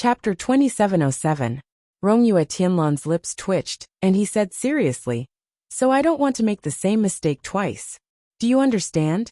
Chapter 2707. Rongyue Tianlan's lips twitched, and he said seriously, "So I don't want to make the same mistake twice. Do you understand?"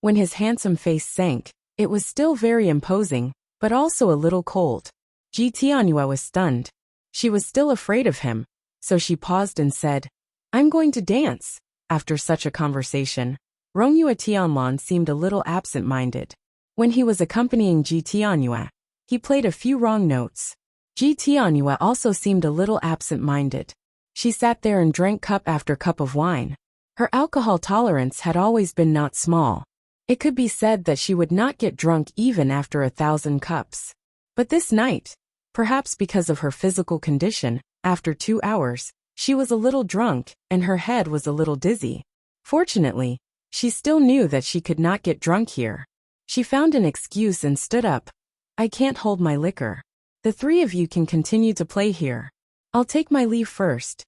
When his handsome face sank, it was still very imposing, but also a little cold. Ji Tianyue was stunned. She was still afraid of him, so she paused and said, "I'm going to dance." After such a conversation, Rongyue Tianlan seemed a little absent-minded. When he was accompanying Ji Tianyue, he played a few wrong notes. Ji Tianyue also seemed a little absent-minded. She sat there and drank cup after cup of wine. Her alcohol tolerance had always been not small. It could be said that she would not get drunk even after 1,000 cups. But this night, perhaps because of her physical condition, after 2 hours, she was a little drunk and her head was a little dizzy. Fortunately, she still knew that she could not get drunk here. She found an excuse and stood up. "I can't hold my liquor. The three of you can continue to play here. I'll take my leave first."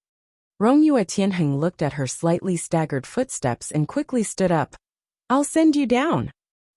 Rongyue Tianheng looked at her slightly staggered footsteps and quickly stood up. "I'll send you down."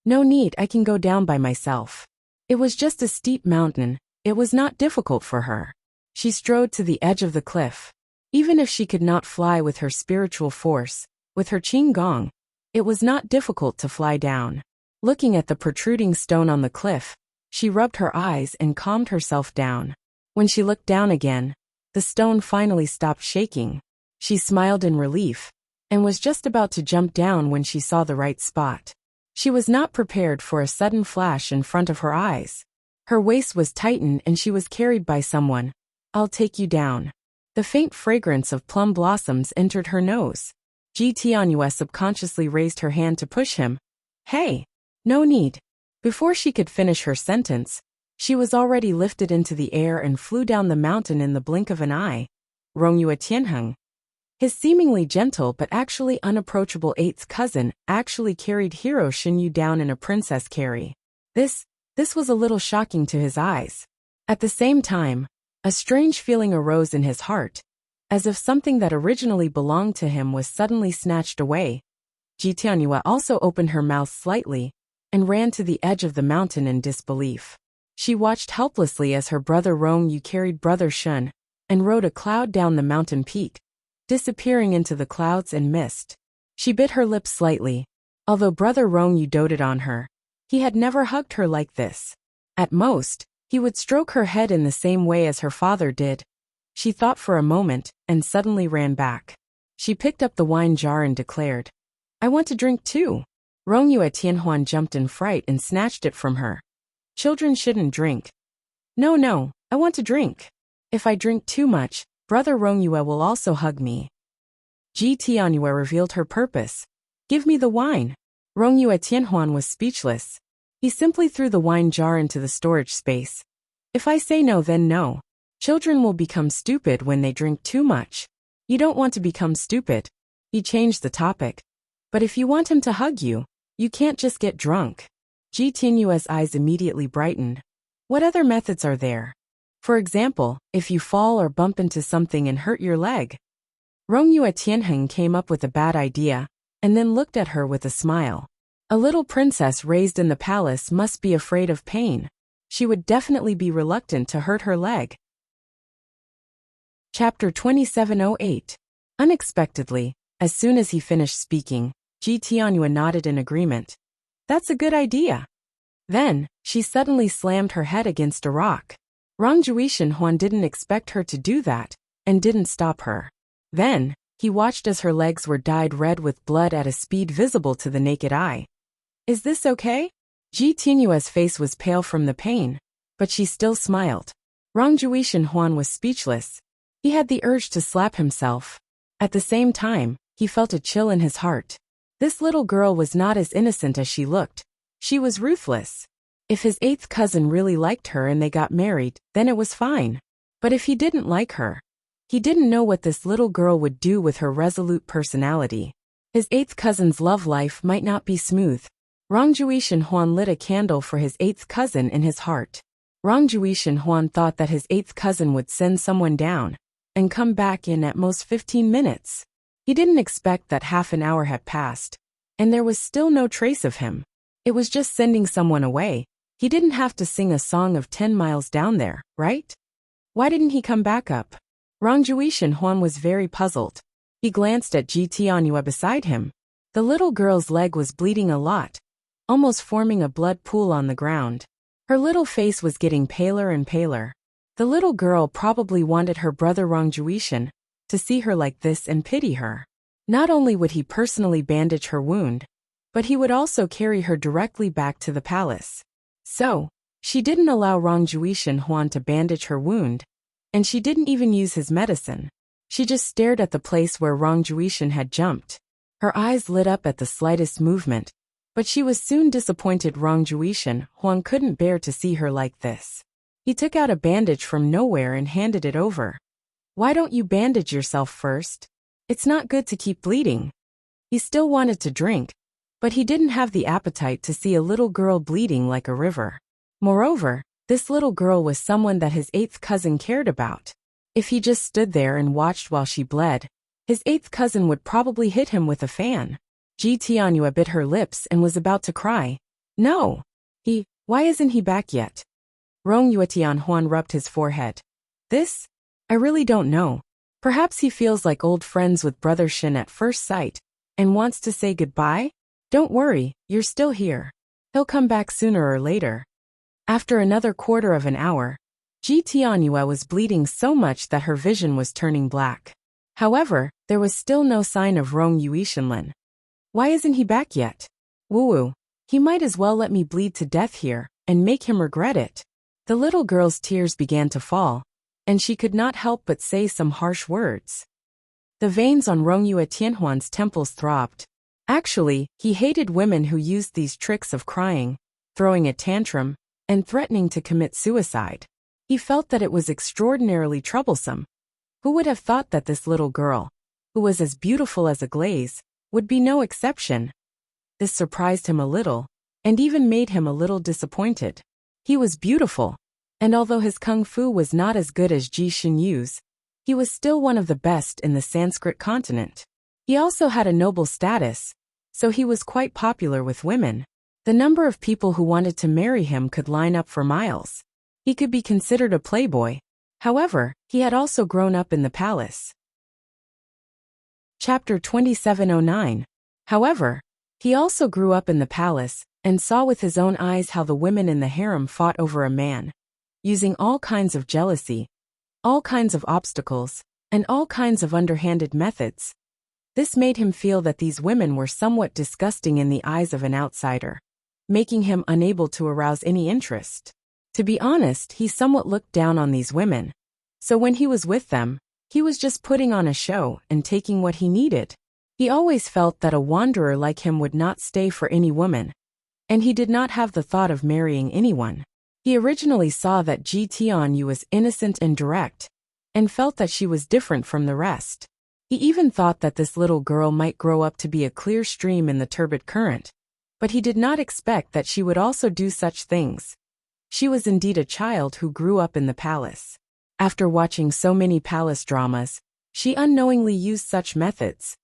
"No need, I can go down by myself." It was just a steep mountain. It was not difficult for her. She strode to the edge of the cliff. Even if she could not fly with her spiritual force, with her qing gong, it was not difficult to fly down. Looking at the protruding stone on the cliff, she rubbed her eyes and calmed herself down. When she looked down again, the stone finally stopped shaking. She smiled in relief, and was just about to jump down when she saw the right spot. She was not prepared for a sudden flash in front of her eyes. Her waist was tightened and she was carried by someone. "I'll take you down." The faint fragrance of plum blossoms entered her nose. Ji Tianyue subconsciously raised her hand to push him. "Hey! No need." Before she could finish her sentence, she was already lifted into the air and flew down the mountain in the blink of an eye. Rongyue Tianheng, his seemingly gentle but actually unapproachable eighth cousin, actually carried Hero Shinyu down in a princess carry. This was a little shocking to his eyes. At the same time, a strange feeling arose in his heart, as if something that originally belonged to him was suddenly snatched away. Ji Tianyue also opened her mouth slightly, and ran to the edge of the mountain in disbelief. She watched helplessly as her brother Rongyu carried brother Shun, and rode a cloud down the mountain peak, disappearing into the clouds and mist. She bit her lips slightly. Although brother Rongyu doted on her, he had never hugged her like this. At most, he would stroke her head in the same way as her father did. She thought for a moment, and suddenly ran back. She picked up the wine jar and declared, "I want to drink too." Rongyue Tianhuan jumped in fright and snatched it from her. "Children shouldn't drink." No, I want to drink. If I drink too much, brother Rongyue will also hug me." Ji Tianyue revealed her purpose. "Give me the wine." Rongyue Tianhuan was speechless. He simply threw the wine jar into the storage space. "If I say no, then no. Children will become stupid when they drink too much. You don't want to become stupid." He changed the topic. "But if you want him to hug you, you can't just get drunk." Ji Tianyue's eyes immediately brightened. "What other methods are there? For example, if you fall or bump into something and hurt your leg." Rongyue Tianheng came up with a bad idea, and then looked at her with a smile. A little princess raised in the palace must be afraid of pain. She would definitely be reluctant to hurt her leg. Chapter 2708. Unexpectedly, as soon as he finished speaking, Ji Tianyue nodded in agreement. "That's a good idea." Then, she suddenly slammed her head against a rock. Rongyue Tianhuan didn't expect her to do that, and didn't stop her. Then, he watched as her legs were dyed red with blood at a speed visible to the naked eye. "Is this okay?" Ji Tianyue's face was pale from the pain, but she still smiled. Rongyue Tianhuan was speechless. He had the urge to slap himself. At the same time, he felt a chill in his heart. This little girl was not as innocent as she looked. She was ruthless. If his eighth cousin really liked her and they got married, then it was fine. But if he didn't like her, he didn't know what this little girl would do with her resolute personality. His eighth cousin's love life might not be smooth. Rongyue Tianhuan lit a candle for his eighth cousin in his heart. Rongyue Tianhuan thought that his eighth cousin would send someone down, and come back in at most 15 minutes. He didn't expect that half an hour had passed, and there was still no trace of him. It was just sending someone away, He didn't have to sing a song of 10 miles down there, right? Why didn't he come back up? Rongjuishan Huan was very puzzled. He glanced at Ji Tianyue beside him. The little girl's leg was bleeding a lot, almost forming a blood pool on the ground. Her little face was getting paler and paler. The little girl probably wanted her brother Rongjuishan to see her like this and pity her. Not only would he personally bandage her wound, but he would also carry her directly back to the palace. So, she didn't allow Rongjuishan Huan to bandage her wound, and she didn't even use his medicine. She just stared at the place where Rongjuishan had jumped. Her eyes lit up at the slightest movement, but she was soon disappointed. Rongjuishan Huan couldn't bear to see her like this. He took out a bandage from nowhere and handed it over. Why don't you bandage yourself first? It's not good to keep bleeding. He still wanted to drink, but he didn't have the appetite to see a little girl bleeding like a river. Moreover, this little girl was someone that his eighth cousin cared about. If he just stood there and watched while she bled, his eighth cousin would probably hit him with a fan. Ji Tianyue bit her lips and was about to cry. No! Why isn't he back yet? Rong Yuetian Huan rubbed his forehead. I really don't know. Perhaps he feels like old friends with Brother Shin at first sight, and wants to say goodbye? Don't worry, you're still here. He'll come back sooner or later. After another quarter of an hour, Ji Tianyue was bleeding so much that her vision was turning black. However, there was still no sign of Rong Yuishanlin. Why isn't he back yet? Woo-woo, he might as well let me bleed to death here, and make him regret it. The little girl's tears began to fall, and she could not help but say some harsh words. The veins on Rong Yue Tianhuan's temples throbbed. Actually, he hated women who used these tricks of crying, throwing a tantrum, and threatening to commit suicide. He felt that it was extraordinarily troublesome. Who would have thought that this little girl, who was as beautiful as a glaze, would be no exception? This surprised him a little, and even made him a little disappointed. He was beautiful, and although his kung fu was not as good as Ji Xinyu's, he was still one of the best in the Sanskrit continent. He also had a noble status, so he was quite popular with women. The number of people who wanted to marry him could line up for miles. He could be considered a playboy. However, he had also grown up in the palace. Chapter 2709. However, he also grew up in the palace, and saw with his own eyes how the women in the harem fought over a man, using all kinds of jealousy, all kinds of obstacles, and all kinds of underhanded methods. This made him feel that these women were somewhat disgusting in the eyes of an outsider, making him unable to arouse any interest. To be honest, he somewhat looked down on these women. So when he was with them, he was just putting on a show and taking what he needed. He always felt that a wanderer like him would not stay for any woman, and he did not have the thought of marrying anyone. He originally saw that Ji Tianyue was innocent and direct, and felt that she was different from the rest. He even thought that this little girl might grow up to be a clear stream in the turbid current, but he did not expect that she would also do such things. She was indeed a child who grew up in the palace. After watching so many palace dramas, she unknowingly used such methods.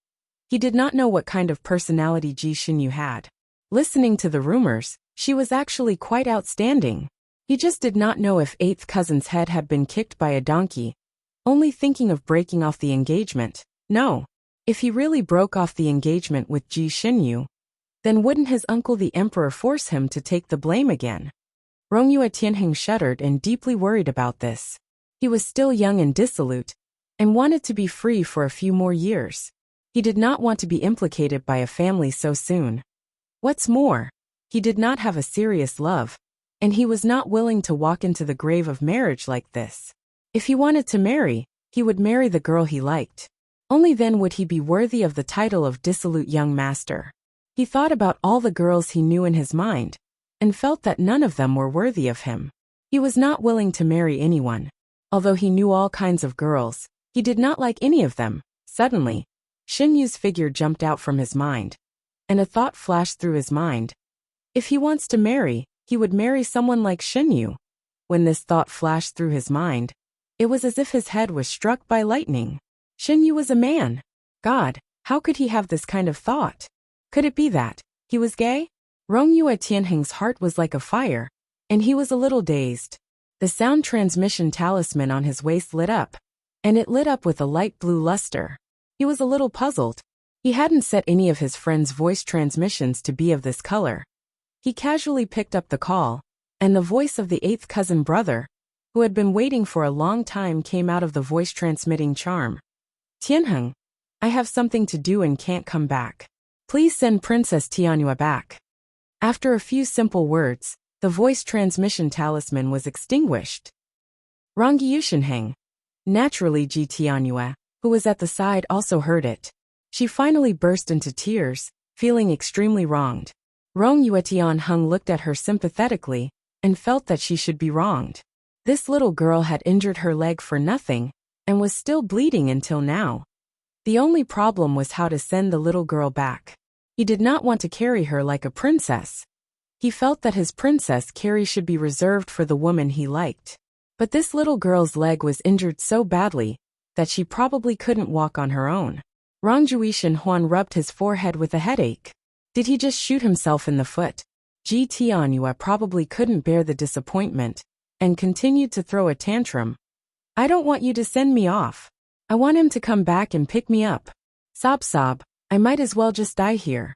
He did not know what kind of personality Ji Xinyu had. Listening to the rumors, she was actually quite outstanding. He just did not know if eighth cousin's head had been kicked by a donkey, only thinking of breaking off the engagement. No. If he really broke off the engagement with Ji Xinyu, then wouldn't his uncle the emperor force him to take the blame again? Rong Yue Tianheng shuddered and deeply worried about this. He was still young and dissolute, and wanted to be free for a few more years. He did not want to be implicated by a family so soon. What's more, he did not have a serious love, and he was not willing to walk into the grave of marriage like this. If he wanted to marry, he would marry the girl he liked. Only then would he be worthy of the title of dissolute young master. He thought about all the girls he knew in his mind, and felt that none of them were worthy of him. He was not willing to marry anyone. Although he knew all kinds of girls, he did not like any of them. Suddenly, Xinyu's figure jumped out from his mind, and a thought flashed through his mind. If he wants to marry, he would marry someone like Xinyu. When this thought flashed through his mind, it was as if his head was struck by lightning. Xinyu was a man. God, how could he have this kind of thought? Could it be that he was gay? Rong Yue Tianheng's heart was like a fire, and he was a little dazed. The sound transmission talisman on his waist lit up, and it lit up with a light blue luster. He was a little puzzled. He hadn't set any of his friends' voice transmissions to be of this color. He casually picked up the call, and the voice of the eighth cousin brother, who had been waiting for a long time, came out of the voice-transmitting charm. Tianheng, I have something to do and can't come back. Please send Princess Tianyue back. After a few simple words, the voice transmission talisman was extinguished. Rongyi Yushenheng. Naturally, Ji Tianyue, who was at the side, also heard it. She finally burst into tears, feeling extremely wronged. Rong Yuetianheng looked at her sympathetically and felt that she should be wronged. This little girl had injured her leg for nothing and was still bleeding until now. The only problem was how to send the little girl back. He did not want to carry her like a princess. He felt that his princess carry should be reserved for the woman he liked. But this little girl's leg was injured so badly that she probably couldn't walk on her own. Rong Juishan rubbed his forehead with a headache. Did he just shoot himself in the foot? Ji Tianyue probably couldn't bear the disappointment and continued to throw a tantrum. I don't want you to send me off. I want him to come back and pick me up. Sob sob, I might as well just die here.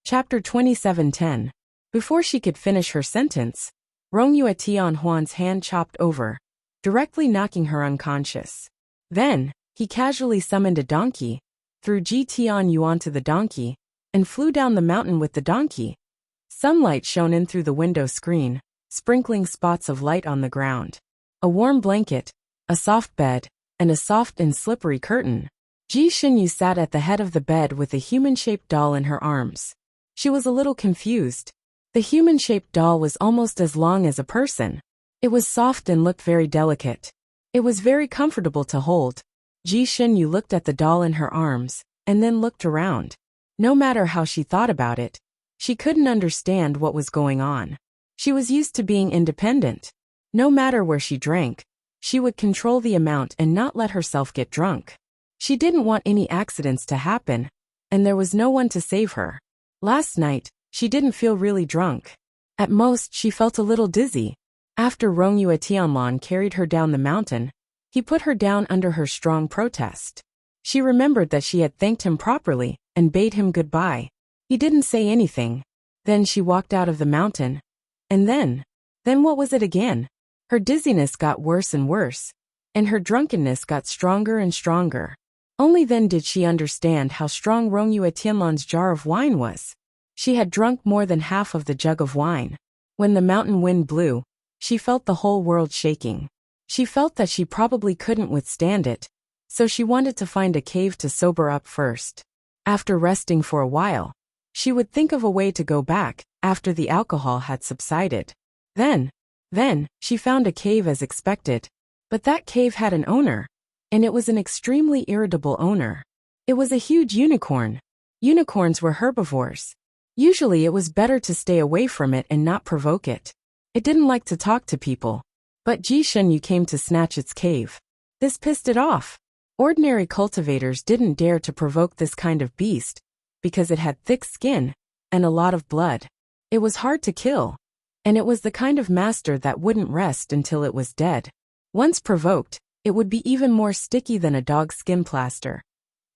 Chapter 27:10. Before she could finish her sentence, Rong Yuetianhuan's hand chopped over, directly knocking her unconscious. Then, he casually summoned a donkey, threw Ji Tianyue onto the donkey, and flew down the mountain with the donkey. Sunlight shone in through the window screen, sprinkling spots of light on the ground. A warm blanket, a soft bed, and a soft and slippery curtain. Ji Xinyu sat at the head of the bed with a human-shaped doll in her arms. She was a little confused. The human-shaped doll was almost as long as a person. It was soft and looked very delicate. It was very comfortable to hold. Ji Xinyu looked at the doll in her arms, and then looked around. No matter how she thought about it, she couldn't understand what was going on. She was used to being independent. No matter where she drank, she would control the amount and not let herself get drunk. She didn't want any accidents to happen, and there was no one to save her. Last night, she didn't feel really drunk. At most, she felt a little dizzy. After Rong Yuetianlan carried her down the mountain, he put her down under her strong protest. She remembered that she had thanked him properly and bade him goodbye. He didn't say anything. Then she walked out of the mountain. And then what was it again? Her dizziness got worse and worse, and her drunkenness got stronger and stronger. Only then did she understand how strong Rong Yuetianlan's jar of wine was. She had drunk more than half of the jug of wine. When the mountain wind blew, she felt the whole world shaking. She felt that she probably couldn't withstand it, so she wanted to find a cave to sober up first. After resting for a while, she would think of a way to go back after the alcohol had subsided. Then, she found a cave as expected. But that cave had an owner, and it was an extremely irritable owner. It was a huge unicorn. Unicorns were herbivores. Usually it was better to stay away from it and not provoke it. It didn't like to talk to people. But Ji Xinyu came to snatch its cave. This pissed it off. Ordinary cultivators didn't dare to provoke this kind of beast, because it had thick skin and a lot of blood. It was hard to kill, and it was the kind of master that wouldn't rest until it was dead. Once provoked, it would be even more sticky than a dog's skin plaster.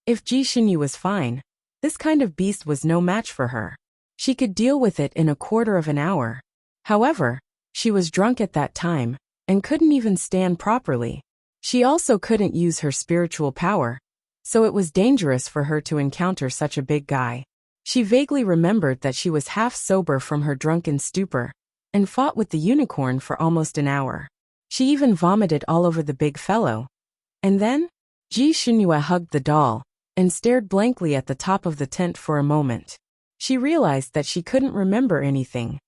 If Ji Xinyu was fine, this kind of beast was no match for her. She could deal with it in a quarter of an hour. However, she was drunk at that time, and couldn't even stand properly. She also couldn't use her spiritual power, so it was dangerous for her to encounter such a big guy. She vaguely remembered that she was half sober from her drunken stupor, and fought with the unicorn for almost an hour. She even vomited all over the big fellow. And then, Ji Xinyu hugged the doll, and stared blankly at the top of the tent for a moment. She realized that she couldn't remember anything.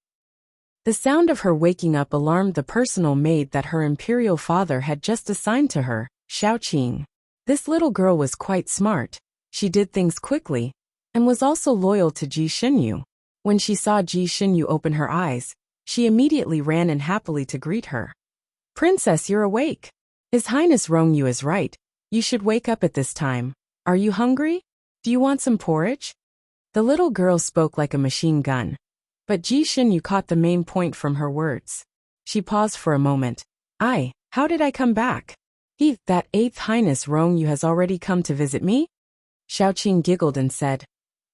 The sound of her waking up alarmed the personal maid that her imperial father had just assigned to her, Xiaoqing. This little girl was quite smart. She did things quickly, and was also loyal to Ji Xinyu. When she saw Ji Xinyu open her eyes, she immediately ran in happily to greet her. Princess, you're awake. His Highness Rongyu is right. You should wake up at this time. Are you hungry? Do you want some porridge? The little girl spoke like a machine gun. But Ji Xinyu caught the main point from her words. She paused for a moment. How did I come back? That 8th Highness Rongyu has already come to visit me? Xiaoqing giggled and said,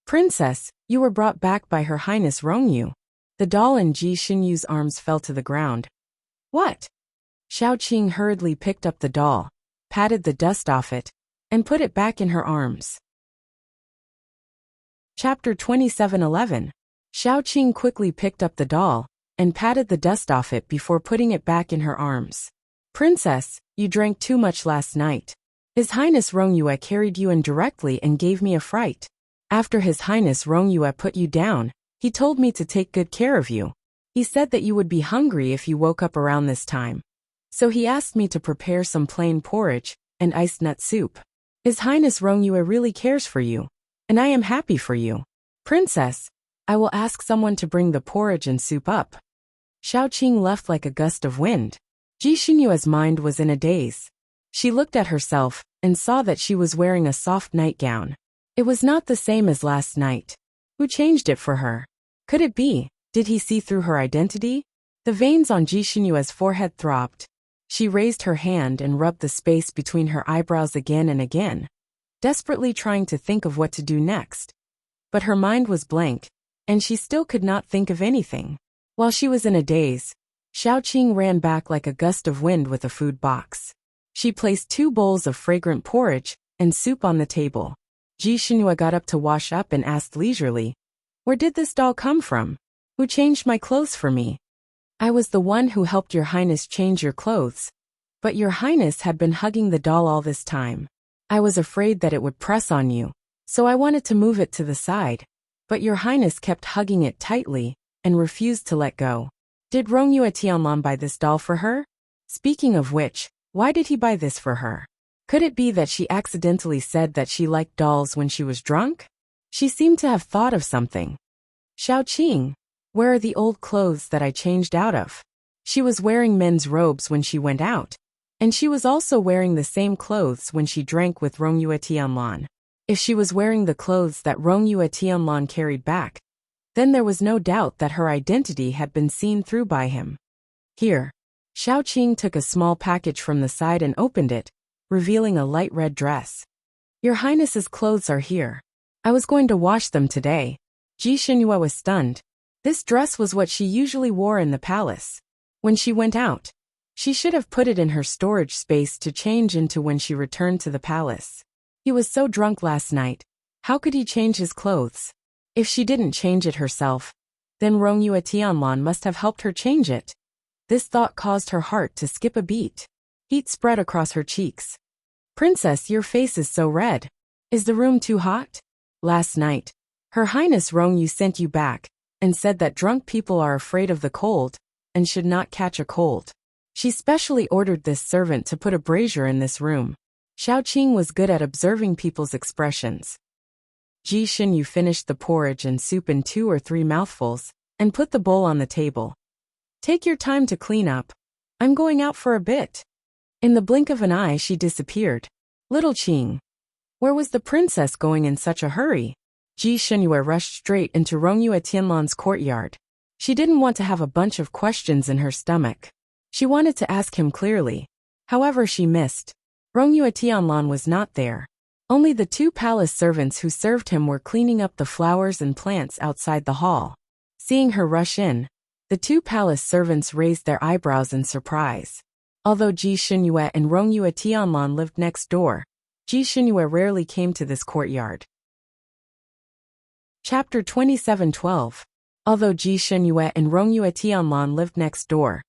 Princess, you were brought back by Her Highness Rongyu. The doll in Ji Xinyu's arms fell to the ground. What? Xiaoqing hurriedly picked up the doll, patted the dust off it, and put it back in her arms. Chapter 27:11. Xiaoqing quickly picked up the doll and patted the dust off it before putting it back in her arms. Princess, you drank too much last night. His Highness Rongyue carried you in directly and gave me a fright. After His Highness Rongyue put you down, he told me to take good care of you. He said that you would be hungry if you woke up around this time. So he asked me to prepare some plain porridge and iced nut soup. His Highness Rongyue really cares for you, and I am happy for you. Princess, I will ask someone to bring the porridge and soup up. Xiaoqing left like a gust of wind. Ji Xinyue's mind was in a daze. She looked at herself and saw that she was wearing a soft nightgown. It was not the same as last night. Who changed it for her? Could it be? Did he see through her identity? The veins on Ji Xinyue's forehead throbbed. She raised her hand and rubbed the space between her eyebrows again and again, desperately trying to think of what to do next. But her mind was blank, and she still could not think of anything. While she was in a daze, Xiaoqing ran back like a gust of wind with a food box. She placed 2 bowls of fragrant porridge and soup on the table. Ji Xinyue got up to wash up and asked leisurely, Where did this doll come from? Who changed my clothes for me? I was the one who helped Your Highness change your clothes. But Your Highness had been hugging the doll all this time. I was afraid that it would press on you, so I wanted to move it to the side. But Your Highness kept hugging it tightly and refused to let go. Did Rongyue Tianlan buy this doll for her? Speaking of which, why did he buy this for her? Could it be that she accidentally said that she liked dolls when she was drunk? She seemed to have thought of something. Xiaoqing, where are the old clothes that I changed out of? She was wearing men's robes when she went out, and she was also wearing the same clothes when she drank with Rongyue Tianlan. If she was wearing the clothes that Rongyue Tianlan carried back, then there was no doubt that her identity had been seen through by him. Here, Xiaoqing took a small package from the side and opened it, revealing a light red dress. Your Highness's clothes are here. I was going to wash them today. Ji Xinyue was stunned. This dress was what she usually wore in the palace. When she went out, she should have put it in her storage space to change into when she returned to the palace. He was so drunk last night. How could he change his clothes? If she didn't change it herself, then Rongyue Tianlan must have helped her change it. This thought caused her heart to skip a beat. Heat spread across her cheeks. Princess, your face is so red. Is the room too hot? Last night, Her Highness Rongyu sent you back and said that drunk people are afraid of the cold and should not catch a cold. She specially ordered this servant to put a brazier in this room. Xiaoqing was good at observing people's expressions. Ji Xinyu finished the porridge and soup in 2 or 3 mouthfuls and put the bowl on the table. Take your time to clean up. I'm going out for a bit. In the blink of an eye she disappeared. Little Qing. Where was the princess going in such a hurry? Ji Xinyue rushed straight into Rongyue Tianlan's courtyard. She didn't want to have a bunch of questions in her stomach. She wanted to ask him clearly. However, she missed. Rongyue Tianlan was not there. Only the 2 palace servants who served him were cleaning up the flowers and plants outside the hall. Seeing her rush in, the 2 palace servants raised their eyebrows in surprise. Although Ji Xinyue and Rongyue Tianlan lived next door, Ji Xinyue rarely came to this courtyard. Chapter 27:12. Although Ji Xinyue and Rongyue Tianlan lived next door,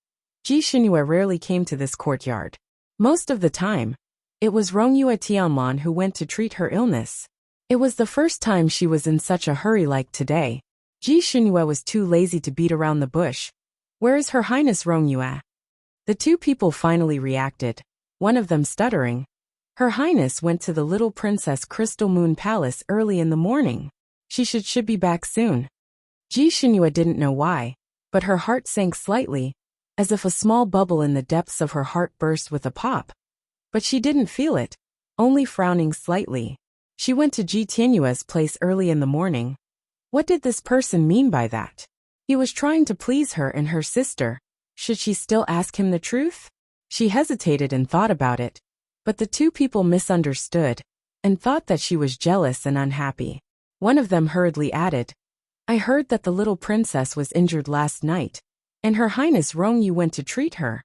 Ji Xinyue rarely came to this courtyard. Most of the time, it was Rongyue Tianlan who went to treat her illness. It was the first time she was in such a hurry like today. Ji Xinyue was too lazy to beat around the bush. Where is Her Highness Rongyue? The 2 people finally reacted, one of them stuttering. Her Highness went to the little Princess Crystal Moon Palace early in the morning. She should be back soon. Ji Xinyue didn't know why, but her heart sank slightly, as if a small bubble in the depths of her heart burst with a pop. But she didn't feel it, only frowning slightly. She went to Ji Tianyue's place early in the morning. What did this person mean by that? He was trying to please her and her sister. Should she still ask him the truth? She hesitated and thought about it. But the two people misunderstood and thought that she was jealous and unhappy. One of them hurriedly added, I heard that the little princess was injured last night, and Her Highness Rongyu went to treat her.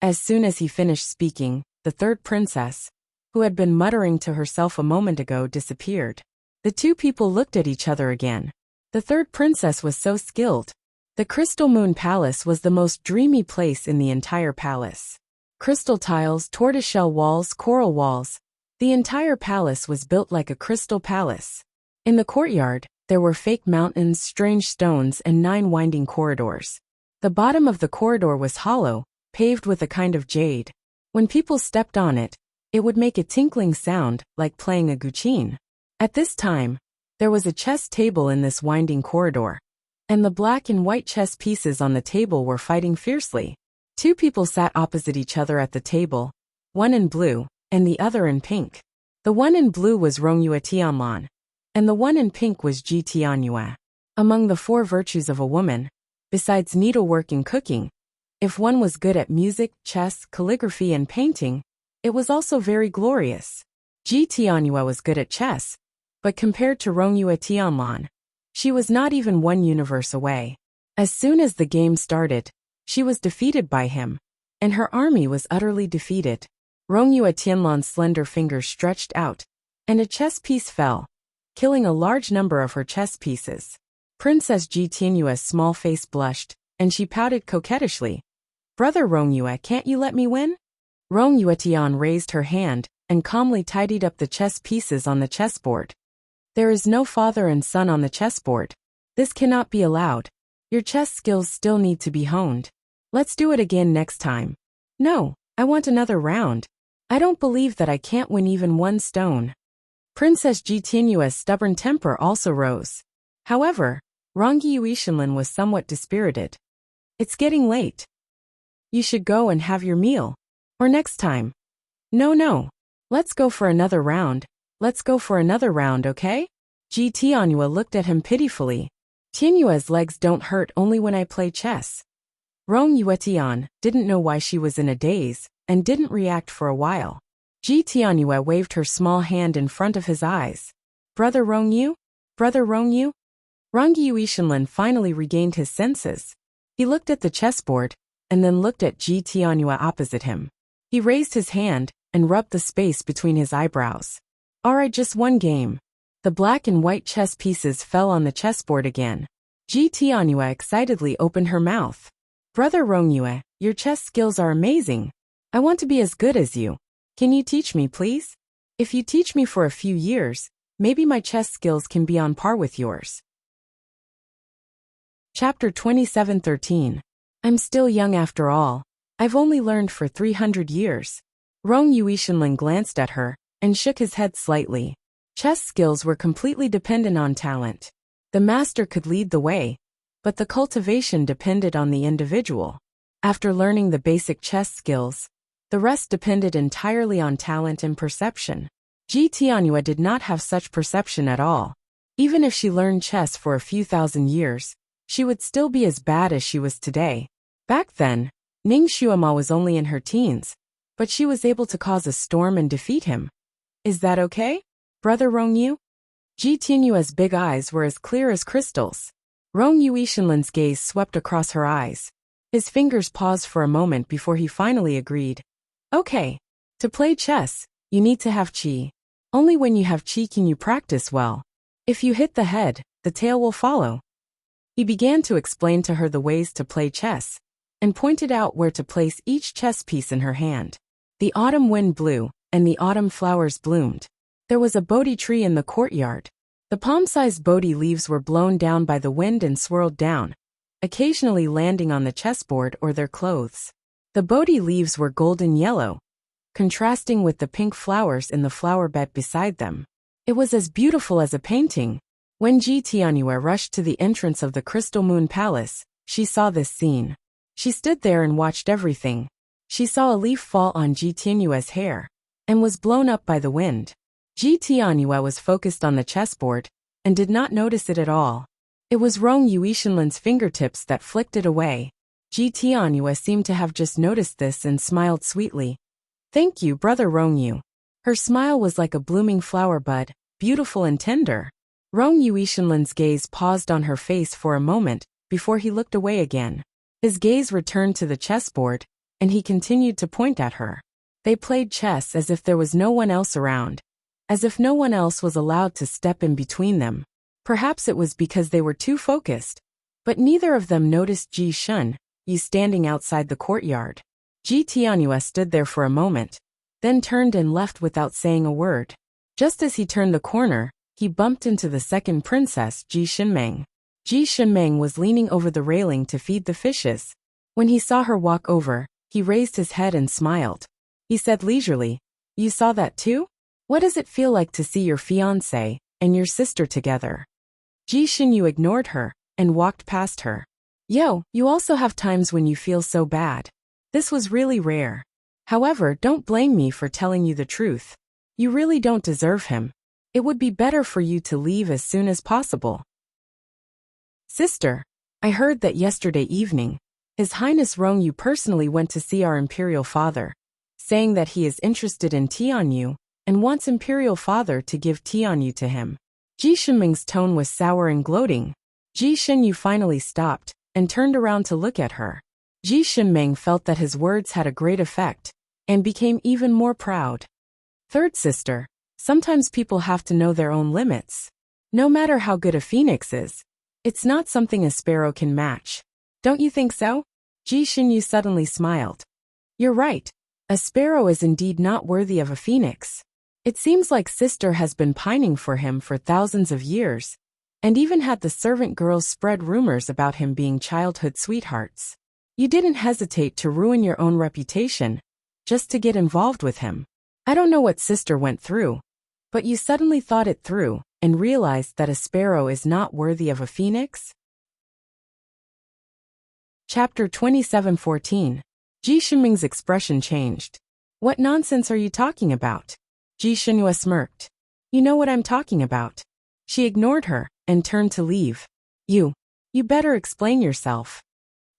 As soon as he finished speaking, the third princess, who had been muttering to herself a moment ago, disappeared. The two people looked at each other again. The third princess was so skilled. The Crystal Moon Palace was the most dreamy place in the entire palace. Crystal tiles, tortoiseshell walls, coral walls. The entire palace was built like a crystal palace. In the courtyard, there were fake mountains, strange stones, and 9 winding corridors. The bottom of the corridor was hollow, paved with a kind of jade. When people stepped on it, it would make a tinkling sound, like playing a guqin. At this time, there was a chess table in this winding corridor, and the black and white chess pieces on the table were fighting fiercely. Two people sat opposite each other at the table, one in blue, and the other in pink. The one in blue was Rongyue Tianlan, and the one in pink was Ji Tianyue. Among the 4 virtues of a woman, besides needlework and cooking, if one was good at music, chess, calligraphy, and painting, it was also very glorious. Ji Tianyue was good at chess, but compared to Rongyue Tianlan, she was not even one universe away. As soon as the game started, she was defeated by him, and her army was utterly defeated. Rongyue Tianlan's slender fingers stretched out, and a chess piece fell, killing a large number of her chess pieces. Princess Ji Tianyue's small face blushed, and she pouted coquettishly. Brother Rongyue, can't you let me win? Rongyue Tian raised her hand and calmly tidied up the chess pieces on the chessboard. There is no father and son on the chessboard. This cannot be allowed. Your chess skills still need to be honed. Let's do it again next time. No, I want another round. I don't believe that I can't win even one stone. Princess Ji Tianyue's stubborn temper also rose. However, Rongyue Shenlin was somewhat dispirited. It's getting late. You should go and have your meal. Or next time. No. Let's go for another round. Let's go for another round, okay? Ji Tianyue looked at him pitifully. Tianyue's legs don't hurt only when I play chess. Rongyue Tian didn't know why she was in a daze, and didn't react for a while. Ji Tianyue waved her small hand in front of his eyes. Brother Rongyu? Brother Rongyu? Rongyue Shenlin finally regained his senses. He looked at the chessboard, and then looked at Ji Tianyue opposite him. He raised his hand and rubbed the space between his eyebrows. Alright, just one game. The black and white chess pieces fell on the chessboard again. Ji Tianyue excitedly opened her mouth. Brother Rongyue, your chess skills are amazing. I want to be as good as you. Can you teach me, please? If you teach me for a few years, maybe my chess skills can be on par with yours. Chapter 27:13. I'm still young after all. I've only learned for 300 years. Rongyue Shenlin glanced at her and shook his head slightly. Chess skills were completely dependent on talent. The master could lead the way, but the cultivation depended on the individual. After learning the basic chess skills, the rest depended entirely on talent and perception. Ji Tianyue did not have such perception at all. Even if she learned chess for a few thousand years, she would still be as bad as she was today. Back then, Ning Xuema was only in her teens, but she was able to cause a storm and defeat him. Is that okay, Brother Rongyu? Ji Tianyue's big eyes were as clear as crystals. Rongyue Shenlin's gaze swept across her eyes. His fingers paused for a moment before he finally agreed. Okay. To play chess, you need to have qi. Only when you have qi can you practice well. If you hit the head, the tail will follow. He began to explain to her the ways to play chess, and pointed out where to place each chess piece in her hand. The autumn wind blew, and the autumn flowers bloomed. There was a Bodhi tree in the courtyard. The palm-sized Bodhi leaves were blown down by the wind and swirled down, occasionally landing on the chessboard or their clothes. The Bodhi leaves were golden yellow, contrasting with the pink flowers in the flower bed beside them. It was as beautiful as a painting. When Ji Tianyue rushed to the entrance of the Crystal Moon Palace, she saw this scene. She stood there and watched everything. She saw a leaf fall on Ji Tianyue's hair, and was blown up by the wind. Ji Tianyue was focused on the chessboard, and did not notice it at all. It was Rong Yuishinlin's fingertips that flicked it away. Ji Tianyue seemed to have just noticed this and smiled sweetly. Thank you, brother Rongyu. Her smile was like a blooming flower bud, beautiful and tender. Rong Yuishinlin's gaze paused on her face for a moment, before he looked away again. His gaze returned to the chessboard, and he continued to point at her. They played chess as if there was no one else around, as if no one else was allowed to step in between them. Perhaps it was because they were too focused, but neither of them noticed Ji Shun, standing outside the courtyard. Ji Tianyue stood there for a moment, then turned and left without saying a word. Just as he turned the corner, he bumped into the second princess, Ji Shinmeng. Ji Shinmeng was leaning over the railing to feed the fishes. When he saw her walk over, he raised his head and smiled. He said leisurely, "You saw that too? What does it feel like to see your fiancé and your sister together?" Ji Shinyu ignored her and walked past her. Yo, you also have times when you feel so bad. This was really rare. However, don't blame me for telling you the truth. You really don't deserve him. It would be better for you to leave as soon as possible. Sister, I heard that yesterday evening, His Highness Rongyu personally went to see our imperial father, saying that he is interested in Tianyu and wants imperial father to give Tianyu to him. Ji Shinming's tone was sour and gloating. Ji Shinyu finally stopped and turned around to look at her. Ji Shinming felt that his words had a great effect and became even more proud. Third sister, sometimes people have to know their own limits. No matter how good a phoenix is, it's not something a sparrow can match. Don't you think so? Ji Shinyu suddenly smiled. You're right. A sparrow is indeed not worthy of a phoenix. It seems like sister has been pining for him for thousands of years, and even had the servant girls spread rumors about him being childhood sweethearts. You didn't hesitate to ruin your own reputation, just to get involved with him. I don't know what sister went through, but you suddenly thought it through and realized that a sparrow is not worthy of a phoenix? Chapter 27:14. Ji Shinming's expression changed. What nonsense are you talking about? Ji Shinyu smirked. You know what I'm talking about. She ignored her and turned to leave. You better explain yourself.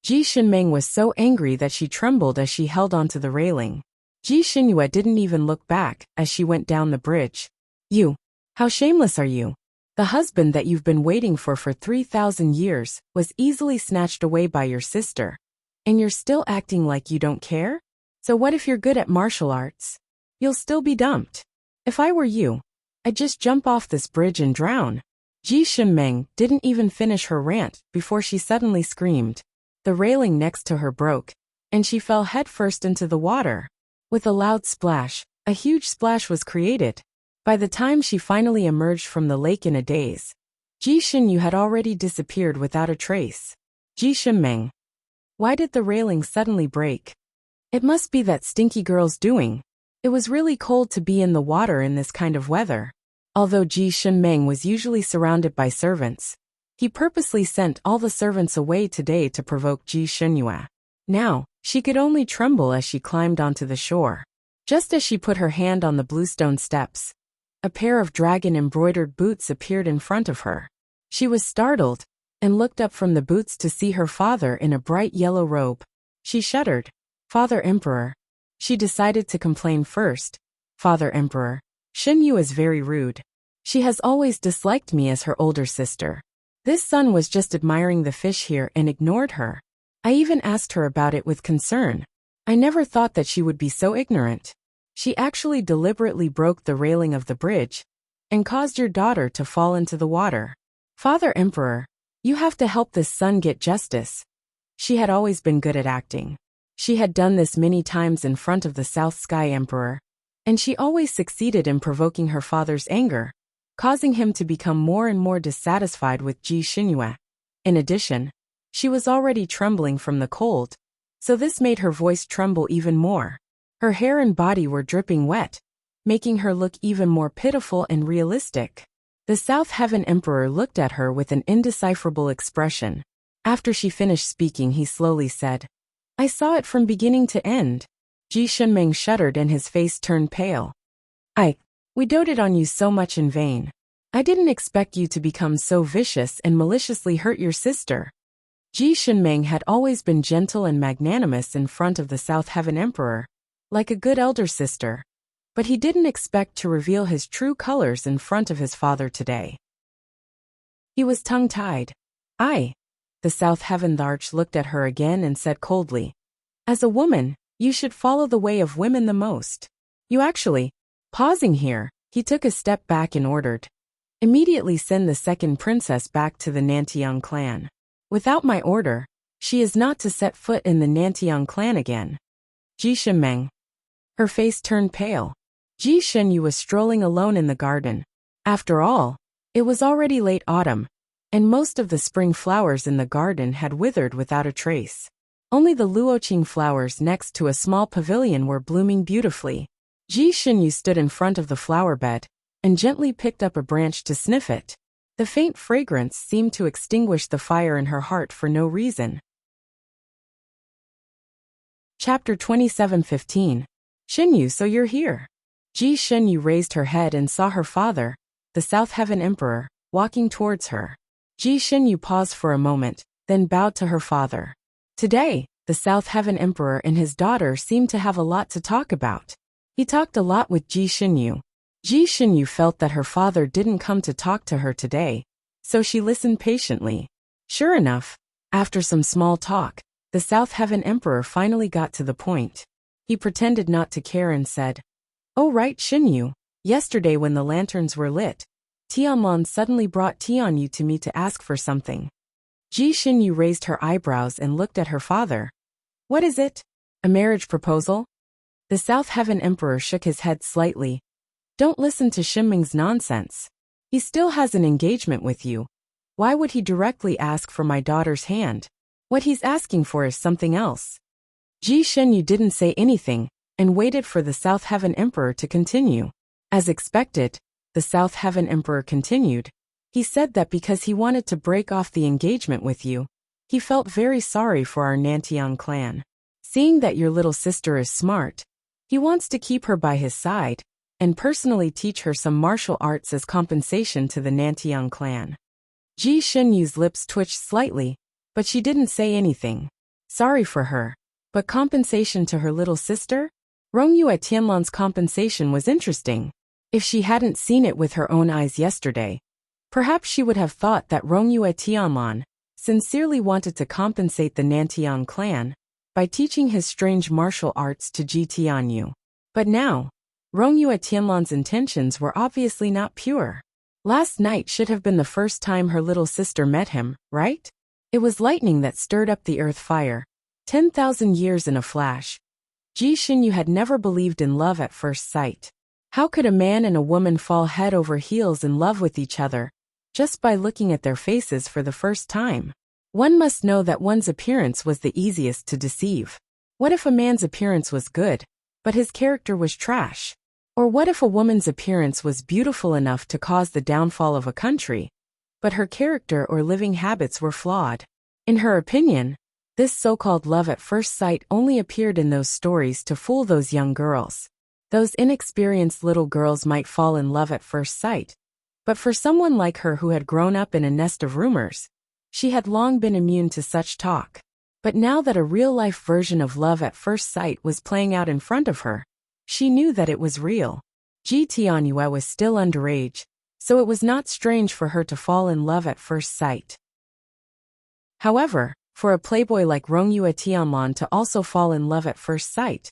Ji Shinming was so angry that she trembled as she held onto the railing. Ji Shinyu didn't even look back as she went down the bridge. How shameless are you? The husband that you've been waiting for 3,000 years was easily snatched away by your sister. And you're still acting like you don't care? So what if you're good at martial arts? You'll still be dumped. If I were you, I'd just jump off this bridge and drown. Ji Shinming didn't even finish her rant before she suddenly screamed. The railing next to her broke, and she fell headfirst into the water. With a loud splash, a huge splash was created. By the time she finally emerged from the lake in a daze, Ji Shinyu had already disappeared without a trace. Ji Shinming. Why did the railing suddenly break? It must be that stinky girl's doing. It was really cold to be in the water in this kind of weather. Although Ji Shinming was usually surrounded by servants, he purposely sent all the servants away today to provoke Ji Shinyu. Now, she could only tremble as she climbed onto the shore. Just as she put her hand on the bluestone steps, a pair of dragon-embroidered boots appeared in front of her. She was startled and looked up from the boots to see her father in a bright yellow robe. She shuddered. Father Emperor. She decided to complain first. Father Emperor, Shinyu is very rude. She has always disliked me as her older sister. This son was just admiring the fish here and ignored her. I even asked her about it with concern. I never thought that she would be so ignorant. She actually deliberately broke the railing of the bridge and caused your daughter to fall into the water. Father Emperor, you have to help this son get justice. She had always been good at acting. She had done this many times in front of the South Sky Emperor, and she always succeeded in provoking her father's anger, causing him to become more and more dissatisfied with Ji Shinyu. In addition, she was already trembling from the cold, so this made her voice tremble even more. Her hair and body were dripping wet, making her look even more pitiful and realistic. The South Heaven Emperor looked at her with an indecipherable expression. After she finished speaking, he slowly said, I saw it from beginning to end. Ji Shinming shuddered and his face turned pale. We doted on you so much in vain. I didn't expect you to become so vicious and maliciously hurt your sister. Ji Shenmeng had always been gentle and magnanimous in front of the South Heaven Emperor, like a good elder sister. But he didn't expect to reveal his true colors in front of his father today. He was tongue-tied. The South Heaven Arch looked at her again and said coldly, as a woman, you should follow the way of women the most. You actually, pausing here, he took a step back and ordered, immediately send the second princess back to the Nantiang clan. Without my order, she is not to set foot in the Nantiang clan again. Ji Shenmeng. Her face turned pale. Ji Shenyu was strolling alone in the garden. After all, it was already late autumn, and most of the spring flowers in the garden had withered without a trace. Only the luoqing flowers next to a small pavilion were blooming beautifully. Ji Shenyu stood in front of the flower bed and gently picked up a branch to sniff it. The faint fragrance seemed to extinguish the fire in her heart for no reason. Chapter 27:15. Shenyu, so you're here. Ji Shenyu raised her head and saw her father, the South Heaven Emperor, walking towards her. Ji Shenyu paused for a moment, then bowed to her father. Today, the South Heaven Emperor and his daughter seemed to have a lot to talk about. He talked a lot with Ji Shenyu. Ji Shenyu felt that her father didn't come to talk to her today, so she listened patiently. Sure enough, after some small talk, the South Heaven Emperor finally got to the point. He pretended not to care and said, "Oh right, Shenyu, yesterday when the lanterns were lit, Tianlong suddenly brought Tianyu to me to ask for something." Ji Shenyu raised her eyebrows and looked at her father. "What is it? A marriage proposal?" The South Heaven Emperor shook his head slightly. "Don't listen to Shenmeng's nonsense. He still has an engagement with you. Why would he directly ask for my daughter's hand? What he's asking for is something else." Ji Shenyu didn't say anything and waited for the South Heaven Emperor to continue. As expected, the South Heaven Emperor continued. He said that because he wanted to break off the engagement with you, he felt very sorry for our Nantiang clan. Seeing that your little sister is smart, he wants to keep her by his side and personally teach her some martial arts as compensation to the Nantiang clan. Ji Shenyu's lips twitched slightly, but she didn't say anything. Sorry for her, but compensation to her little sister? Rongyue Tianlan's compensation was interesting. If she hadn't seen it with her own eyes yesterday, perhaps she would have thought that Rongyue Tianlan sincerely wanted to compensate the Nantiang clan by teaching his strange martial arts to Ji Tianyu. But now, Rongyue Tianlan's intentions were obviously not pure. Last night should have been the first time her little sister met him, right? It was lightning that stirred up the earth fire. 10,000 years in a flash. Ji Shenyu had never believed in love at first sight. How could a man and a woman fall head over heels in love with each other, just by looking at their faces for the first time? One must know that one's appearance was the easiest to deceive. What if a man's appearance was good, but his character was trash? Or what if a woman's appearance was beautiful enough to cause the downfall of a country, but her character or living habits were flawed? In her opinion, this so-called love at first sight only appeared in those stories to fool those young girls. Those inexperienced little girls might fall in love at first sight, but for someone like her who had grown up in a nest of rumors, she had long been immune to such talk. But now that a real-life version of love at first sight was playing out in front of her, she knew that it was real. Ji Tianyue was still underage, so it was not strange for her to fall in love at first sight. However, for a playboy like Rongyue Tianlan to also fall in love at first sight,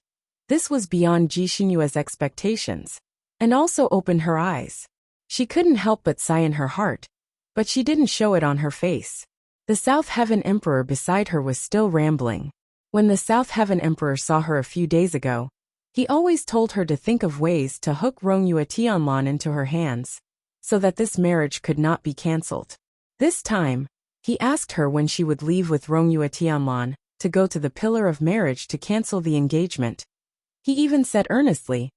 this was beyond Ji Shenyue's expectations, and also opened her eyes. She couldn't help but sigh in her heart, but she didn't show it on her face. The South Heaven Emperor beside her was still rambling. When the South Heaven Emperor saw her a few days ago, he always told her to think of ways to hook Rongyue Tianlan into her hands, so that this marriage could not be cancelled. This time, he asked her when she would leave with Rongyue Tianlan to go to the Pillar of Marriage to cancel the engagement. He even said earnestly,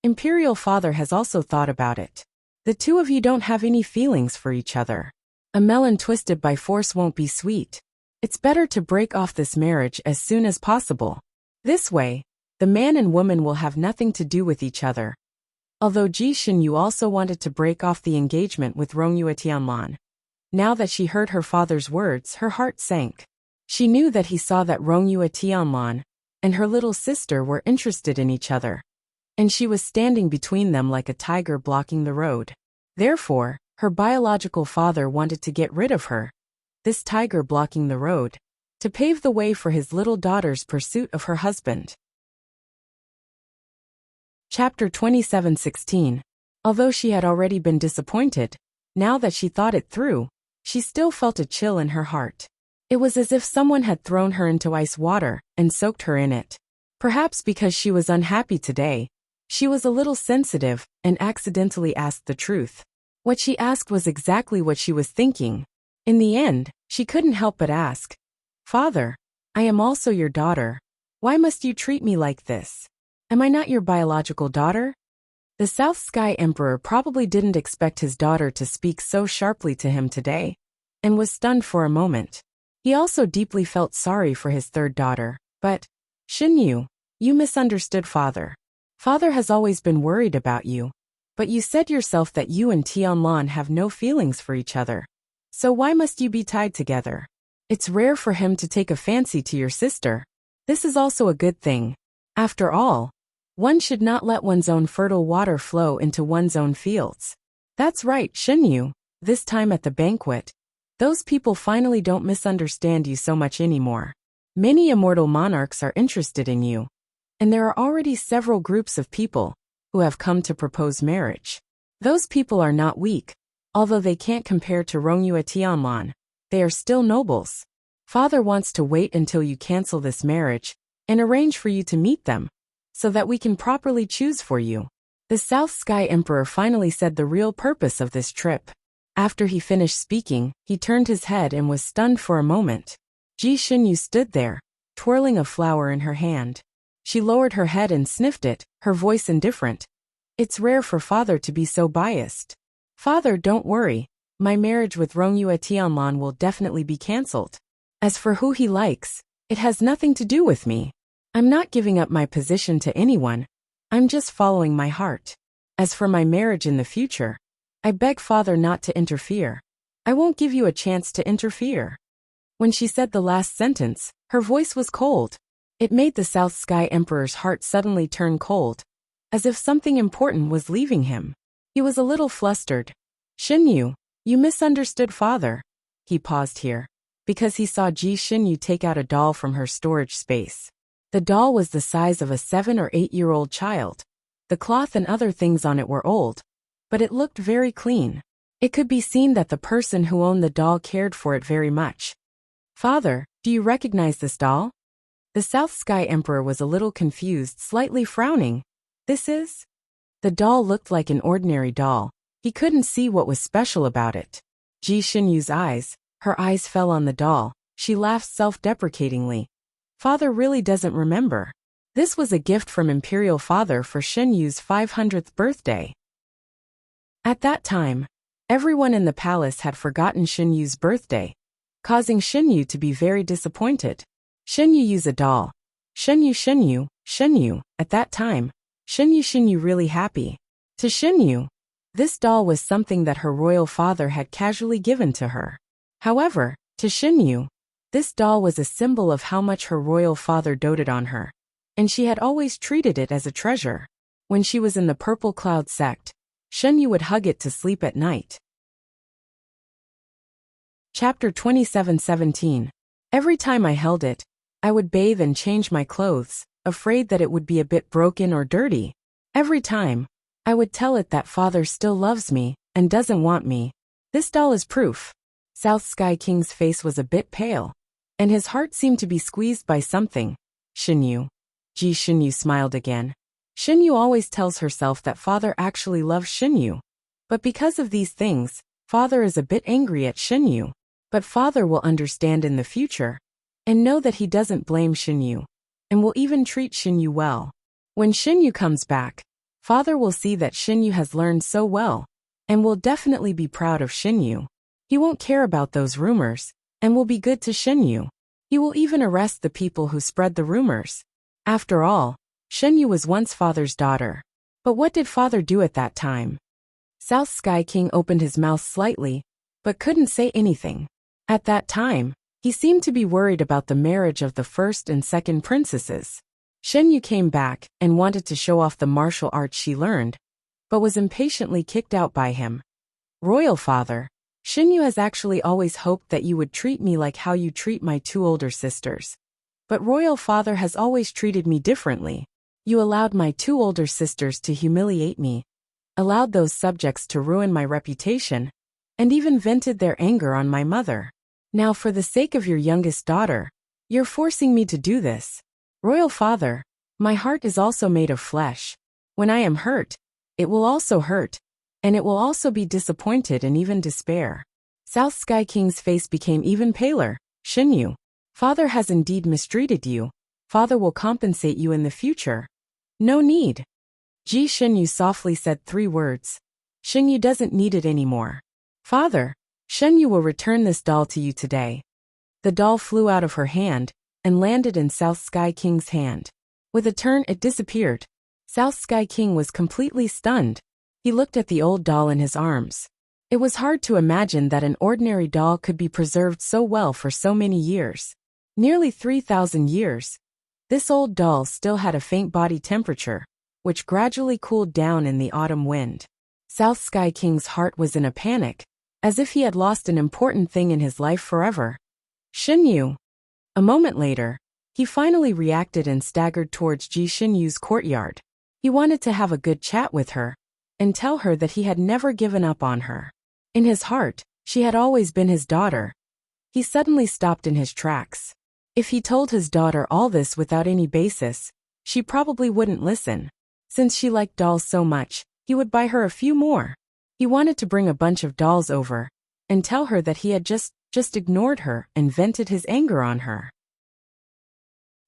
"Imperial Father has also thought about it. The two of you don't have any feelings for each other. A melon twisted by force won't be sweet. It's better to break off this marriage as soon as possible. This way, the man and woman will have nothing to do with each other." Although Ji Xinyu also wanted to break off the engagement with Rongyue Tianlan. Now that she heard her father's words, her heart sank. She knew that he saw that Rongyue Tianlan and her little sister were interested in each other, and she was standing between them like a tiger blocking the road. Therefore, her biological father wanted to get rid of her, this tiger blocking the road, to pave the way for his little daughter's pursuit of her husband. Chapter 27:16. Although she had already been disappointed, now that she thought it through, she still felt a chill in her heart. It was as if someone had thrown her into ice water and soaked her in it. Perhaps because she was unhappy today, she was a little sensitive and accidentally asked the truth. What she asked was exactly what she was thinking. In the end, she couldn't help but ask, "Father, I am also your daughter. Why must you treat me like this? Am I not your biological daughter?" The South Sky Emperor probably didn't expect his daughter to speak so sharply to him today, and was stunned for a moment. He also deeply felt sorry for his third daughter. But, Xinyu, you misunderstood father. Father has always been worried about you. But you said yourself that you and Tianlan have no feelings for each other. So why must you be tied together? It's rare for him to take a fancy to your sister. This is also a good thing. After all, one should not let one's own fertile water flow into one's own fields. That's right, Xinyu. This time at the banquet, those people finally don't misunderstand you so much anymore. Many immortal monarchs are interested in you, and there are already several groups of people who have come to propose marriage. Those people are not weak, although they can't compare to Rongyue Tianlan. They are still nobles. Father wants to wait until you cancel this marriage and arrange for you to meet them, so that we can properly choose for you. The South Sky Emperor finally said the real purpose of this trip. After he finished speaking, he turned his head and was stunned for a moment. Ji Xinyu stood there, twirling a flower in her hand. She lowered her head and sniffed it, her voice indifferent. It's rare for father to be so biased. Father, don't worry. My marriage with Rongyue Tianlan will definitely be cancelled. As for who he likes, it has nothing to do with me. I'm not giving up my position to anyone. I'm just following my heart. As for my marriage in the future, I beg father not to interfere. I won't give you a chance to interfere. When she said the last sentence, her voice was cold. It made the South Sky Emperor's heart suddenly turn cold, as if something important was leaving him. He was a little flustered. Xinyu, you misunderstood father. He paused here, because he saw Ji Xinyu take out a doll from her storage space. The doll was the size of a 7 or 8-year-old child. The cloth and other things on it were old, but it looked very clean. It could be seen that the person who owned the doll cared for it very much. Father, do you recognize this doll? The South Sky Emperor was a little confused, slightly frowning. This is? The doll looked like an ordinary doll. He couldn't see what was special about it. Ji Xinyu's eyes, her eyes fell on the doll. She laughed self-deprecatingly. Father really doesn't remember. This was a gift from Imperial Father for Xinyu's 500th birthday. At that time, everyone in the palace had forgotten Xinyu's birthday, causing Xinyu to be very disappointed. Xinyu used a doll. Xinyu. At that time, Xinyu really happy. To Xinyu, this doll was something that her royal father had casually given to her. However, to Xinyu, this doll was a symbol of how much her royal father doted on her, and she had always treated it as a treasure. When she was in the Purple Cloud sect, Xinyu would hug it to sleep at night. Chapter 27:17. Every time I held it, I would bathe and change my clothes, afraid that it would be a bit broken or dirty. Every time, I would tell it that father still loves me and doesn't want me. This doll is proof. South Sky King's face was a bit pale, and his heart seemed to be squeezed by something. Xinyu. Ji Xinyu smiled again. Xinyu always tells herself that father actually loves Xinyu. But because of these things, father is a bit angry at Xinyu. But father will understand in the future, and know that he doesn't blame Xinyu, and will even treat Xinyu well. When Xinyu comes back, father will see that Xinyu has learned so well, and will definitely be proud of Xinyu. He won't care about those rumors, and will be good to Xinyu. He will even arrest the people who spread the rumors. After all, Xinyu was once father's daughter. But what did father do at that time? South Sky King opened his mouth slightly, but couldn't say anything. At that time, he seemed to be worried about the marriage of the first and second princesses. Shen Yu came back and wanted to show off the martial arts she learned, but was impatiently kicked out by him. Royal father, Shen Yu has actually always hoped that you would treat me like how you treat my two older sisters. But royal father has always treated me differently. You allowed my two older sisters to humiliate me, allowed those subjects to ruin my reputation, and even vented their anger on my mother. Now for the sake of your youngest daughter, you're forcing me to do this. Royal father, my heart is also made of flesh. When I am hurt, it will also hurt, and it will also be disappointed and even despair. South Sky King's face became even paler. Shen Yu, father has indeed mistreated you. Father will compensate you in the future. No need. Shen Yu softly said 3 words. Shen Yu doesn't need it anymore. Father, Shen Yu will return this doll to you today. The doll flew out of her hand and landed in South Sky King's hand. With a turn, it disappeared. South Sky King was completely stunned. He looked at the old doll in his arms. It was hard to imagine that an ordinary doll could be preserved so well for so many years. Nearly 3,000 years. This old doll still had a faint body temperature, which gradually cooled down in the autumn wind. South Sky King's heart was in a panic, as if he had lost an important thing in his life forever. Shen Yu. A moment later, he finally reacted and staggered towards Shen Yu's courtyard. He wanted to have a good chat with her, and tell her that he had never given up on her. In his heart, she had always been his daughter. He suddenly stopped in his tracks. If he told his daughter all this without any basis, she probably wouldn't listen. Since she liked dolls so much, he would buy her a few more. He wanted to bring a bunch of dolls over, and tell her that he had just ignored her and vented his anger on her.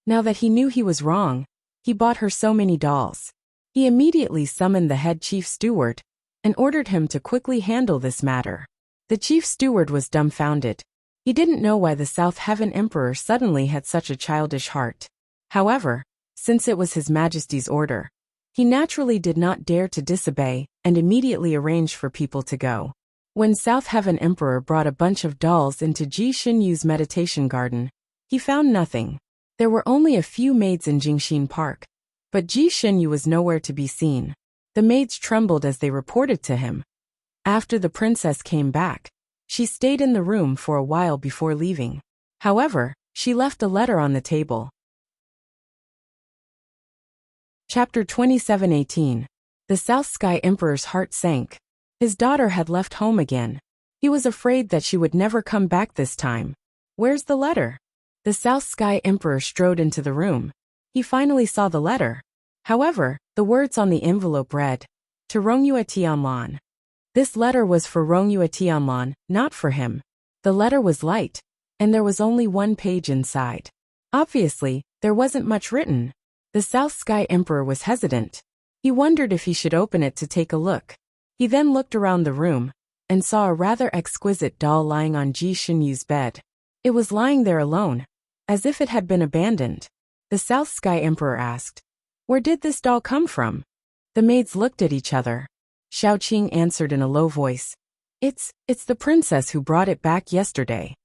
Now that he knew he was wrong, he bought her so many dolls. He immediately summoned the head chief steward and ordered him to quickly handle this matter. The chief steward was dumbfounded. He didn't know why the South Heaven Emperor suddenly had such a childish heart. However, since it was His Majesty's order, he naturally did not dare to disobey and immediately arranged for people to go. When South Heaven Emperor brought a bunch of dolls into Shen Yu's meditation garden, he found nothing. There were only a few maids in Jingxin Park, but Shen Yu was nowhere to be seen. The maids trembled as they reported to him. After the princess came back, she stayed in the room for a while before leaving. However, she left a letter on the table. Chapter 27:18. The South Sky Emperor's heart sank. His daughter had left home again. He was afraid that she would never come back this time. Where's the letter? The South Sky Emperor strode into the room. He finally saw the letter. However, the words on the envelope read, "To Rongyue Tianlan." This letter was for Rongyue Tianlan, not for him. The letter was light, and there was only 1 page inside. Obviously, there wasn't much written. The South Sky Emperor was hesitant. He wondered if he should open it to take a look. He then looked around the room and saw a rather exquisite doll lying on Shen Yu's bed. It was lying there alone, as if it had been abandoned. The South Sky Emperor asked, "Where did this doll come from?" The maids looked at each other. Xiao Qing answered in a low voice, It's the princess who brought it back yesterday."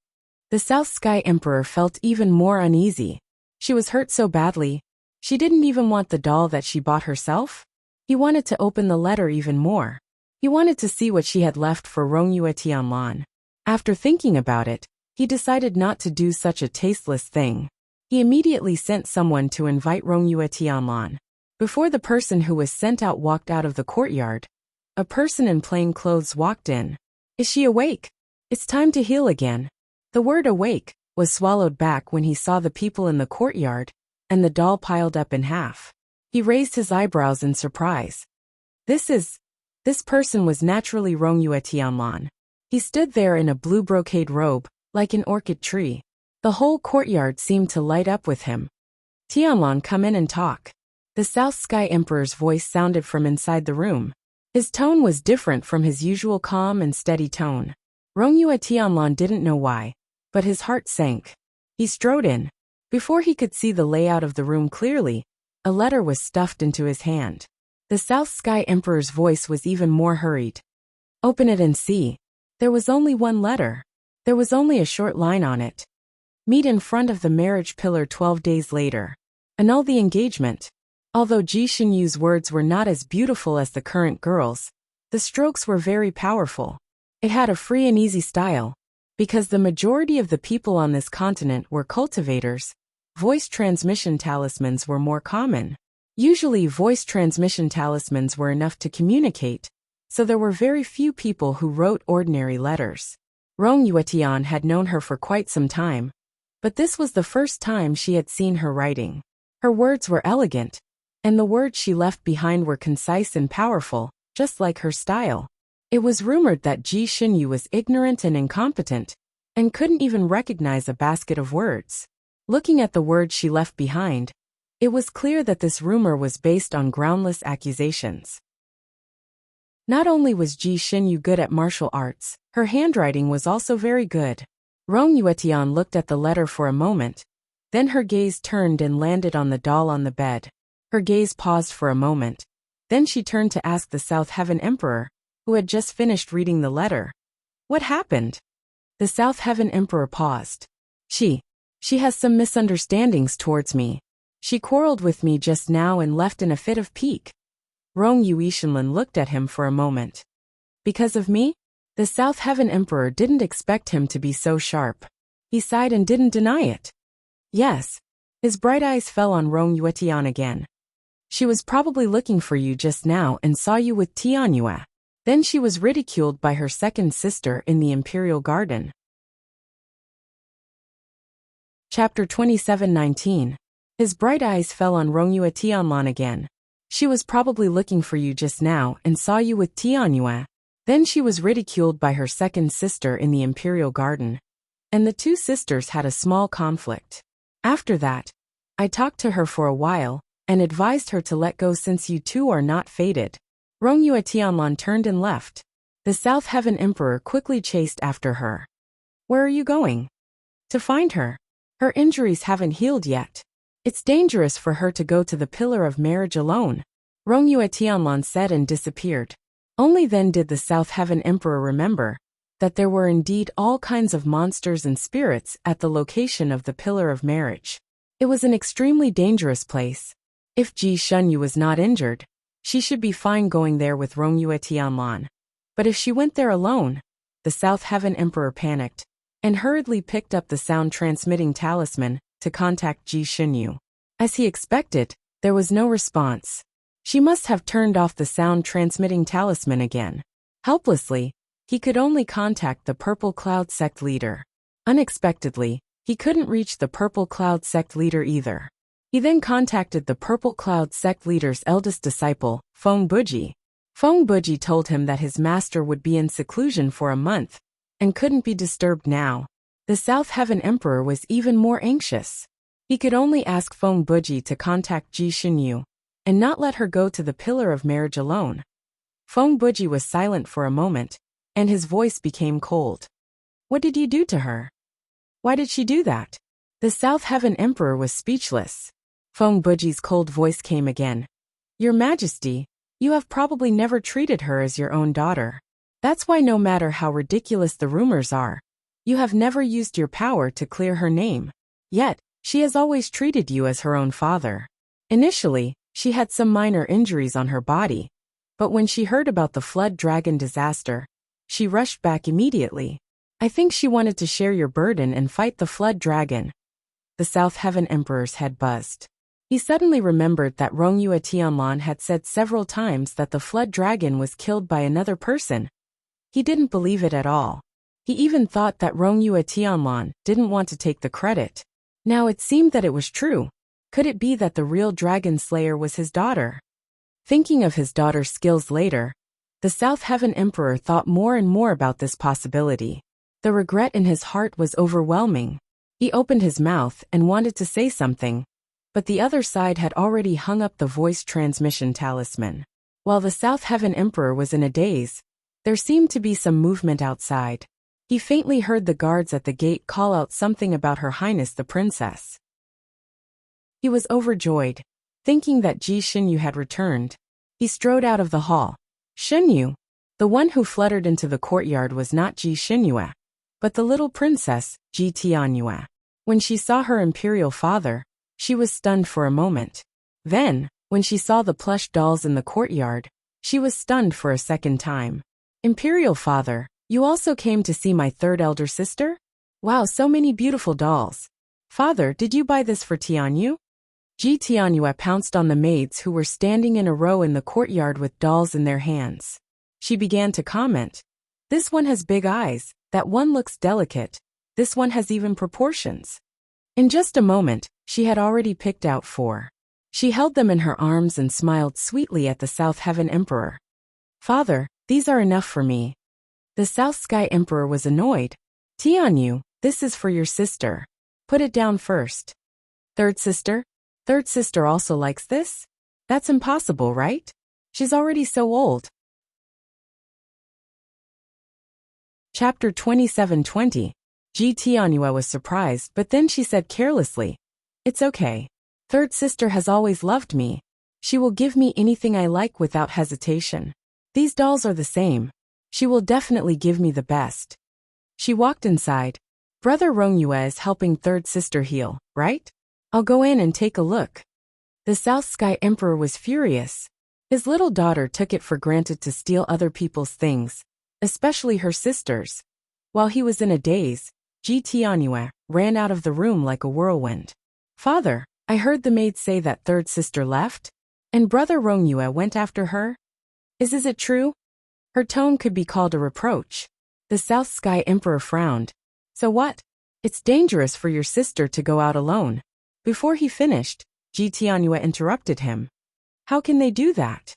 The South Sky Emperor felt even more uneasy. She was hurt so badly. She didn't even want the doll that she bought herself. He wanted to open the letter even more. He wanted to see what she had left for Rongyue Tianlan. After thinking about it, he decided not to do such a tasteless thing. He immediately sent someone to invite Rongyue Tianlan. Before the person who was sent out walked out of the courtyard, a person in plain clothes walked in. "Is she awake? It's time to heal again." The word "awake" was swallowed back when he saw the people in the courtyard and the doll piled up in half. He raised his eyebrows in surprise. This person was naturally Rongyue Tianlan. He stood there in a blue brocade robe, like an orchid tree. The whole courtyard seemed to light up with him. "Tianlan, come in and talk." The South Sky Emperor's voice sounded from inside the room. His tone was different from his usual calm and steady tone. Rongyue Tianlan didn't know why, but his heart sank. He strode in. Before he could see the layout of the room clearly, a letter was stuffed into his hand. The South Sky Emperor's voice was even more hurried. Open it and see. There was only one letter. There was only a short line on it. Meet in front of the marriage pillar 12 days later. Annul the engagement. Although Ji Xinyu's words were not as beautiful as the current girl's, the strokes were very powerful. It had a free and easy style. Because the majority of the people on this continent were cultivators, voice transmission talismans were more common. Usually voice transmission talismans were enough to communicate, so there were very few people who wrote ordinary letters. Rong Yuetian had known her for quite some time, but this was the first time she had seen her writing. Her words were elegant, and the words she left behind were concise and powerful, just like her style. It was rumored that Ji Xinyu was ignorant and incompetent, and couldn't even recognize a basket of words. Looking at the words she left behind, it was clear that this rumor was based on groundless accusations. Not only was Ji Xinyu good at martial arts, her handwriting was also very good. Rong Yuetian looked at the letter for a moment, then her gaze turned and landed on the doll on the bed. Her gaze paused for a moment, then she turned to ask the South Heaven Emperor, who had just finished reading the letter. What happened? The South Heaven Emperor paused. She has some misunderstandings towards me. She quarreled with me just now and left in a fit of pique. Rong Yuishinlin looked at him for a moment. Because of me? The South Heaven Emperor didn't expect him to be so sharp. He sighed and didn't deny it. Yes. His bright eyes fell on Rong Yuetian again. She was probably looking for you just now and saw you with Tianyue. Then she was ridiculed by her second sister in the Imperial Garden. Chapter 27:19. His bright eyes fell on Rongyue Tianlan again. She was probably looking for you just now and saw you with Tianyue. Then she was ridiculed by her second sister in the Imperial Garden. And the two sisters had a small conflict. After that, I talked to her for a while and advised her to let go since you two are not fated. Rongyue Tianlan turned and left. The South Heaven Emperor quickly chased after her. Where are you going? To find her. Her injuries haven't healed yet. It's dangerous for her to go to the Pillar of Marriage alone, Rongyue Tianlan said and disappeared. Only then did the South Heaven Emperor remember that there were indeed all kinds of monsters and spirits at the location of the Pillar of Marriage. It was an extremely dangerous place. If Ji Xinyu was not injured, she should be fine going there with Rongyue Tianlan. But if she went there alone, the South Heaven Emperor panicked and hurriedly picked up the sound-transmitting talisman to contact Ji Xinyu. As he expected, there was no response. She must have turned off the sound-transmitting talisman again. Helplessly, he could only contact the Purple Cloud Sect leader. Unexpectedly, he couldn't reach the Purple Cloud Sect leader either. He then contacted the Purple Cloud Sect leader's eldest disciple, Feng Buji. Feng Buji told him that his master would be in seclusion for a month and couldn't be disturbed now. The South Heaven Emperor was even more anxious. He could only ask Feng Buji to contact Ji Xinyu and not let her go to the Pillar of Marriage alone. Feng Buji was silent for a moment, and his voice became cold. What did you do to her? Why did she do that? The South Heaven Emperor was speechless. Feng Buji's cold voice came again. Your Majesty, you have probably never treated her as your own daughter. That's why no matter how ridiculous the rumors are, you have never used your power to clear her name. Yet, she has always treated you as her own father. Initially, she had some minor injuries on her body, but when she heard about the flood dragon disaster, she rushed back immediately. I think she wanted to share your burden and fight the flood dragon. The South Heaven Emperor's head buzzed. He suddenly remembered that Rongyue Tianlan had said several times that the flood dragon was killed by another person. He didn't believe it at all. He even thought that Rongyue Tianlan didn't want to take the credit. Now it seemed that it was true. Could it be that the real dragon slayer was his daughter? Thinking of his daughter's skills later, the South Heaven Emperor thought more and more about this possibility. The regret in his heart was overwhelming. He opened his mouth and wanted to say something, but the other side had already hung up the voice transmission talisman. While the South Heaven Emperor was in a daze, there seemed to be some movement outside. He faintly heard the guards at the gate call out something about Her Highness the Princess. He was overjoyed, thinking that Ji Xinyu had returned. He strode out of the hall. Shenyu. The one who fluttered into the courtyard was not Ji Xinyue, but the little princess, Ji Tianyue. When she saw her imperial father, she was stunned for a moment. Then, when she saw the plush dolls in the courtyard, she was stunned for a second time. Imperial father, you also came to see my third elder sister? Wow, so many beautiful dolls. Father, did you buy this for Tianyu? Ji Tianyue pounced on the maids who were standing in a row in the courtyard with dolls in their hands. She began to comment. This one has big eyes, that one looks delicate, this one has even proportions. In just a moment, she had already picked out 4. She held them in her arms and smiled sweetly at the South Heaven Emperor. Father, these are enough for me. The South Sky Emperor was annoyed. Tianyu, this is for your sister. Put it down first. Third sister? Third sister also likes this? That's impossible, right? She's already so old. Chapter 27:20. Ji Tianyue was surprised, but then she said carelessly, It's okay. Third sister has always loved me. She will give me anything I like without hesitation. These dolls are the same. She will definitely give me the best. She walked inside. Brother Rongyue is helping third sister heal, right? I'll go in and take a look. The South Sky Emperor was furious. His little daughter took it for granted to steal other people's things, especially her sister's. While he was in a daze, Ji Tianyue ran out of the room like a whirlwind. Father, I heard the maid say that third sister left, and Brother Rongyue went after her. Is it true? Her tone could be called a reproach. The South Sky Emperor frowned. So what? It's dangerous for your sister to go out alone. Before he finished, Ji Tianyue interrupted him. How can they do that?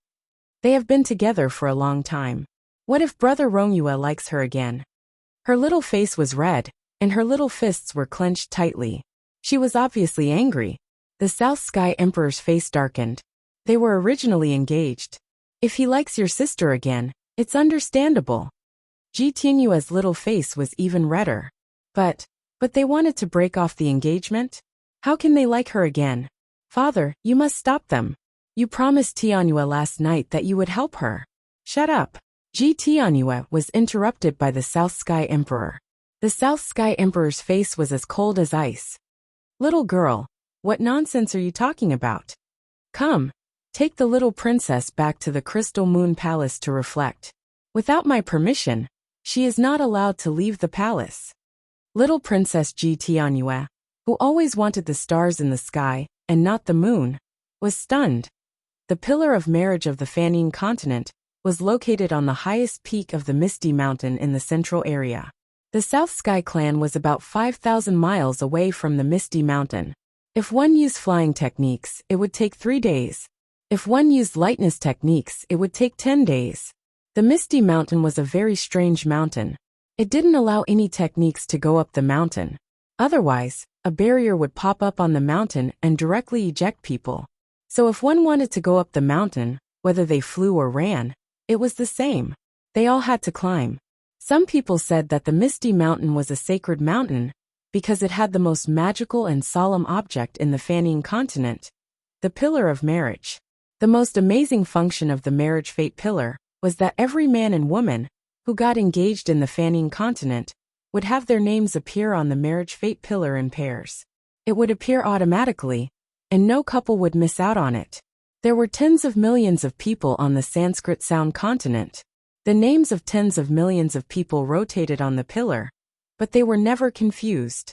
They have been together for a long time. What if Brother Rongyue likes her again? Her little face was red, and her little fists were clenched tightly. She was obviously angry. The South Sky Emperor's face darkened. They were originally engaged. If he likes your sister again, it's understandable. Ji Tianyue's little face was even redder. But they wanted to break off the engagement? How can they like her again? Father, you must stop them. You promised Tianyue last night that you would help her. Shut up. Ji Tianyue was interrupted by the South Sky Emperor. The South Sky Emperor's face was as cold as ice. Little girl, what nonsense are you talking about? Come, take the little princess back to the Crystal Moon Palace to reflect. Without my permission, she is not allowed to leave the palace. Little Princess Ji Tianyue, who always wanted the stars in the sky, and not the moon, was stunned. The pillar of marriage of the Fanning continent was located on the highest peak of the Misty Mountain in the central area. The South Sky Clan was about 5,000 miles away from the Misty Mountain. If one used flying techniques, it would take 3 days. If one used lightness techniques, it would take 10 days. The Misty Mountain was a very strange mountain. It didn't allow any techniques to go up the mountain. Otherwise, a barrier would pop up on the mountain and directly eject people. So if one wanted to go up the mountain, whether they flew or ran, it was the same. They all had to climb. Some people said that the Misty Mountain was a sacred mountain because it had the most magical and solemn object in the Fanning continent, the Pillar of Marriage. The most amazing function of the Marriage Fate Pillar was that every man and woman who got engaged in the Fanning continent would have their names appear on the Marriage Fate Pillar in pairs. It would appear automatically, and no couple would miss out on it. There were tens of millions of people on the Sanskrit Sound continent. The names of tens of millions of people rotated on the pillar, but they were never confused.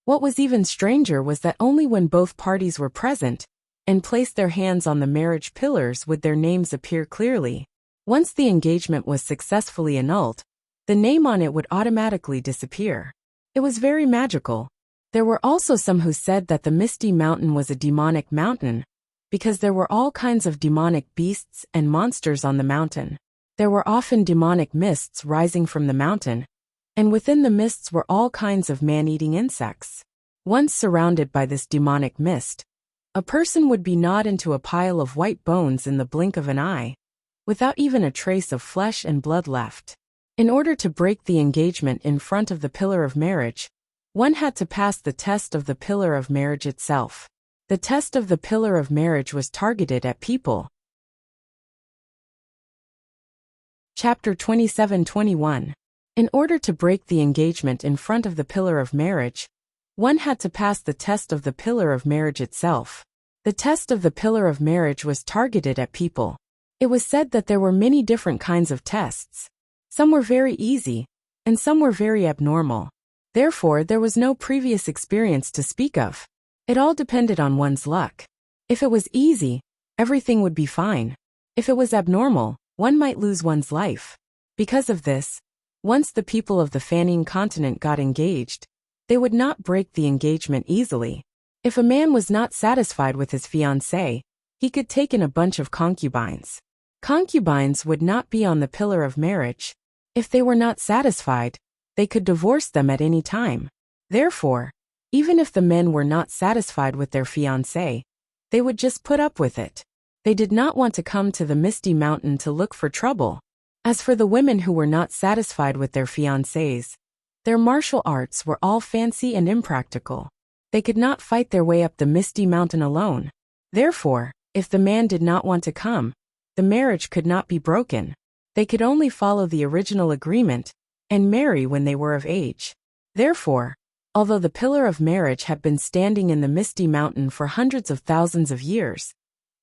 What was even stranger was that only when both parties were present and placed their hands on the marriage pillars would their names appear clearly. Once the engagement was successfully annulled, the name on it would automatically disappear. It was very magical. There were also some who said that the Misty Mountain was a demonic mountain, because there were all kinds of demonic beasts and monsters on the mountain. There were often demonic mists rising from the mountain, and within the mists were all kinds of man-eating insects. Once surrounded by this demonic mist, a person would be gnawed into a pile of white bones in the blink of an eye, without even a trace of flesh and blood left. In order to break the engagement in front of the Pillar of Marriage, one had to pass the test of the Pillar of Marriage itself. The test of the Pillar of Marriage was targeted at people Chapter 27-21. In order to break the engagement in front of the pillar of marriage, one had to pass the test of the pillar of marriage itself. The test of the pillar of marriage was targeted at people. It was said that there were many different kinds of tests. Some were very easy, and some were very abnormal. Therefore, there was no previous experience to speak of. It all depended on one's luck. If it was easy, everything would be fine. If it was abnormal, one might lose one's life. Because of this, once the people of the Fanning continent got engaged, they would not break the engagement easily. If a man was not satisfied with his fiancée, he could take in a bunch of concubines. Concubines would not be on the pillar of marriage. If they were not satisfied, they could divorce them at any time. Therefore, even if the men were not satisfied with their fiancé, they would just put up with it. They did not want to come to the Misty Mountain to look for trouble. As for the women who were not satisfied with their fiancés, their martial arts were all fancy and impractical. They could not fight their way up the Misty Mountain alone. Therefore, if the man did not want to come, the marriage could not be broken. They could only follow the original agreement and marry when they were of age. Therefore, although the pillar of marriage had been standing in the Misty Mountain for hundreds of thousands of years,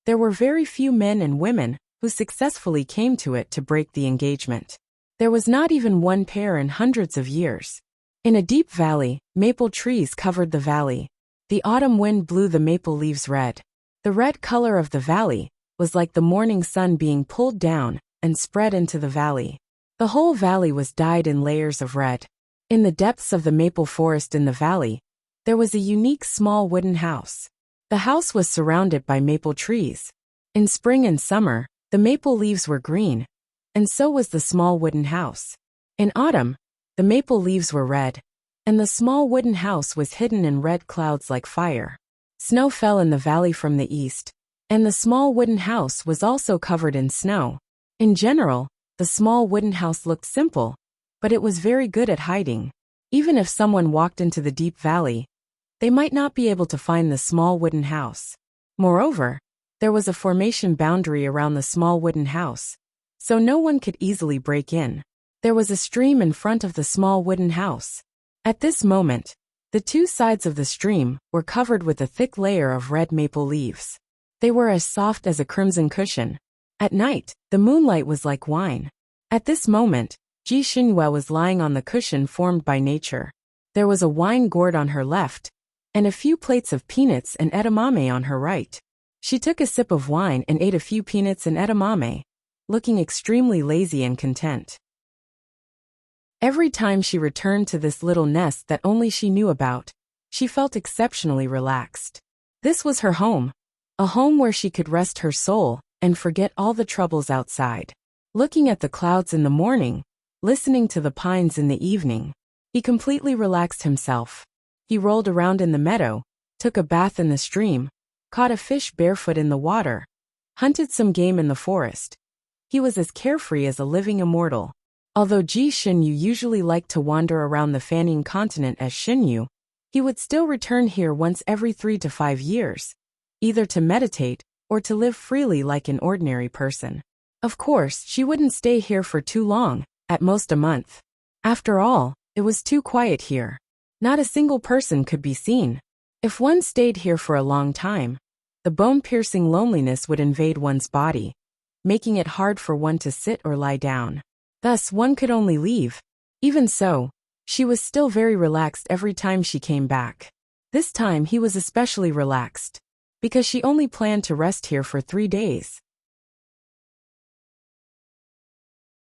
there were very few men and women who successfully came to it to break the engagement. There was not even one pair in hundreds of years. In a deep valley, maple trees covered the valley. The autumn wind blew the maple leaves red. The red color of the valley was like the morning sun being pulled down and spread into the valley. The whole valley was dyed in layers of red. In the depths of the maple forest in the valley, there was a unique small wooden house. The house was surrounded by maple trees. In spring and summer, the maple leaves were green, and so was the small wooden house. In autumn, the maple leaves were red, and the small wooden house was hidden in red clouds like fire. Snow fell in the valley from the east, and the small wooden house was also covered in snow. In general, the small wooden house looked simple, but it was very good at hiding. Even if someone walked into the deep valley, they might not be able to find the small wooden house. Moreover, there was a formation boundary around the small wooden house, so no one could easily break in. There was a stream in front of the small wooden house. At this moment, the two sides of the stream were covered with a thick layer of red maple leaves. They were as soft as a crimson cushion. At night, the moonlight was like wine. At this moment, Ji Xinhua was lying on the cushion formed by nature. There was a wine gourd on her left, and a few plates of peanuts and edamame on her right. She took a sip of wine and ate a few peanuts and edamame, looking extremely lazy and content. Every time she returned to this little nest that only she knew about, she felt exceptionally relaxed. This was her home, a home where she could rest her soul and forget all the troubles outside. Looking at the clouds in the morning, listening to the pines in the evening, he completely relaxed himself. He rolled around in the meadow, took a bath in the stream, caught a fish barefoot in the water, hunted some game in the forest. He was as carefree as a living immortal. Although Ji Xinyu usually liked to wander around the Fanning continent as Xinyu, he would still return here once every 3 to 5 years, either to meditate or to live freely like an ordinary person. Of course, she wouldn't stay here for too long, at most a month. After all, it was too quiet here. Not a single person could be seen. If one stayed here for a long time, the bone-piercing loneliness would invade one's body, making it hard for one to sit or lie down. Thus, one could only leave. Even so, she was still very relaxed every time she came back. This time he was especially relaxed, because she only planned to rest here for 3 days.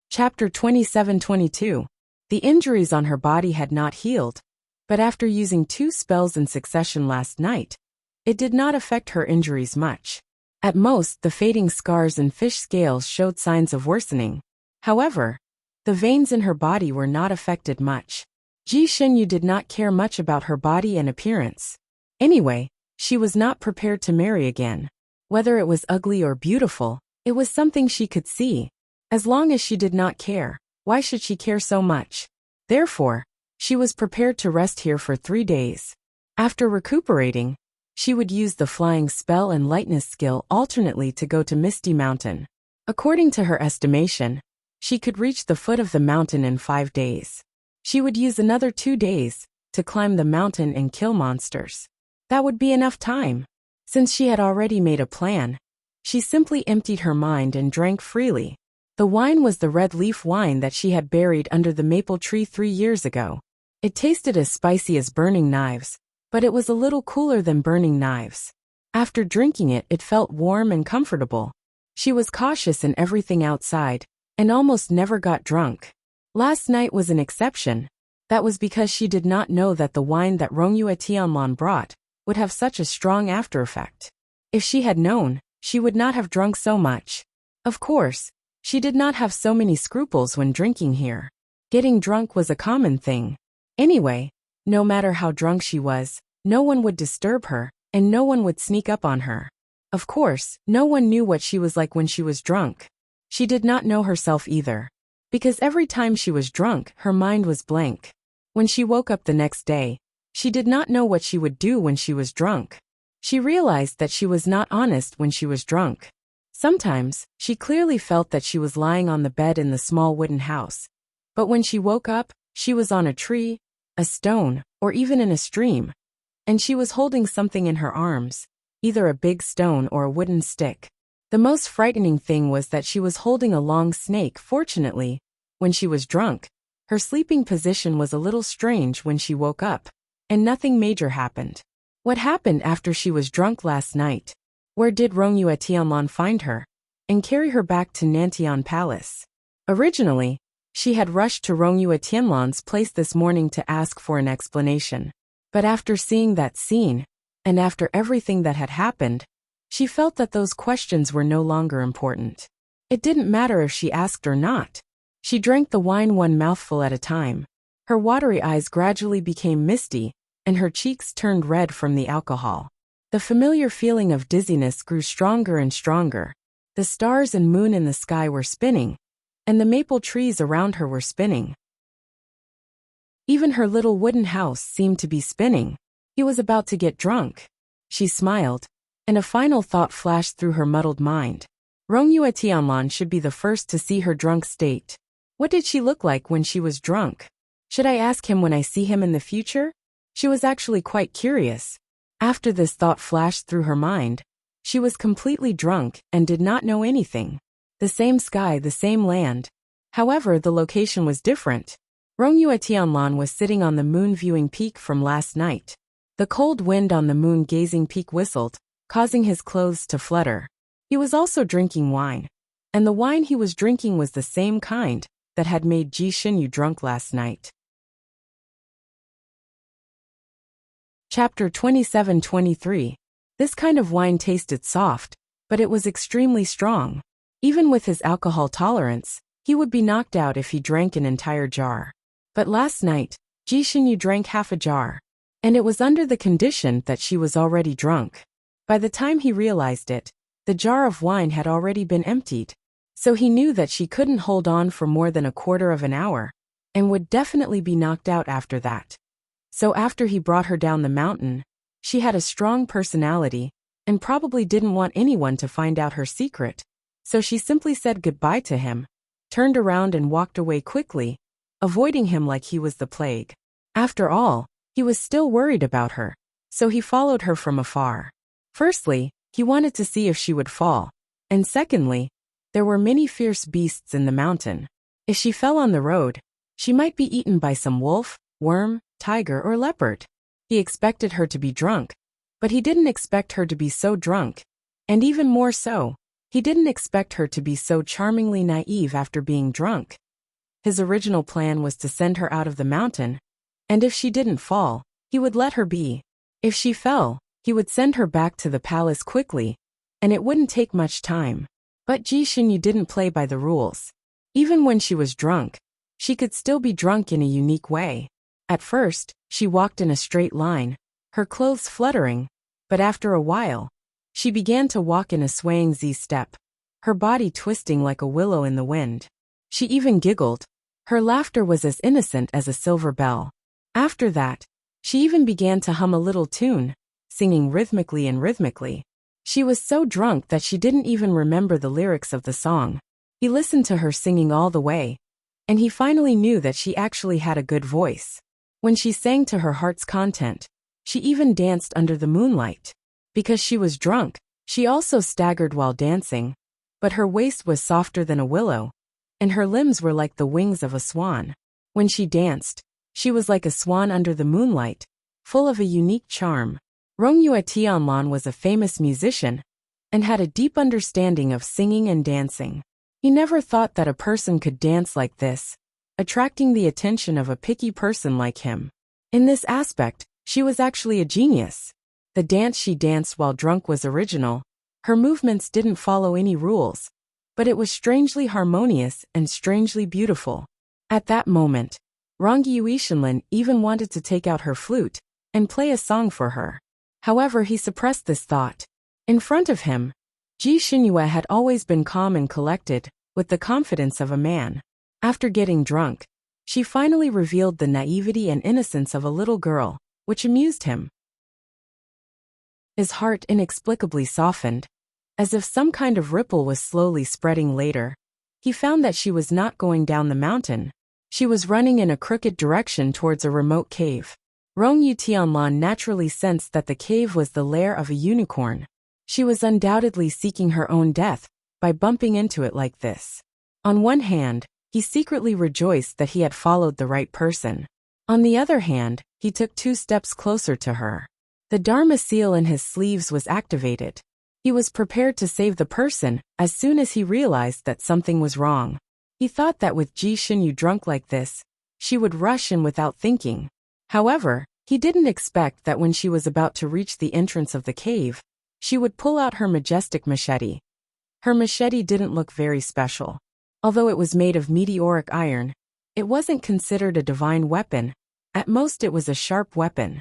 Chapter 27-22. The injuries on her body had not healed, but after using 2 spells in succession last night, it did not affect her injuries much. At most, the fading scars and fish scales showed signs of worsening. However, the veins in her body were not affected much. Ji Xinyu did not care much about her body and appearance. Anyway, she was not prepared to marry again. Whether it was ugly or beautiful, it was something she could see. As long as she did not care, why should she care so much? Therefore, she was prepared to rest here for 3 days. After recuperating, she would use the flying spell and lightness skill alternately to go to Misty Mountain. According to her estimation, She could reach the foot of the mountain in 5 days. She would use another 2 days to climb the mountain and kill monsters. That would be enough time. Since she had already made a plan, she simply emptied her mind and drank freely. The wine was the red leaf wine that she had buried under the maple tree 3 years ago. It tasted as spicy as burning knives, but it was a little cooler than burning knives. After drinking it, it felt warm and comfortable. She was cautious in everything outside, and almost never got drunk. Last night was an exception. That was because she did not know that the wine that Rongyue Tianlan brought would have such a strong after-effect. If she had known, she would not have drunk so much. Of course, she did not have so many scruples when drinking here. Getting drunk was a common thing. Anyway, no matter how drunk she was, no one would disturb her, and no one would sneak up on her. Of course, no one knew what she was like when she was drunk. She did not know herself either. Because every time she was drunk, her mind was blank. When she woke up the next day, she did not know what she would do when she was drunk. She realized that she was not honest when she was drunk. Sometimes, she clearly felt that she was lying on the bed in the small wooden house. But when she woke up, she was on a tree, a stone, or even in a stream. And she was holding something in her arms, either a big stone or a wooden stick. The most frightening thing was that she was holding a long snake. Fortunately, when she was drunk, her sleeping position was a little strange when she woke up, and nothing major happened. What happened after she was drunk last night? Where did Rongyue Tianlan find her and carry her back to Nantian Palace? Originally, she had rushed to Rongyue Tianlan's place this morning to ask for an explanation. But after seeing that scene, and after everything that had happened, she felt that those questions were no longer important. It didn't matter if she asked or not. She drank the wine one mouthful at a time. Her watery eyes gradually became misty, and her cheeks turned red from the alcohol. The familiar feeling of dizziness grew stronger and stronger. The stars and moon in the sky were spinning, and the maple trees around her were spinning. Even her little wooden house seemed to be spinning. He was about to get drunk. She smiled, and a final thought flashed through her muddled mind. Rongyue Tianlan should be the first to see her drunk state. What did she look like when she was drunk? Should I ask him when I see him in the future? She was actually quite curious. After this thought flashed through her mind, she was completely drunk and did not know anything. The same sky, the same land. However, the location was different. Rongyue Tianlan was sitting on the moon-viewing peak from last night. The cold wind on the moon-gazing peak whistled, causing his clothes to flutter. He was also drinking wine, and the wine he was drinking was the same kind that had made Ji Xinyu drunk last night. Chapter 27-23. This kind of wine tasted soft, but it was extremely strong. Even with his alcohol tolerance, he would be knocked out if he drank an entire jar. But last night, Ji Xinyu drank half a jar, and it was under the condition that she was already drunk. By the time he realized it, the jar of wine had already been emptied. So he knew that she couldn't hold on for more than a quarter of an hour, and would definitely be knocked out after that. So after he brought her down the mountain, she had a strong personality, and probably didn't want anyone to find out her secret. So she simply said goodbye to him, turned around and walked away quickly, avoiding him like he was the plague. After all, he was still worried about her, so he followed her from afar. Firstly, he wanted to see if she would fall, and secondly, there were many fierce beasts in the mountain. If she fell on the road, she might be eaten by some wolf, worm, tiger, or leopard. He expected her to be drunk, but he didn't expect her to be so drunk, and even more so, he didn't expect her to be so charmingly naive after being drunk. His original plan was to send her out of the mountain, and if she didn't fall, he would let her be. If she fell, he would send her back to the palace quickly, and it wouldn't take much time. But Ji Xinyu didn't play by the rules. Even when she was drunk, she could still be drunk in a unique way. At first, she walked in a straight line, her clothes fluttering, but after a while, she began to walk in a swaying Z-step, her body twisting like a willow in the wind. She even giggled. Her laughter was as innocent as a silver bell. After that, she even began to hum a little tune, singing rhythmically and rhythmically. She was so drunk that she didn't even remember the lyrics of the song. He listened to her singing all the way, and he finally knew that she actually had a good voice. When she sang to her heart's content, she even danced under the moonlight. Because she was drunk, she also staggered while dancing, but her waist was softer than a willow, and her limbs were like the wings of a swan. When she danced, she was like a swan under the moonlight, full of a unique charm. Rongyue Tianlan was a famous musician and had a deep understanding of singing and dancing. He never thought that a person could dance like this, attracting the attention of a picky person like him. In this aspect, she was actually a genius. The dance she danced while drunk was original. Her movements didn't follow any rules, but it was strangely harmonious and strangely beautiful. At that moment, Rongyue Shenlin even wanted to take out her flute and play a song for her. However, he suppressed this thought. In front of him, Ji Xinyue had always been calm and collected, with the confidence of a man. After getting drunk, she finally revealed the naivety and innocence of a little girl, which amused him. His heart inexplicably softened, as if some kind of ripple was slowly spreading later. He found that she was not going down the mountain. She was running in a crooked direction towards a remote cave. Rongyue Tianlan naturally sensed that the cave was the lair of a unicorn. She was undoubtedly seeking her own death by bumping into it like this. On one hand, he secretly rejoiced that he had followed the right person. On the other hand, he took 2 steps closer to her. The Dharma seal in his sleeves was activated. He was prepared to save the person as soon as he realized that something was wrong. He thought that with Ji Xinyu drunk like this, she would rush in without thinking. However, he didn't expect that when she was about to reach the entrance of the cave, she would pull out her majestic machete. Her machete didn't look very special. Although it was made of meteoric iron, it wasn't considered a divine weapon. At most it was a sharp weapon.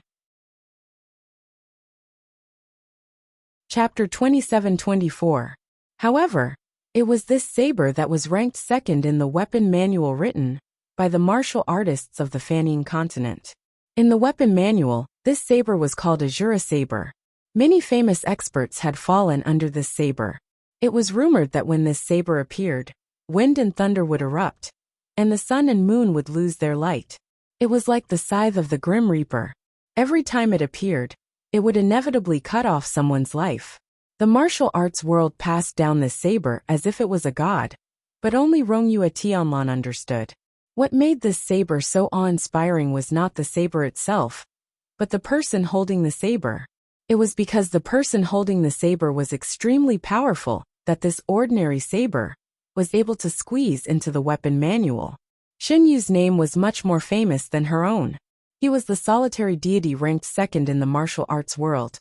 Chapter 27-24. However, it was this saber that was ranked second in the weapon manual written by the martial artists of the Fanning continent. In the weapon manual, this saber was called a Jura saber. Many famous experts had fallen under this saber. It was rumored that when this saber appeared, wind and thunder would erupt, and the sun and moon would lose their light. It was like the scythe of the Grim Reaper. Every time it appeared, it would inevitably cut off someone's life. The martial arts world passed down this saber as if it was a god, but only Rongyue Tianlan understood. What made this saber so awe-inspiring was not the saber itself, but the person holding the saber. It was because the person holding the saber was extremely powerful that this ordinary saber was able to squeeze into the weapon manual. Xinyu's name was much more famous than her own. He was the solitary deity ranked second in the martial arts world.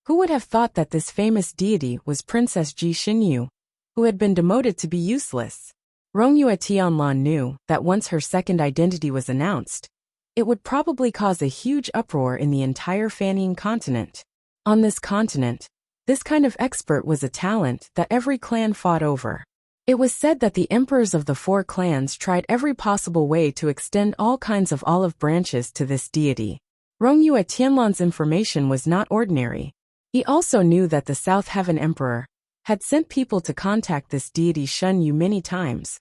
Who would have thought that this famous deity was Princess Ji Xinyu, who had been demoted to be useless? Rongyue Tianlan knew that once her second identity was announced, it would probably cause a huge uproar in the entire Fanning continent. On this continent, this kind of expert was a talent that every clan fought over. It was said that the emperors of the 4 clans tried every possible way to extend all kinds of olive branches to this deity. Rongyue Tianlan's information was not ordinary. He also knew that the South Heaven Emperor had sent people to contact this deity Shenyu many times,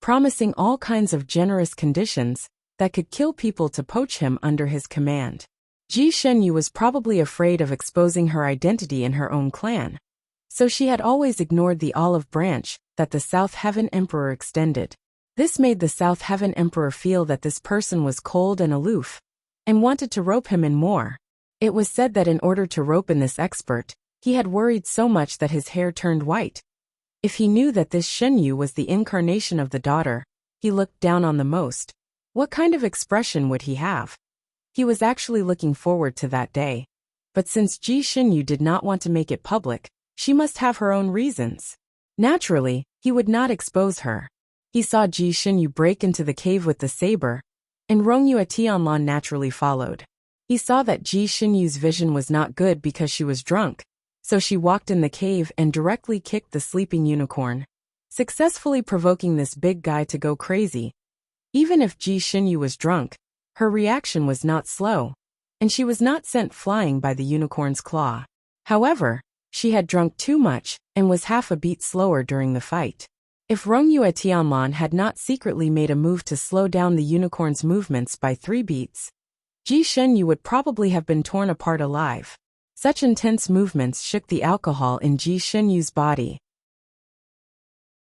promising all kinds of generous conditions that could kill people to poach him under his command. Ji Shenyu was probably afraid of exposing her identity in her own clan, so she had always ignored the olive branch that the South Heaven Emperor extended. This made the South Heaven Emperor feel that this person was cold and aloof, and wanted to rope him in more. It was said that in order to rope in this expert, he had worried so much that his hair turned white. If he knew that this Shenyu was the incarnation of the daughter he looked down on the most, what kind of expression would he have? He was actually looking forward to that day. But since Ji Xinyu did not want to make it public, she must have her own reasons. Naturally, he would not expose her. He saw Ji Xinyu break into the cave with the saber, and Rongyue Tianlan naturally followed. He saw that Ji Xinyu's vision was not good because she was drunk, so she walked in the cave and directly kicked the sleeping unicorn, successfully provoking this big guy to go crazy. Even if Ji Xinyu was drunk, her reaction was not slow, and she was not sent flying by the unicorn's claw. However, she had drunk too much and was half a beat slower during the fight. If Rongyue Tianlan had not secretly made a move to slow down the unicorn's movements by 3 beats, Ji Shenyu would probably have been torn apart alive. Such intense movements shook the alcohol in Ji Shenyu's body.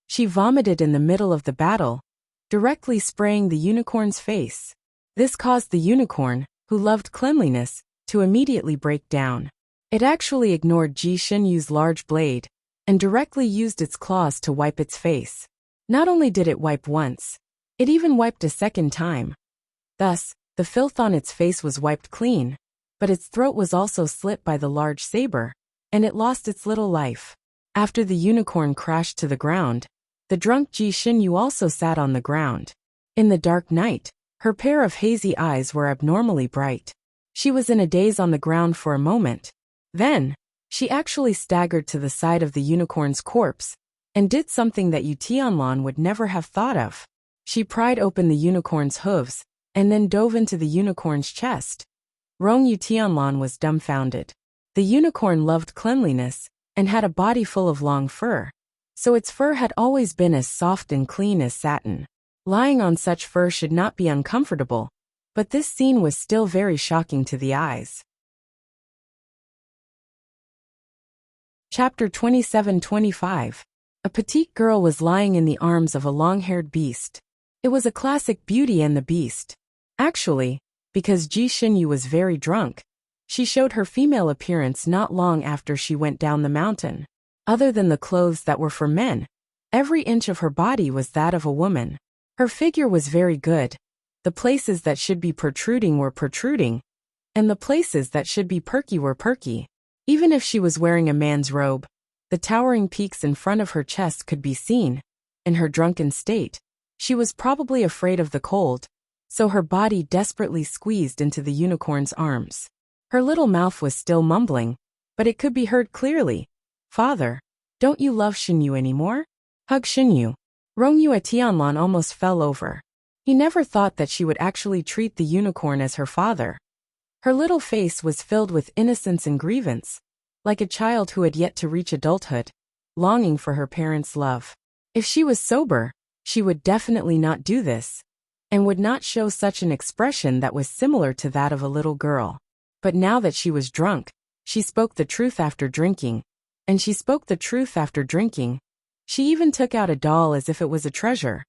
She vomited in the middle of the battle, directly spraying the unicorn's face. This caused the unicorn, who loved cleanliness, to immediately break down. It actually ignored Ji Shenyu's large blade and directly used its claws to wipe its face. Not only did it wipe once, it even wiped a second time. Thus, the filth on its face was wiped clean, but its throat was also slit by the large saber, and it lost its little life. After the unicorn crashed to the ground, the drunk Ji Shenyu also sat on the ground. In the dark night, her pair of hazy eyes were abnormally bright. She was in a daze on the ground for a moment. Then, she actually staggered to the side of the unicorn's corpse and did something that Yu Tianlan would never have thought of. She pried open the unicorn's hooves and then dove into the unicorn's chest. Rong Yu Tianlan was dumbfounded. The unicorn loved cleanliness and had a body full of long fur, so its fur had always been as soft and clean as satin. Lying on such fur should not be uncomfortable, but this scene was still very shocking to the eyes. Chapter 27-25. A petite girl was lying in the arms of a long-haired beast. It was a classic Beauty and the Beast. Actually, because Ji Shenyu was very drunk, she showed her female appearance not long after she went down the mountain. Other than the clothes that were for men, every inch of her body was that of a woman. Her figure was very good. The places that should be protruding were protruding, and the places that should be perky were perky. Even if she was wearing a man's robe, the towering peaks in front of her chest could be seen. In her drunken state, she was probably afraid of the cold, so her body desperately squeezed into the unicorn's arms. Her little mouth was still mumbling, but it could be heard clearly. "Father, don't you love Shenyu anymore? Hug Shenyu." Rongyue Tianlan almost fell over. He never thought that she would actually treat the unicorn as her father. Her little face was filled with innocence and grievance, like a child who had yet to reach adulthood, longing for her parents' love. If she was sober, she would definitely not do this, and would not show such an expression that was similar to that of a little girl. But now that she was drunk, she spoke the truth after drinking, and she spoke the truth after drinking. She even took out a doll as if it was a treasure.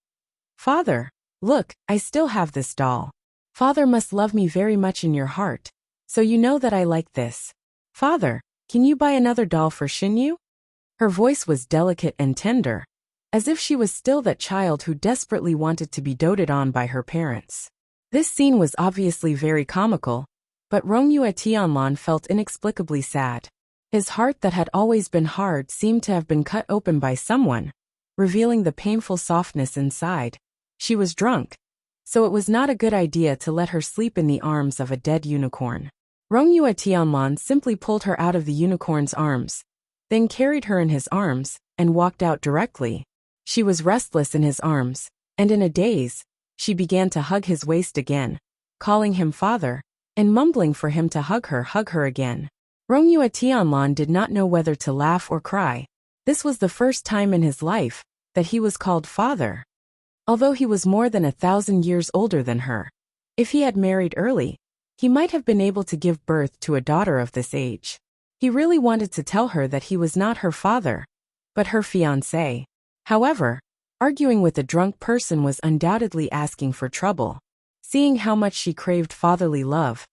"Father, look, I still have this doll. Father must love me very much in your heart, so you know that I like this. Father, can you buy another doll for Shenyu?" Her voice was delicate and tender, as if she was still that child who desperately wanted to be doted on by her parents. This scene was obviously very comical, but Rongyue Tianlan felt inexplicably sad. His heart that had always been hard seemed to have been cut open by someone, revealing the painful softness inside. She was drunk, so it was not a good idea to let her sleep in the arms of a dead unicorn. Rongyue Tianlan simply pulled her out of the unicorn's arms, then carried her in his arms, and walked out directly. She was restless in his arms, and in a daze, she began to hug his waist again, calling him father, and mumbling for him to hug her again. Rongyue Tianlan did not know whether to laugh or cry. This was the first time in his life that he was called father. Although he was more than 1,000 years older than her, if he had married early, he might have been able to give birth to a daughter of this age. He really wanted to tell her that he was not her father, but her fiancé. However, arguing with a drunk person was undoubtedly asking for trouble. Seeing how much she craved fatherly love,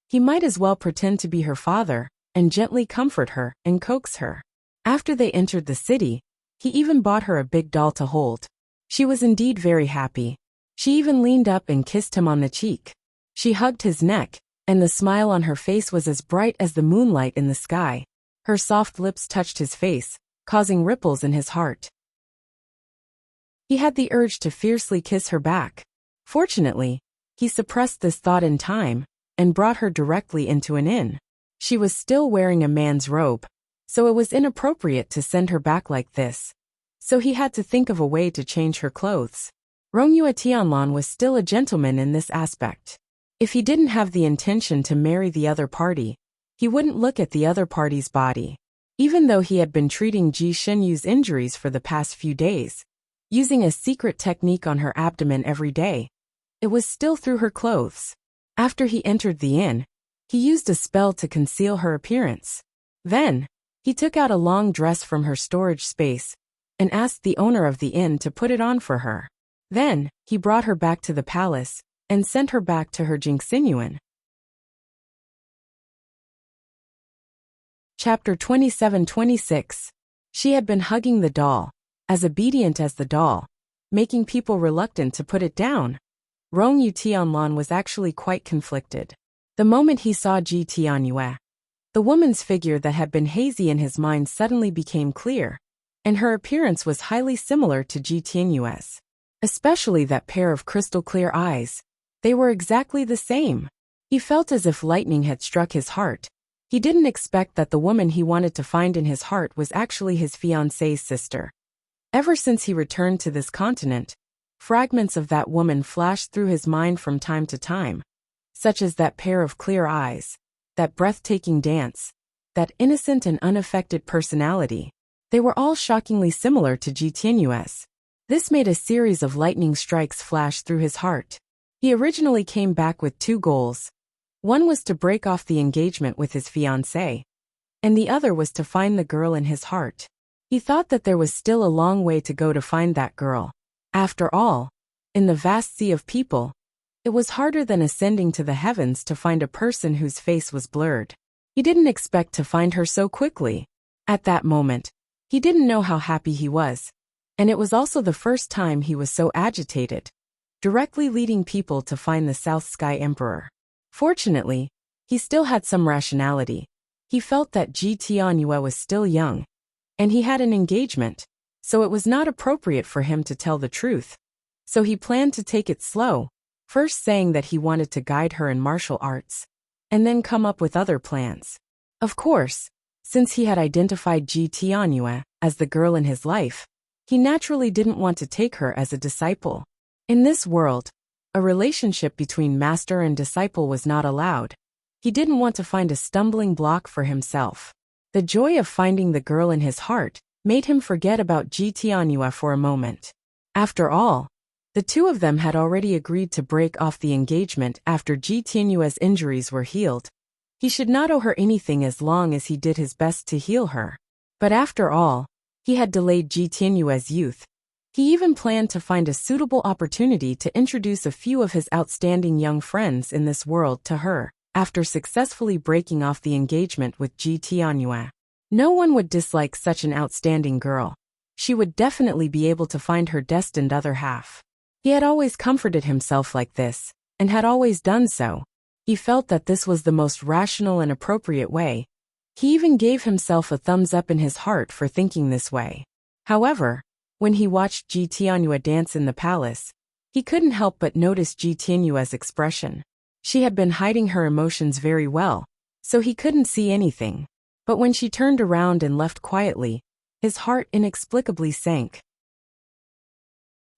he might as well pretend to be her father and gently comfort her and coax her. After they entered the city, he even bought her a big doll to hold. She was indeed very happy. She even leaned up and kissed him on the cheek. She hugged his neck, and the smile on her face was as bright as the moonlight in the sky. Her soft lips touched his face, causing ripples in his heart. He had the urge to fiercely kiss her back. Fortunately, he suppressed this thought in time, and brought her directly into an inn. She was still wearing a man's robe, so it was inappropriate to send her back like this. So he had to think of a way to change her clothes. Rongyue Tianlan was still a gentleman in this aspect. If he didn't have the intention to marry the other party, he wouldn't look at the other party's body. Even though he had been treating Ji Shenyu's injuries for the past few days, using a secret technique on her abdomen every day. It was still through her clothes. After he entered the inn, he used a spell to conceal her appearance. Then, he took out a long dress from her storage space and asked the owner of the inn to put it on for her. Then, he brought her back to the palace and sent her back to her Jingxinyuan. Chapter 27-26. She had been hugging the doll, as obedient as the doll, making people reluctant to put it down. Rongyu Tianlan was actually quite conflicted. The moment he saw Ji Tianyue, the woman's figure that had been hazy in his mind suddenly became clear, and her appearance was highly similar to Ji Tianyue's. Especially that pair of crystal-clear eyes. They were exactly the same. He felt as if lightning had struck his heart. He didn't expect that the woman he wanted to find in his heart was actually his fiancée's sister. Ever since he returned to this continent, fragments of that woman flashed through his mind from time to time, such as that pair of clear eyes, that breathtaking dance, that innocent and unaffected personality. They were all shockingly similar to Ji Tianyue's. This made a series of lightning strikes flash through his heart. He originally came back with two goals. One was to break off the engagement with his fiancée, and the other was to find the girl in his heart. He thought that there was still a long way to go to find that girl. After all, in the vast sea of people, it was harder than ascending to the heavens to find a person whose face was blurred. He didn't expect to find her so quickly. At that moment, he didn't know how happy he was. And it was also the first time he was so agitated, directly leading people to find the South Sky Emperor. Fortunately, he still had some rationality. He felt that Ji Tianyue was still young, and he had an engagement, so it was not appropriate for him to tell the truth. So he planned to take it slow, first saying that he wanted to guide her in martial arts, and then come up with other plans. Of course, since he had identified Ji Tianyue as the girl in his life, he naturally didn't want to take her as a disciple. In this world, a relationship between master and disciple was not allowed. He didn't want to find a stumbling block for himself. The joy of finding the girl in his heart made him forget about Ji Tianyue for a moment. After all, the two of them had already agreed to break off the engagement after Ji Tianyue's injuries were healed. He should not owe her anything as long as he did his best to heal her. But after all, he had delayed Ji Tianyue's youth. He even planned to find a suitable opportunity to introduce a few of his outstanding young friends in this world to her, after successfully breaking off the engagement with Ji Tianyue. No one would dislike such an outstanding girl. She would definitely be able to find her destined other half. He had always comforted himself like this, and had always done so. He felt that this was the most rational and appropriate way. He even gave himself a thumbs up in his heart for thinking this way. However, when he watched Ji Tianyue dance in the palace, he couldn't help but notice Ji Tianyue's expression. She had been hiding her emotions very well, so he couldn't see anything. But when she turned around and left quietly, his heart inexplicably sank.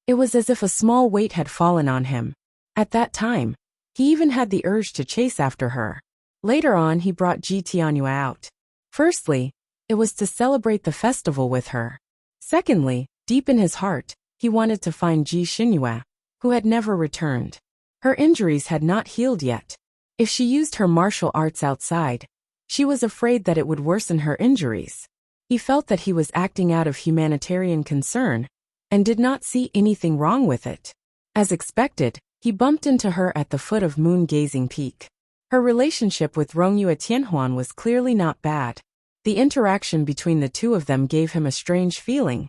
It was as if a small weight had fallen on him. At that time, he even had the urge to chase after her. Later on, he brought Ji Tianyue out. Firstly, it was to celebrate the festival with her. Secondly, deep in his heart, he wanted to find Ji Xinyue, who had never returned. Her injuries had not healed yet. If she used her martial arts outside, she was afraid that it would worsen her injuries. He felt that he was acting out of humanitarian concern, and did not see anything wrong with it. As expected, he bumped into her at the foot of Moon-Gazing Peak. Her relationship with Rongyu Tianhuan was clearly not bad. The interaction between the two of them gave him a strange feeling.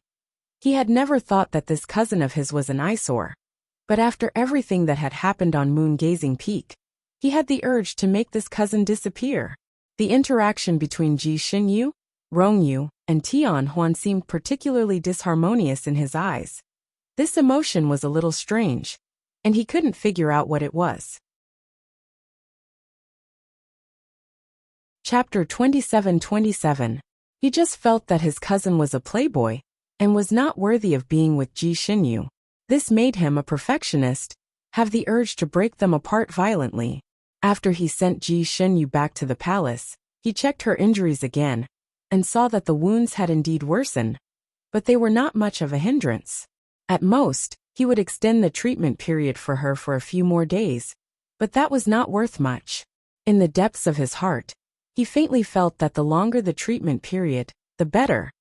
He had never thought that this cousin of his was an eyesore. But after everything that had happened on Moon-Gazing Peak, he had the urge to make this cousin disappear. The interaction between Ji Xinyu, Rongyu, and Tianhuan seemed particularly disharmonious in his eyes. This emotion was a little strange, and he couldn't figure out what it was. Chapter 27-27. He just felt that his cousin was a playboy, and was not worthy of being with Ji Xinyu. This made him, a perfectionist, have the urge to break them apart violently. After he sent Ji Xinyu back to the palace, he checked her injuries again, and saw that the wounds had indeed worsened, but they were not much of a hindrance. At most, he would extend the treatment period for her for a few more days, but that was not worth much. In the depths of his heart, he faintly felt that the longer the treatment period, the better.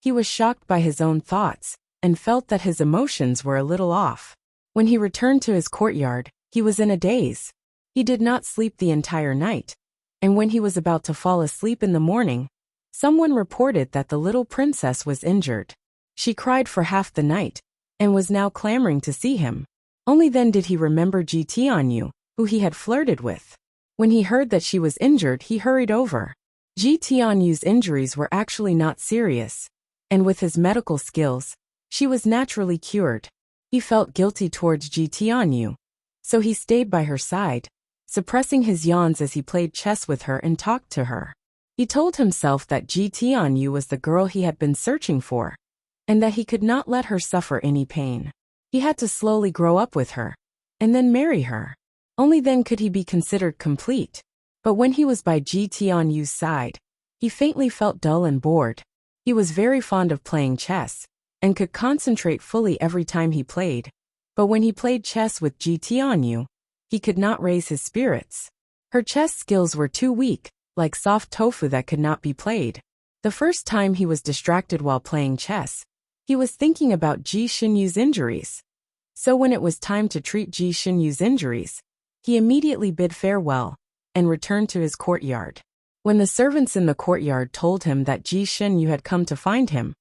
He was shocked by his own thoughts, and felt that his emotions were a little off. When he returned to his courtyard, he was in a daze. He did not sleep the entire night, and when he was about to fall asleep in the morning, someone reported that the little princess was injured. She cried for half the night, and was now clamoring to see him. Only then did he remember Ji Tianyu, who he had flirted with. When he heard that she was injured, he hurried over. Ji Tianyu's injuries were actually not serious, and with his medical skills, she was naturally cured. He felt guilty towards Ji Tianyu, so he stayed by her side, suppressing his yawns as he played chess with her and talked to her. He told himself that Ji Tianyu was the girl he had been searching for, and that he could not let her suffer any pain. He had to slowly grow up with her, and then marry her. Only then could he be considered complete. But when he was by Ji Tianyu's side, he faintly felt dull and bored. He was very fond of playing chess, and could concentrate fully every time he played. But when he played chess with Ji Tianyu, he could not raise his spirits. Her chess skills were too weak, like soft tofu that could not be played. The first time he was distracted while playing chess, he was thinking about Ji Xinyu's injuries. So when it was time to treat Ji Xinyu's injuries, he immediately bid farewell, and returned to his courtyard. When the servants in the courtyard told him that Ji Xinyu had come to find him,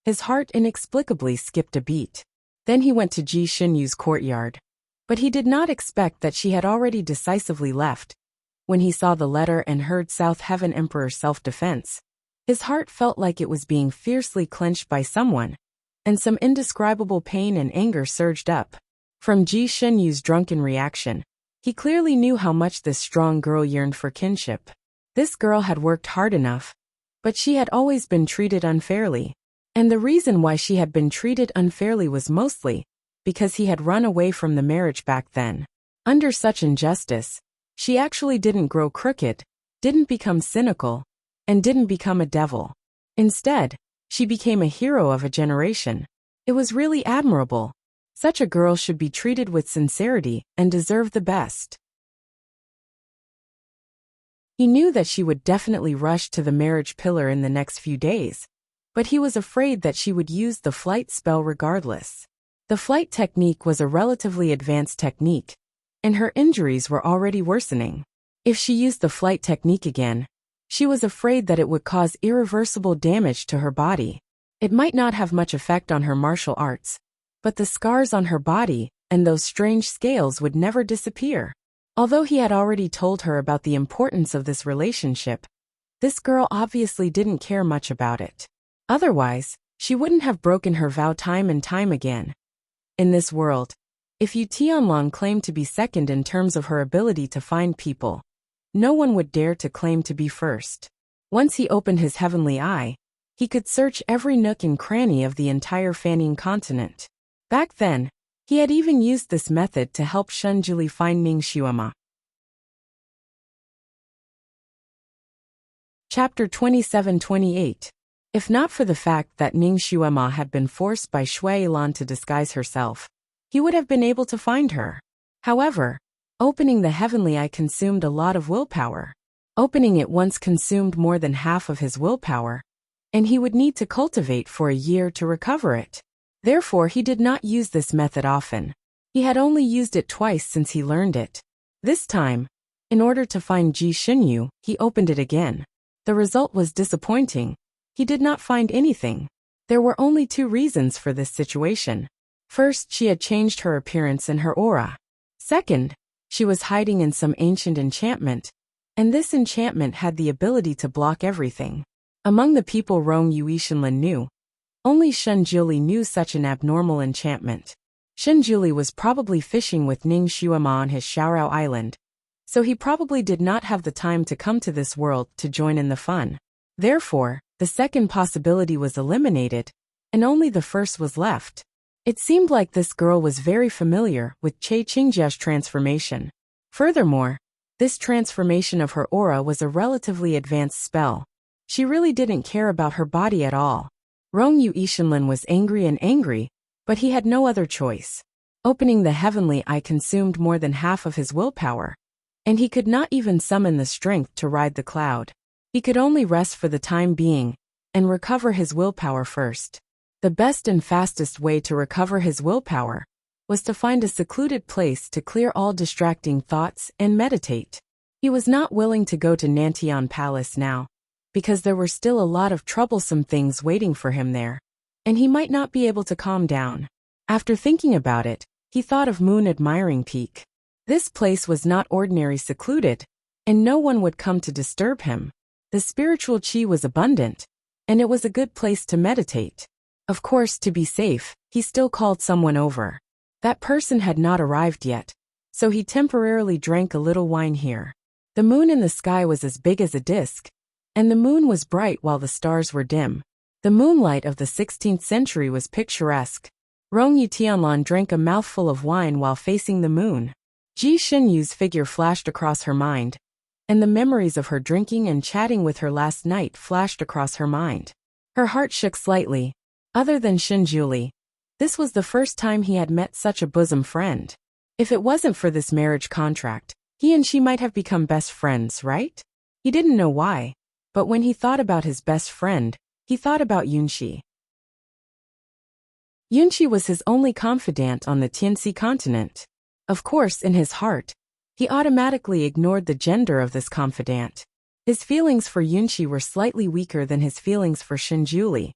his heart inexplicably skipped a beat. Then he went to Ji Xinyu's courtyard. But he did not expect that she had already decisively left. When he saw the letter and heard South Heaven Emperor's self-defense, his heart felt like it was being fiercely clenched by someone, and some indescribable pain and anger surged up. From Ji Xinyu's drunken reaction, he clearly knew how much this strong girl yearned for kinship. This girl had worked hard enough, but she had always been treated unfairly. And the reason why she had been treated unfairly was mostly because he had run away from the marriage back then. Under such injustice, she actually didn't grow crooked, didn't become cynical, and didn't become a devil. Instead, she became a hero of a generation. It was really admirable. Such a girl should be treated with sincerity and deserve the best. He knew that she would definitely rush to the marriage pillar in the next few days, but he was afraid that she would use the flight spell regardless. The flight technique was a relatively advanced technique, and her injuries were already worsening. If she used the flight technique again, she was afraid that it would cause irreversible damage to her body. It might not have much effect on her martial arts, but the scars on her body and those strange scales would never disappear. Although he had already told her about the importance of this relationship, this girl obviously didn't care much about it. Otherwise, she wouldn't have broken her vow time and time again. In this world, if Yu Tianlong claimed to be second in terms of her ability to find people, no one would dare to claim to be first. Once he opened his heavenly eye, he could search every nook and cranny of the entire Fanning continent. Back then, he had even used this method to help Shunjuli find Ning Xuema. Chapter 27-28. If not for the fact that Ning Xuema had been forced by Shui Lan to disguise herself, he would have been able to find her. However, opening the heavenly eye consumed a lot of willpower. Opening it once consumed more than half of his willpower, and he would need to cultivate for a year to recover it. Therefore, he did not use this method often. He had only used it twice since he learned it. This time, in order to find Ji Xinyu, he opened it again. The result was disappointing. He did not find anything. There were only two reasons for this situation. First, she had changed her appearance and her aura. Second, she was hiding in some ancient enchantment, and this enchantment had the ability to block everything. Among the people Rong Yuishanlin knew, only Shunjuli knew such an abnormal enchantment. Shunjuli was probably fishing with Ning Xuema on his Xiaorao Island, so he probably did not have the time to come to this world to join in the fun. Therefore, the second possibility was eliminated, and only the first was left. It seemed like this girl was very familiar with Che Qingjia's transformation. Furthermore, this transformation of her aura was a relatively advanced spell. She really didn't care about her body at all. Rong Yuishanlin was angry, But he had no other choice. Opening the heavenly eye consumed more than half of his willpower, and he could not even summon the strength to ride the cloud. He could only rest for the time being, and recover his willpower first. The best and fastest way to recover his willpower was to find a secluded place to clear all distracting thoughts and meditate. He was not willing to go to Nantian Palace now, because there were still a lot of troublesome things waiting for him there, and he might not be able to calm down. After thinking about it, he thought of Moon Admiring Peak. This place was not ordinary secluded, and no one would come to disturb him. The spiritual chi was abundant, and it was a good place to meditate. Of course, to be safe, he still called someone over. That person had not arrived yet, so he temporarily drank a little wine here. The moon in the sky was as big as a disc, and the moon was bright while the stars were dim. The moonlight of the 16th century was picturesque. Rong Yutianlan drank a mouthful of wine while facing the moon. Ji Xinyu's figure flashed across her mind, and the memories of her drinking and chatting with her last night flashed across her mind. Her heart shook slightly. Other than Shinjuli, this was the first time he had met such a bosom friend. If it wasn't for this marriage contract, he and she might have become best friends, right? He didn't know why, but when he thought about his best friend, he thought about Yunxi. Yunxi was his only confidant on the Tianxi continent. Of course, in his heart, he automatically ignored the gender of this confidant. His feelings for Yunxi were slightly weaker than his feelings for Shinjuli,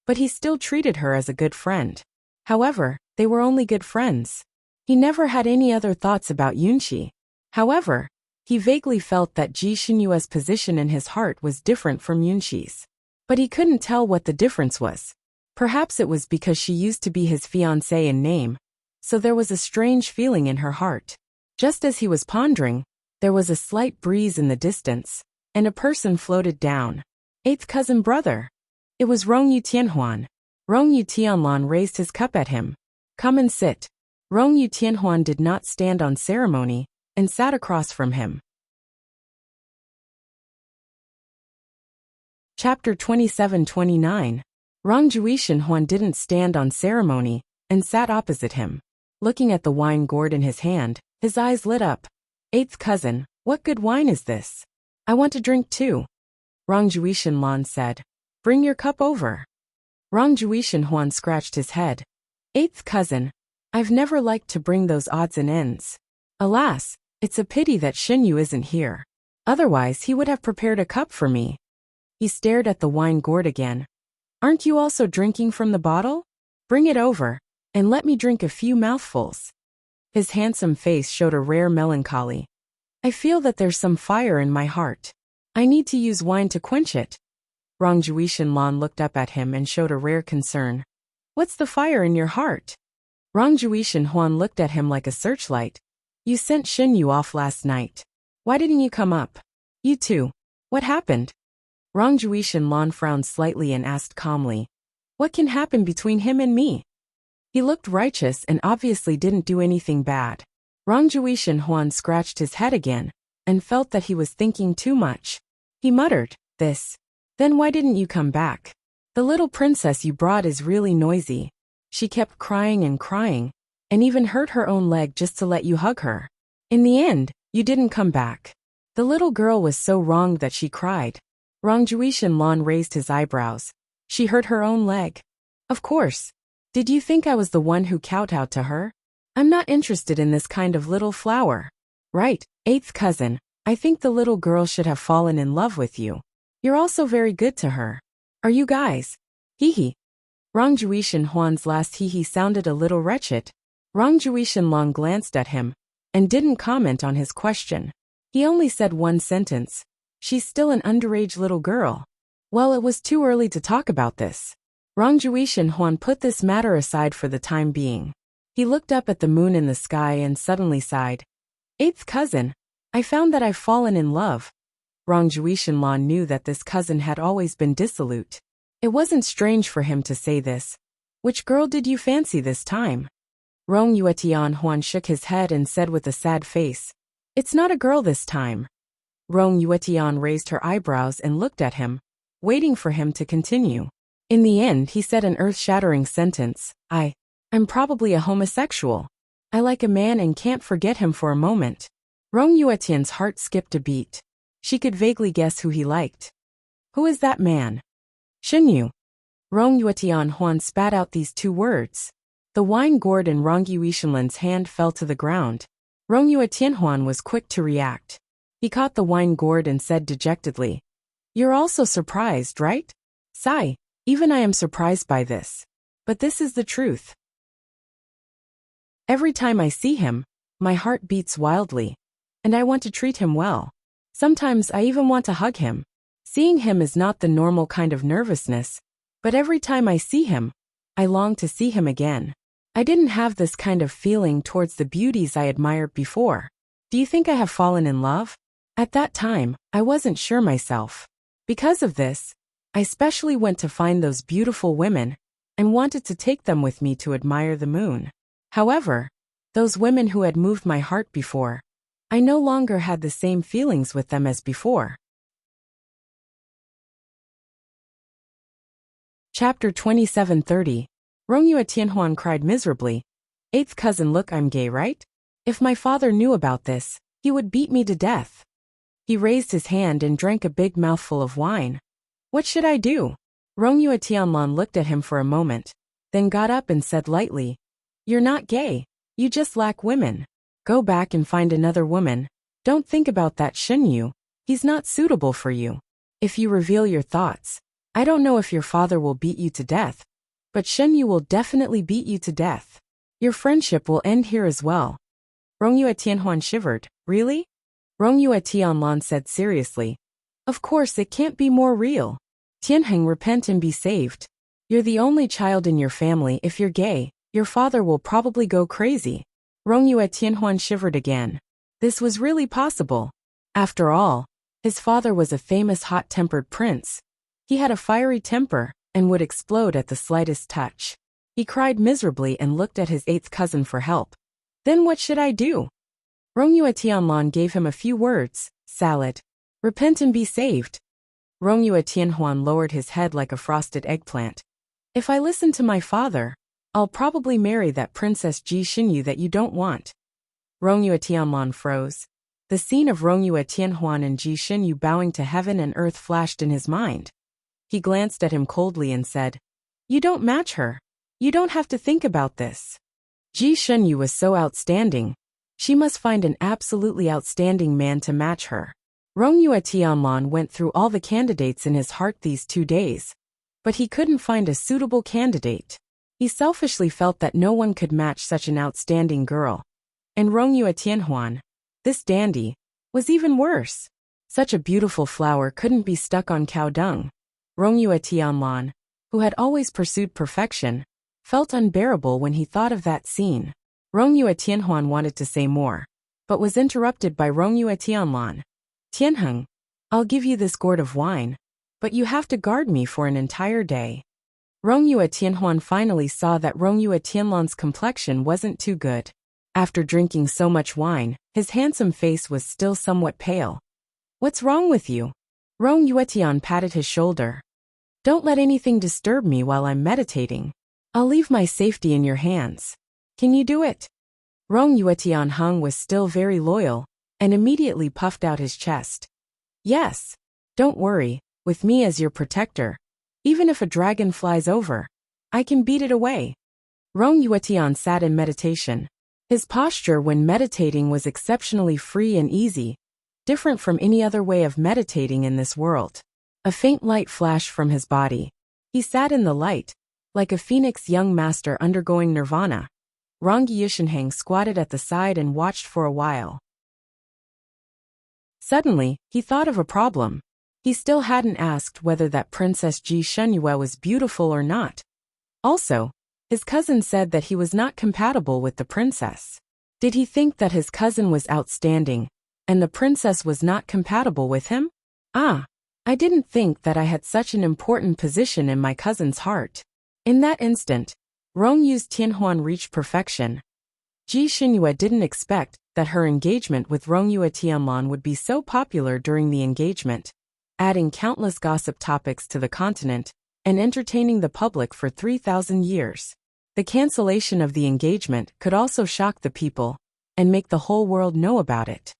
but he still treated her as a good friend. However, they were only good friends. He never had any other thoughts about Yunxi. However, he vaguely felt that Ji Xinyue's position in his heart was different from Yunxi's. But he couldn't tell what the difference was. Perhaps it was because she used to be his fiancée in name, so there was a strange feeling in her heart. Just as he was pondering, there was a slight breeze in the distance, and a person floated down. Eighth cousin brother. It was Rong Yutianhuan. Rong Yutianlan raised his cup at him. Come and sit. Rong Yutianhuan did not stand on ceremony, and sat across from him. Chapter 27-29. Rong Juishanhuan didn't stand on ceremony, and sat opposite him. Looking at the wine gourd in his hand, his eyes lit up. Eighth cousin, what good wine is this? I want to drink too. Rong Juishanlan said. Bring your cup over. Rong Juishanhuan scratched his head. Eighth cousin, I've never liked to bring those odds and ends. Alas, it's a pity that Xinyu isn't here. Otherwise he would have prepared a cup for me. He stared at the wine gourd again. Aren't you also drinking from the bottle? Bring it over, and let me drink a few mouthfuls. His handsome face showed a rare melancholy. I feel that there's some fire in my heart. I need to use wine to quench it. Rong Juishanlan looked up at him and showed a rare concern. What's the fire in your heart? Rong Juishanhuan looked at him like a searchlight. You sent Xinyu off last night. Why didn't you come up? You too. What happened? Rong Juishanlan frowned slightly and asked calmly. What can happen between him and me? He looked righteous and obviously didn't do anything bad. Rong Juishanhuan scratched his head again, and felt that he was thinking too much. He muttered, this. Then why didn't you come back? The little princess you brought is really noisy. She kept crying, and even hurt her own leg just to let you hug her. In the end, you didn't come back. The little girl was so wronged that she cried. Rong Juishanlan raised his eyebrows. She hurt her own leg. Of course. Did you think I was the one who kowtowed to her? I'm not interested in this kind of little flower. Right, eighth cousin, I think the little girl should have fallen in love with you. You're also very good to her. Are you guys? Hee. Rong Juishanhuan's last hee sounded a little wretched. Rong Juishanlan glanced at him, and didn't comment on his question. He only said one sentence. She's still an underage little girl. Well, it was too early to talk about this. Rong Juishanhuan put this matter aside for the time being. He looked up at the moon in the sky and suddenly sighed. Eighth cousin, I found that I've fallen in love. Rong Juishanlan knew that this cousin had always been dissolute. It wasn't strange for him to say this. Which girl did you fancy this time? Rong Yuetianhuan shook his head and said with a sad face. It's not a girl this time. Rong Yuetian raised her eyebrows and looked at him, waiting for him to continue. In the end he said an earth-shattering sentence. I'm probably a homosexual. I like a man and can't forget him for a moment. Rong Yuetian's heart skipped a beat. She could vaguely guess who he liked. Who is that man? Shenyu. Rong Yuetian Huan spat out these two words. The wine gourd in Rong Yuetian's hand fell to the ground. Rong Yuetian Huan was quick to react. He caught the wine gourd and said dejectedly, "You're also surprised, right? Sigh, even I am surprised by this. But this is the truth. Every time I see him, my heart beats wildly, and I want to treat him well. Sometimes I even want to hug him. Seeing him is not the normal kind of nervousness, but every time I see him, I long to see him again. I didn't have this kind of feeling towards the beauties I admired before. Do you think I have fallen in love? At that time, I wasn't sure myself. Because of this, I specially went to find those beautiful women and wanted to take them with me to admire the moon. However, those women who had moved my heart before, I no longer had the same feelings with them as before." Chapter 27:30. Rongyue Tianhuan cried miserably. "Eighth cousin, look, I'm gay, right? If my father knew about this, he would beat me to death." He raised his hand and drank a big mouthful of wine. "What should I do?" Rongyue Tianlan looked at him for a moment, then got up and said lightly, "You're not gay. You just lack women. Go back and find another woman. Don't think about that Shenyu. He's not suitable for you. If you reveal your thoughts, I don't know if your father will beat you to death, but Shenyu will definitely beat you to death. Your friendship will end here as well." Rongyue Tianhuan shivered. "Really?" Rongyue Tianlan said seriously, "Of course it can't be more real. Tianheng, repent and be saved. You're the only child in your family. If you're gay, your father will probably go crazy." Rongyue Tianhuan shivered again. This was really possible. After all, his father was a famous hot-tempered prince. He had a fiery temper and would explode at the slightest touch. He cried miserably and looked at his eighth cousin for help. "Then what should I do?" Rongyue Tianlan gave him a few words. "Salad. Repent and be saved." Rongyue Tianhuan lowered his head like a frosted eggplant. "If I listen to my father, I'll probably marry that Princess Ji Xinyu that you don't want." Rongyue Tianlan froze. The scene of Rongyue Tianhuan and Ji Xinyu bowing to heaven and earth flashed in his mind. He glanced at him coldly and said, "You don't match her. You don't have to think about this. Ji Xinyu was so outstanding. She must find an absolutely outstanding man to match her." Rongyue Tianlan went through all the candidates in his heart these 2 days, but he couldn't find a suitable candidate. He selfishly felt that no one could match such an outstanding girl. And Rongyue Tianhuan, this dandy, was even worse. Such a beautiful flower couldn't be stuck on cow dung. Rongyue Tianlan, who had always pursued perfection, felt unbearable when he thought of that scene. Rongyue Tianhuan wanted to say more, but was interrupted by Rongyue Tianlan. "Tianheng, I'll give you this gourd of wine, but you have to guard me for an entire day." Rongyue Tianhuan finally saw that Rongyue Tianlan's complexion wasn't too good. After drinking so much wine, his handsome face was still somewhat pale. "What's wrong with you?" Rongyue Tian patted his shoulder. "Don't let anything disturb me while I'm meditating. I'll leave my safety in your hands. Can you do it?" Rongyue Tianheng was still very loyal, and immediately puffed out his chest. "Yes. Don't worry, with me as your protector. Even if a dragon flies over, I can beat it away." Rongyue Tian sat in meditation. His posture when meditating was exceptionally free and easy, different from any other way of meditating in this world. A faint light flashed from his body. He sat in the light, like a phoenix young master undergoing nirvana. Rongyue Tianheng squatted at the side and watched for a while. Suddenly, he thought of a problem. He still hadn't asked whether that Princess Ji Xinyu was beautiful or not. Also, his cousin said that he was not compatible with the princess. Did he think that his cousin was outstanding, and the princess was not compatible with him? I didn't think that I had such an important position in my cousin's heart. In that instant, Rongyue Tianhuan reached perfection. Ji Xinyu didn't expect that her engagement with Rongyue Tianlan would be so popular during the engagement, adding countless gossip topics to the continent and entertaining the public for 3,000 years. The cancellation of the engagement could also shock the people and make the whole world know about it.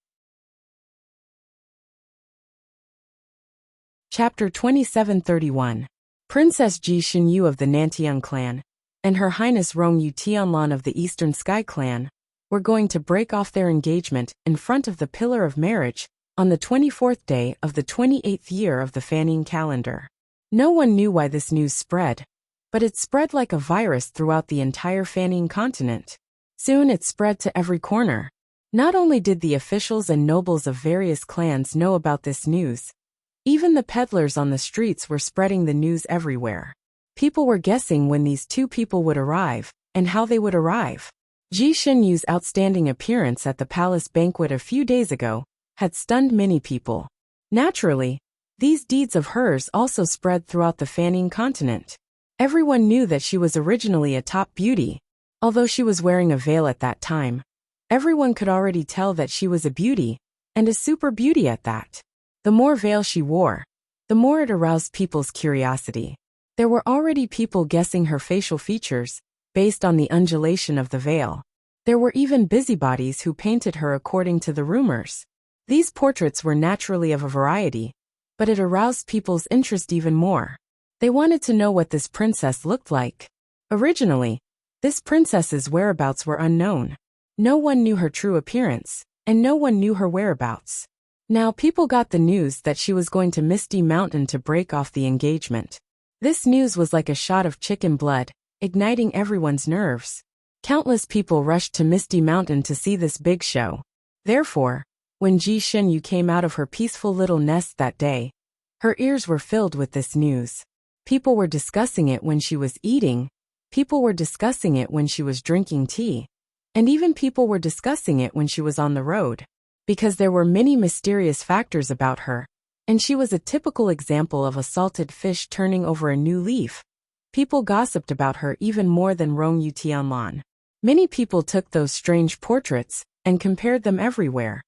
Chapter 2731. Princess Ji Shinyu of the Nantiang clan and Her Highness Rong Yu Tianlan of the Eastern Sky clan were going to break off their engagement in front of the Pillar of Marriage on the 24th day of the 28th year of the Fanning calendar. No one knew why this news spread, but it spread like a virus throughout the entire Fanning continent. Soon it spread to every corner. Not only did the officials and nobles of various clans know about this news, even the peddlers on the streets were spreading the news everywhere. People were guessing when these two people would arrive, and how they would arrive. Ji Shinyu's outstanding appearance at the palace banquet a few days ago had stunned many people. Naturally, these deeds of hers also spread throughout the Fanning continent. Everyone knew that she was originally a top beauty. Although she was wearing a veil at that time, everyone could already tell that she was a beauty, and a super beauty at that. The more veil she wore, the more it aroused people's curiosity. There were already people guessing her facial features, based on the undulation of the veil. There were even busybodies who painted her according to the rumors. These portraits were naturally of a variety, but it aroused people's interest even more. They wanted to know what this princess looked like. Originally, this princess's whereabouts were unknown. No one knew her true appearance, and no one knew her whereabouts. Now people got the news that she was going to Misty Mountain to break off the engagement. This news was like a shot of chicken blood, igniting everyone's nerves. Countless people rushed to Misty Mountain to see this big show. Therefore, when Ji Shinyu came out of her peaceful little nest that day, her ears were filled with this news. People were discussing it when she was eating, people were discussing it when she was drinking tea, and even people were discussing it when she was on the road. Because there were many mysterious factors about her, and she was a typical example of a salted fish turning over a new leaf. People gossiped about her even more than Rong Yu Tianlan. Many people took those strange portraits and compared them everywhere,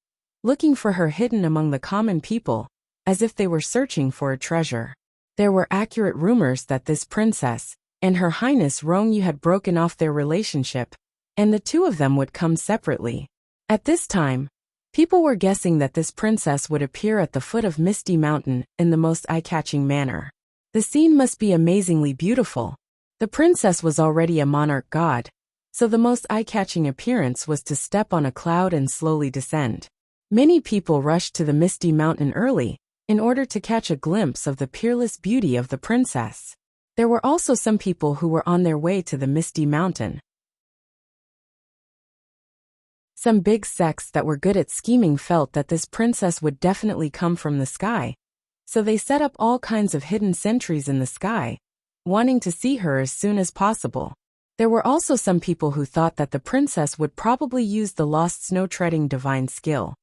looking for her hidden among the common people, as if they were searching for a treasure. There were accurate rumors that this princess and Her Highness Rong Yu had broken off their relationship, and the two of them would come separately. At this time, people were guessing that this princess would appear at the foot of Misty Mountain in the most eye-catching manner. The scene must be amazingly beautiful. The princess was already a monarch god, so the most eye-catching appearance was to step on a cloud and slowly descend. Many people rushed to the Misty Mountain early, in order to catch a glimpse of the peerless beauty of the princess. There were also some people who were on their way to the Misty Mountain. Some big sects that were good at scheming felt that this princess would definitely come from the sky, so they set up all kinds of hidden sentries in the sky, wanting to see her as soon as possible. There were also some people who thought that the princess would probably use the lost snow-treading divine skill,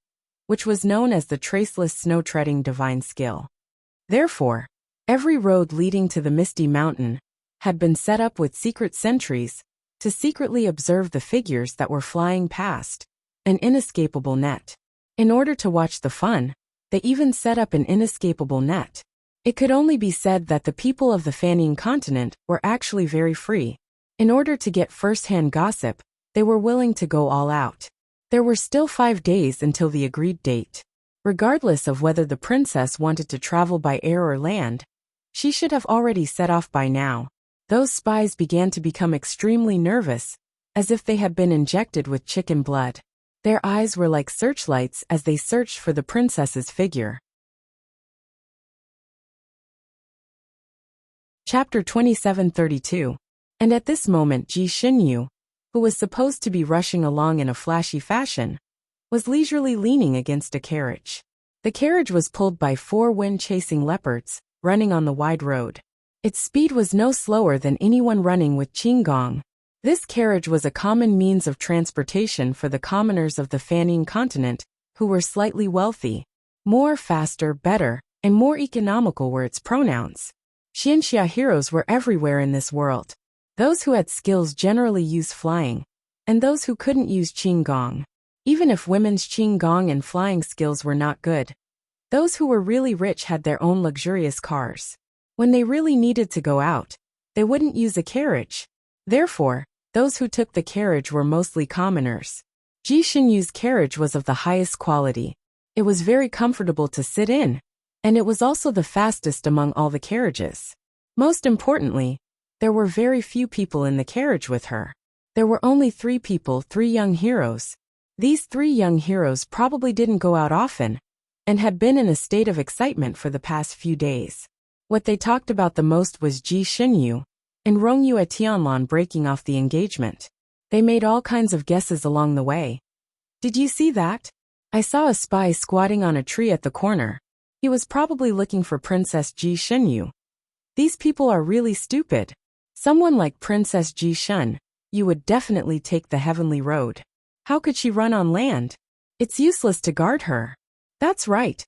which was known as the traceless snow-treading divine skill. Therefore, every road leading to the Misty Mountain had been set up with secret sentries to secretly observe the figures that were flying past, an inescapable net. In order to watch the fun, they even set up an inescapable net. It could only be said that the people of the Fanning continent were actually very free. In order to get first-hand gossip, they were willing to go all out. There were still 5 days until the agreed date. Regardless of whether the princess wanted to travel by air or land, she should have already set off by now. Those spies began to become extremely nervous, as if they had been injected with chicken blood. Their eyes were like searchlights as they searched for the princess's figure. Chapter 2732. And at this moment Ji Shinyu, who was supposed to be rushing along in a flashy fashion, was leisurely leaning against a carriage. The carriage was pulled by 4 wind-chasing leopards, running on the wide road. Its speed was no slower than anyone running with qinggong. This carriage was a common means of transportation for the commoners of the Fanning continent, who were slightly wealthy. More, faster, better, and more economical were its pronouns. Xianxia heroes were everywhere in this world. Those who had skills generally used flying, and those who couldn't use qinggong. Even if women's qinggong and flying skills were not good, those who were really rich had their own luxurious cars. When they really needed to go out, they wouldn't use a carriage. Therefore, Those who took the carriage were mostly commoners. Ji Xinyu's carriage was of the highest quality. It was very comfortable to sit in, and it was also the fastest among all the carriages. Most importantly, there were very few people in the carriage with her. There were only 3 people, 3 young heroes. These 3 young heroes probably didn't go out often, and had been in a state of excitement for the past few days. What they talked about the most was Ji Xinyu and Rongyue Tianlan breaking off the engagement. They made all kinds of guesses along the way. Did you see that? I saw a spy squatting on a tree at the corner. He was probably looking for Princess Ji Xinyu. These people are really stupid. Someone like Princess Ji Shun, you would definitely take the heavenly road. How could she run on land? It's useless to guard her. That's right.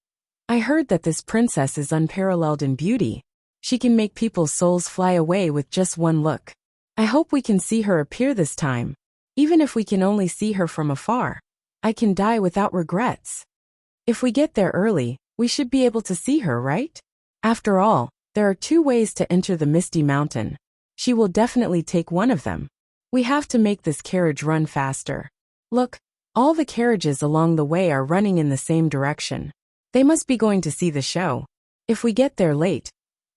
I heard that this princess is unparalleled in beauty. She can make people's souls fly away with just one look. I hope we can see her appear this time. Even if we can only see her from afar, I can die without regrets. If we get there early, we should be able to see her, right? After all, there are 2 ways to enter the Misty Mountain. She will definitely take one of them. We have to make this carriage run faster. Look, all the carriages along the way are running in the same direction. They must be going to see the show. If we get there late,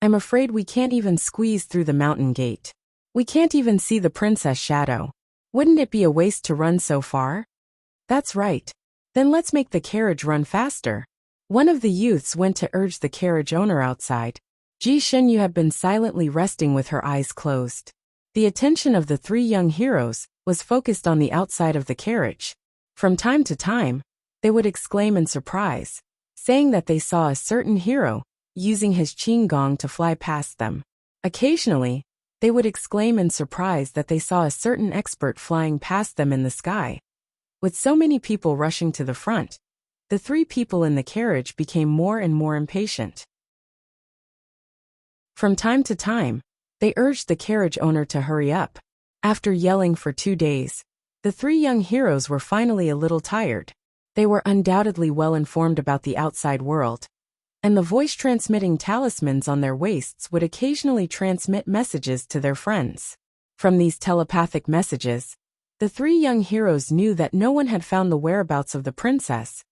I'm afraid we can't even squeeze through the mountain gate. We can't even see the princess shadow. Wouldn't it be a waste to run so far? That's right. Then let's make the carriage run faster. One of the youths went to urge the carriage owner outside. Ji Xinyu had been silently resting with her eyes closed. The attention of the 3 young heroes was focused on the outside of the carriage. From time to time, they would exclaim in surprise, saying that they saw a certain hero using his qing gong to fly past them. Occasionally, they would exclaim in surprise that they saw a certain expert flying past them in the sky. With so many people rushing to the front, the 3 people in the carriage became more and more impatient. From time to time, they urged the carriage owner to hurry up. After yelling for 2 days, the 3 young heroes were finally a little tired. They were undoubtedly well informed about the outside world, and the voice-transmitting talismans on their waists would occasionally transmit messages to their friends. From these telepathic messages, the 3 young heroes knew that no one had found the whereabouts of the princess,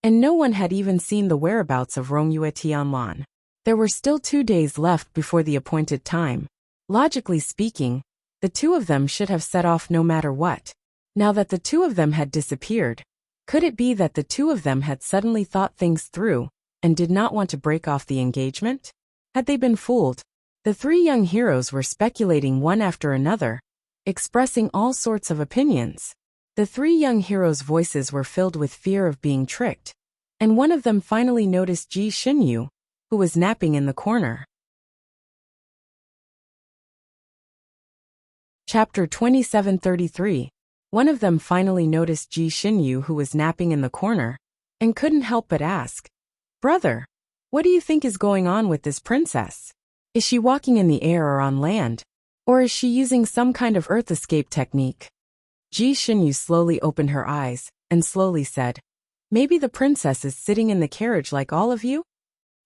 and no one had even seen the whereabouts of Rongyue Tianlan. There were still 2 days left before the appointed time. Logically speaking, the 2 of them should have set off no matter what. Now that the 2 of them had disappeared, could it be that the 2 of them had suddenly thought things through and did not want to break off the engagement? Had they been fooled? The 3 young heroes were speculating one after another, expressing all sorts of opinions. The 3 young heroes' voices were filled with fear of being tricked, and one of them finally noticed Ji Xinyu, who was napping in the corner. Chapter 2733. One of them finally noticed Ji Xinyu, who was napping in the corner, and couldn't help but ask, "Brother, what do you think is going on with this princess? Is she walking in the air or on land? Or is she using some kind of earth escape technique?" Ji Xinyu slowly opened her eyes, and slowly said, "Maybe the princess is sitting in the carriage like all of you?"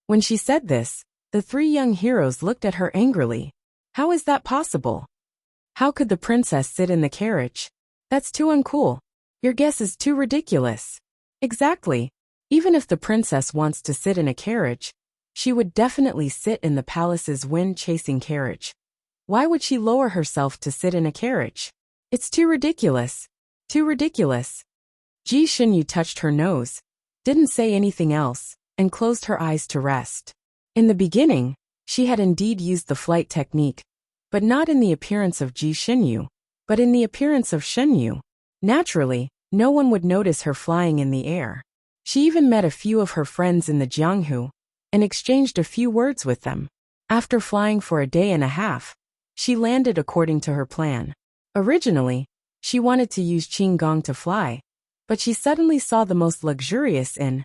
When she said this, the 3 young heroes looked at her angrily. How is that possible? How could the princess sit in the carriage? That's too uncool. Your guess is too ridiculous. Exactly. Even if the princess wants to sit in a carriage, she would definitely sit in the palace's wind-chasing carriage. Why would she lower herself to sit in a carriage? It's too ridiculous. Too ridiculous. Ji Xinyu touched her nose, didn't say anything else, and closed her eyes to rest. In the beginning, she had indeed used the flight technique, but not in the appearance of Ji Xinyu, but in the appearance of Xinyu. Naturally, no one would notice her flying in the air. She even met a few of her friends in the Jianghu, and exchanged a few words with them. After flying for a day and a half, she landed according to her plan. Originally, she wanted to use Qing Gong to fly, but she suddenly saw the most luxurious in.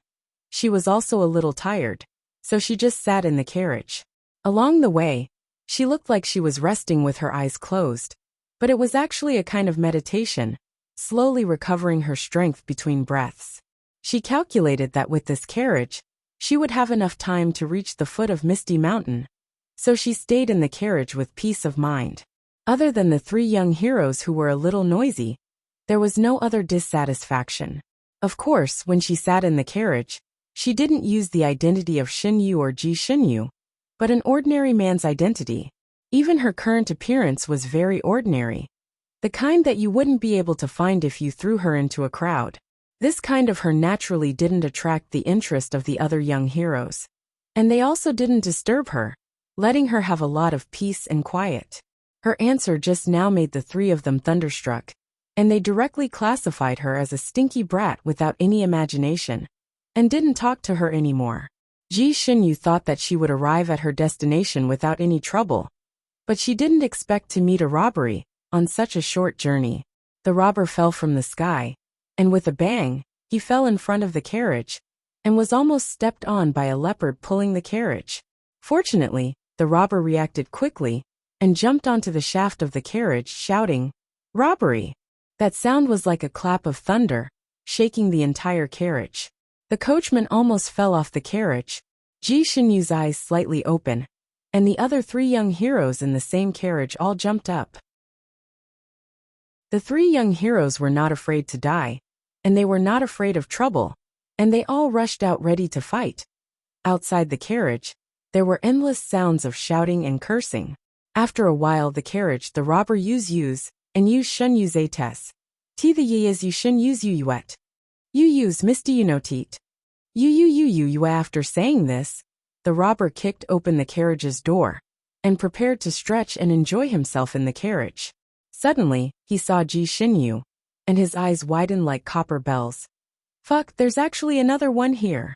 She was also a little tired, so she just sat in the carriage. Along the way, she looked like she was resting with her eyes closed, but it was actually a kind of meditation, slowly recovering her strength between breaths. She calculated that with this carriage, she would have enough time to reach the foot of Misty Mountain, so she stayed in the carriage with peace of mind. Other than the three young heroes who were a little noisy, there was no other dissatisfaction. Of course, when she sat in the carriage, she didn't use the identity of Shinyu or Ji Shinyu, but an ordinary man's identity. Even her current appearance was very ordinary. The kind that you wouldn't be able to find if you threw her into a crowd. This kind of her naturally didn't attract the interest of the other young heroes. And they also didn't disturb her, letting her have a lot of peace and quiet. Her answer just now made the three of them thunderstruck, and they directly classified her as a stinky brat without any imagination, and didn't talk to her anymore. Ji Shinyu thought that she would arrive at her destination without any trouble, but she didn't expect to meet a robbery on such a short journey. The robber fell from the sky, and with a bang, he fell in front of the carriage, and was almost stepped on by a leopard pulling the carriage. Fortunately, the robber reacted quickly, and jumped onto the shaft of the carriage shouting, "Robbery!" That sound was like a clap of thunder, shaking the entire carriage. The coachman almost fell off the carriage, Ji Shinyu's eyes slightly open, and the other three young heroes in the same carriage all jumped up. The three young heroes were not afraid to die, and they were not afraid of trouble, and they all rushed out ready to fight. Outside the carriage, there were endless sounds of shouting and cursing. After a while the robber use and use shun use ates. T the yas you shun use yuet. You use misty you no teat. You. After saying this, the robber kicked open the carriage's door, and prepared to stretch and enjoy himself in the carriage. Suddenly, he saw Ji Shinyu, and his eyes widened like copper bells. Fuck, there's actually another one here.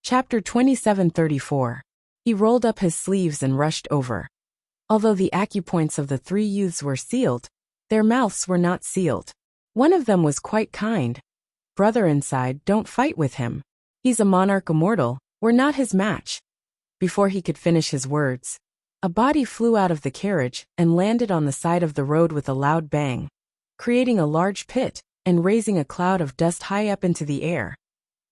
Chapter 2734. He rolled up his sleeves and rushed over. Although the acupoints of the three youths were sealed, their mouths were not sealed. One of them was quite kind. Brother inside, don't fight with him. He's a monarch immortal, we're not his match. Before he could finish his words, a body flew out of the carriage and landed on the side of the road with a loud bang, creating a large pit and raising a cloud of dust high up into the air.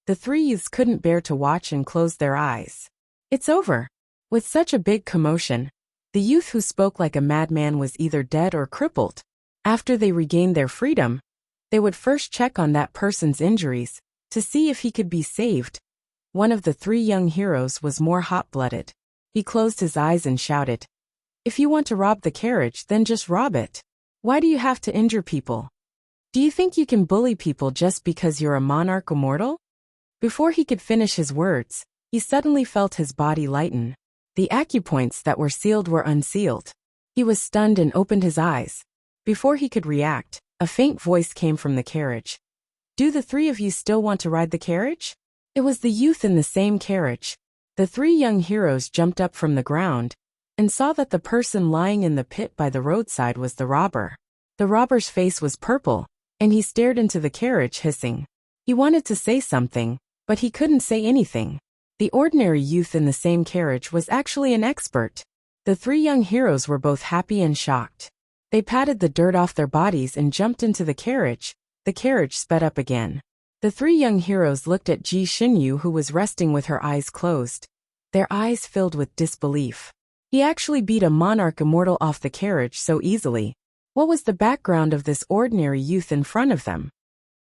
The three youths couldn't bear to watch and closed their eyes. It's over. With such a big commotion, the youth who spoke like a madman was either dead or crippled. After they regained their freedom, they would first check on that person's injuries to see if he could be saved. One of the three young heroes was more hot-blooded. He closed his eyes and shouted, "If you want to rob the carriage, then just rob it. Why do you have to injure people? Do you think you can bully people just because you're a monarch immortal?" Before he could finish his words, he suddenly felt his body lighten. The acupoints that were sealed were unsealed. He was stunned and opened his eyes. Before he could react, a faint voice came from the carriage. "Do the three of you still want to ride the carriage?" It was the youth in the same carriage. The three young heroes jumped up from the ground and saw that the person lying in the pit by the roadside was the robber. The robber's face was purple, and he stared into the carriage hissing. He wanted to say something, but he couldn't say anything. The ordinary youth in the same carriage was actually an expert. The three young heroes were both happy and shocked. They patted the dirt off their bodies and jumped into the carriage. The carriage sped up again. The three young heroes looked at Ji Shinyu, who was resting with her eyes closed. Their eyes filled with disbelief. He actually beat a monarch immortal off the carriage so easily. What was the background of this ordinary youth in front of them?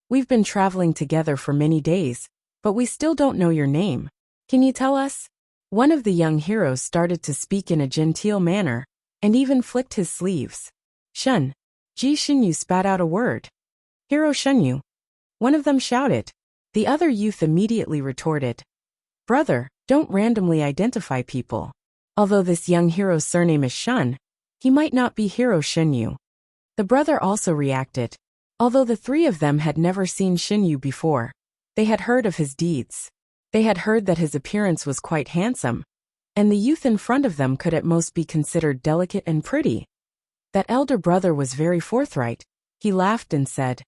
"We've been traveling together for many days, but we still don't know your name. Can you tell us?" One of the young heroes started to speak in a genteel manner, and even flicked his sleeves. "Shun." Ji Shinyu spat out a word. "Hero Shunyu." One of them shouted. The other youth immediately retorted, "Brother, don't randomly identify people. Although this young hero's surname is Shun, he might not be Hero Shinyu." The brother also reacted. Although the three of them had never seen Shinyu before, they had heard of his deeds. They had heard that his appearance was quite handsome, and the youth in front of them could at most be considered delicate and pretty. That elder brother was very forthright. He laughed and said,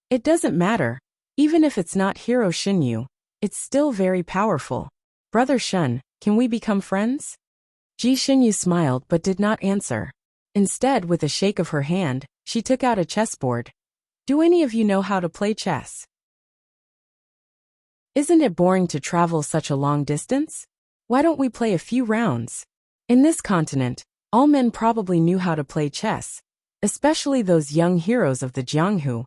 "It doesn't matter. Even if it's not Hero Shinyu, it's still very powerful. Brother Shun, can we become friends?" Ji Shinyu smiled but did not answer. Instead, with a shake of her hand, she took out a chessboard. "Do any of you know how to play chess?" "Isn't it boring to travel such a long distance? Why don't we play a few rounds?" In this continent, all men probably knew how to play chess, especially those young heroes of the Jianghu,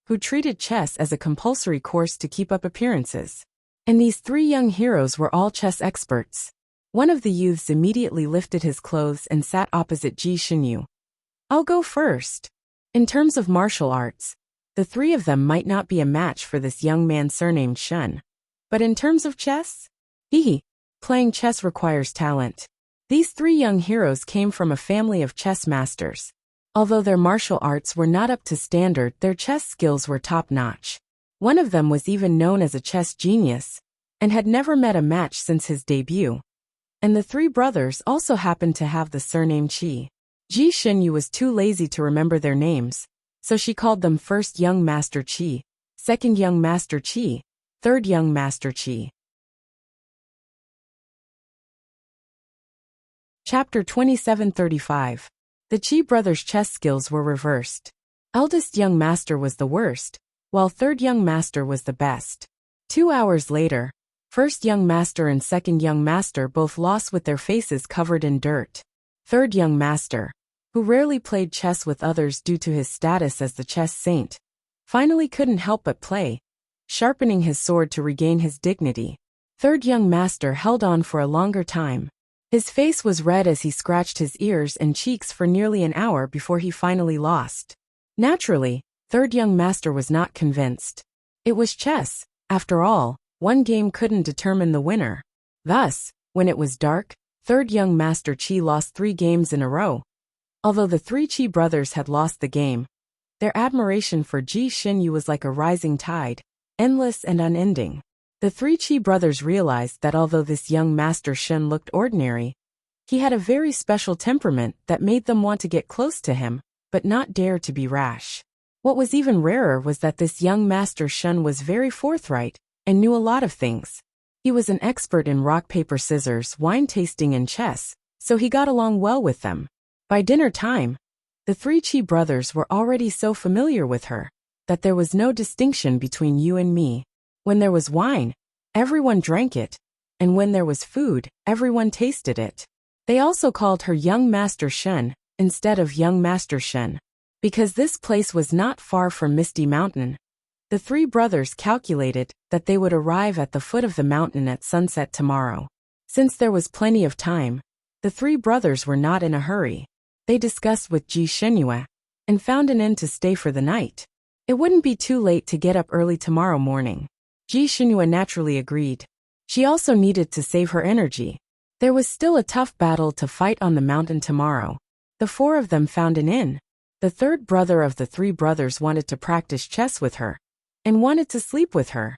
who treated chess as a compulsory course to keep up appearances. And these three young heroes were all chess experts. One of the youths immediately lifted his clothes and sat opposite Ji Xinyu. I'll go first. In terms of martial arts, the three of them might not be a match for this young man surnamed Shen. But in terms of chess? Playing chess requires talent. These three young heroes came from a family of chess masters. Although their martial arts were not up to standard, their chess skills were top-notch. One of them was even known as a chess genius, and had never met a match since his debut. And the three brothers also happened to have the surname Qi. Ji Xinyu was too lazy to remember their names, so she called them first Young Master Qi, second Young Master Qi, third Young Master Qi. Chapter 2735. The Qi brothers' chess skills were reversed. Eldest young master was the worst, while third young master was the best. 2 hours later, first young master and second young master both lost with their faces covered in dirt. Third young master, who rarely played chess with others due to his status as the chess saint, finally couldn't help but play, sharpening his sword to regain his dignity. Third young master held on for a longer time. His face was red as he scratched his ears and cheeks for nearly an hour before he finally lost. Naturally, third young master was not convinced. It was chess, after all, one game couldn't determine the winner. Thus, when it was dark, third young master Qi lost 3 games in a row. Although the three Qi brothers had lost the game, their admiration for Ji Xinyu was like a rising tide, endless and unending. The three Qi brothers realized that although this young master Shen looked ordinary, he had a very special temperament that made them want to get close to him, but not dare to be rash. What was even rarer was that this young master Shen was very forthright and knew a lot of things. He was an expert in rock, paper, scissors, wine tasting, and chess, so he got along well with them. By dinner time, the three Qi brothers were already so familiar with her that there was no distinction between you and me. When there was wine, everyone drank it, and when there was food, everyone tasted it. They also called her Young Master Shen instead of Young Master Shen. Because this place was not far from Misty Mountain, the three brothers calculated that they would arrive at the foot of the mountain at sunset tomorrow. Since there was plenty of time, the three brothers were not in a hurry. They discussed with Ji Xinyu and found an inn to stay for the night. It wouldn't be too late to get up early tomorrow morning. Ji Xinyu naturally agreed. She also needed to save her energy. There was still a tough battle to fight on the mountain tomorrow. The 4 of them found an inn. The third brother of the 3 brothers wanted to practice chess with her and wanted to sleep with her,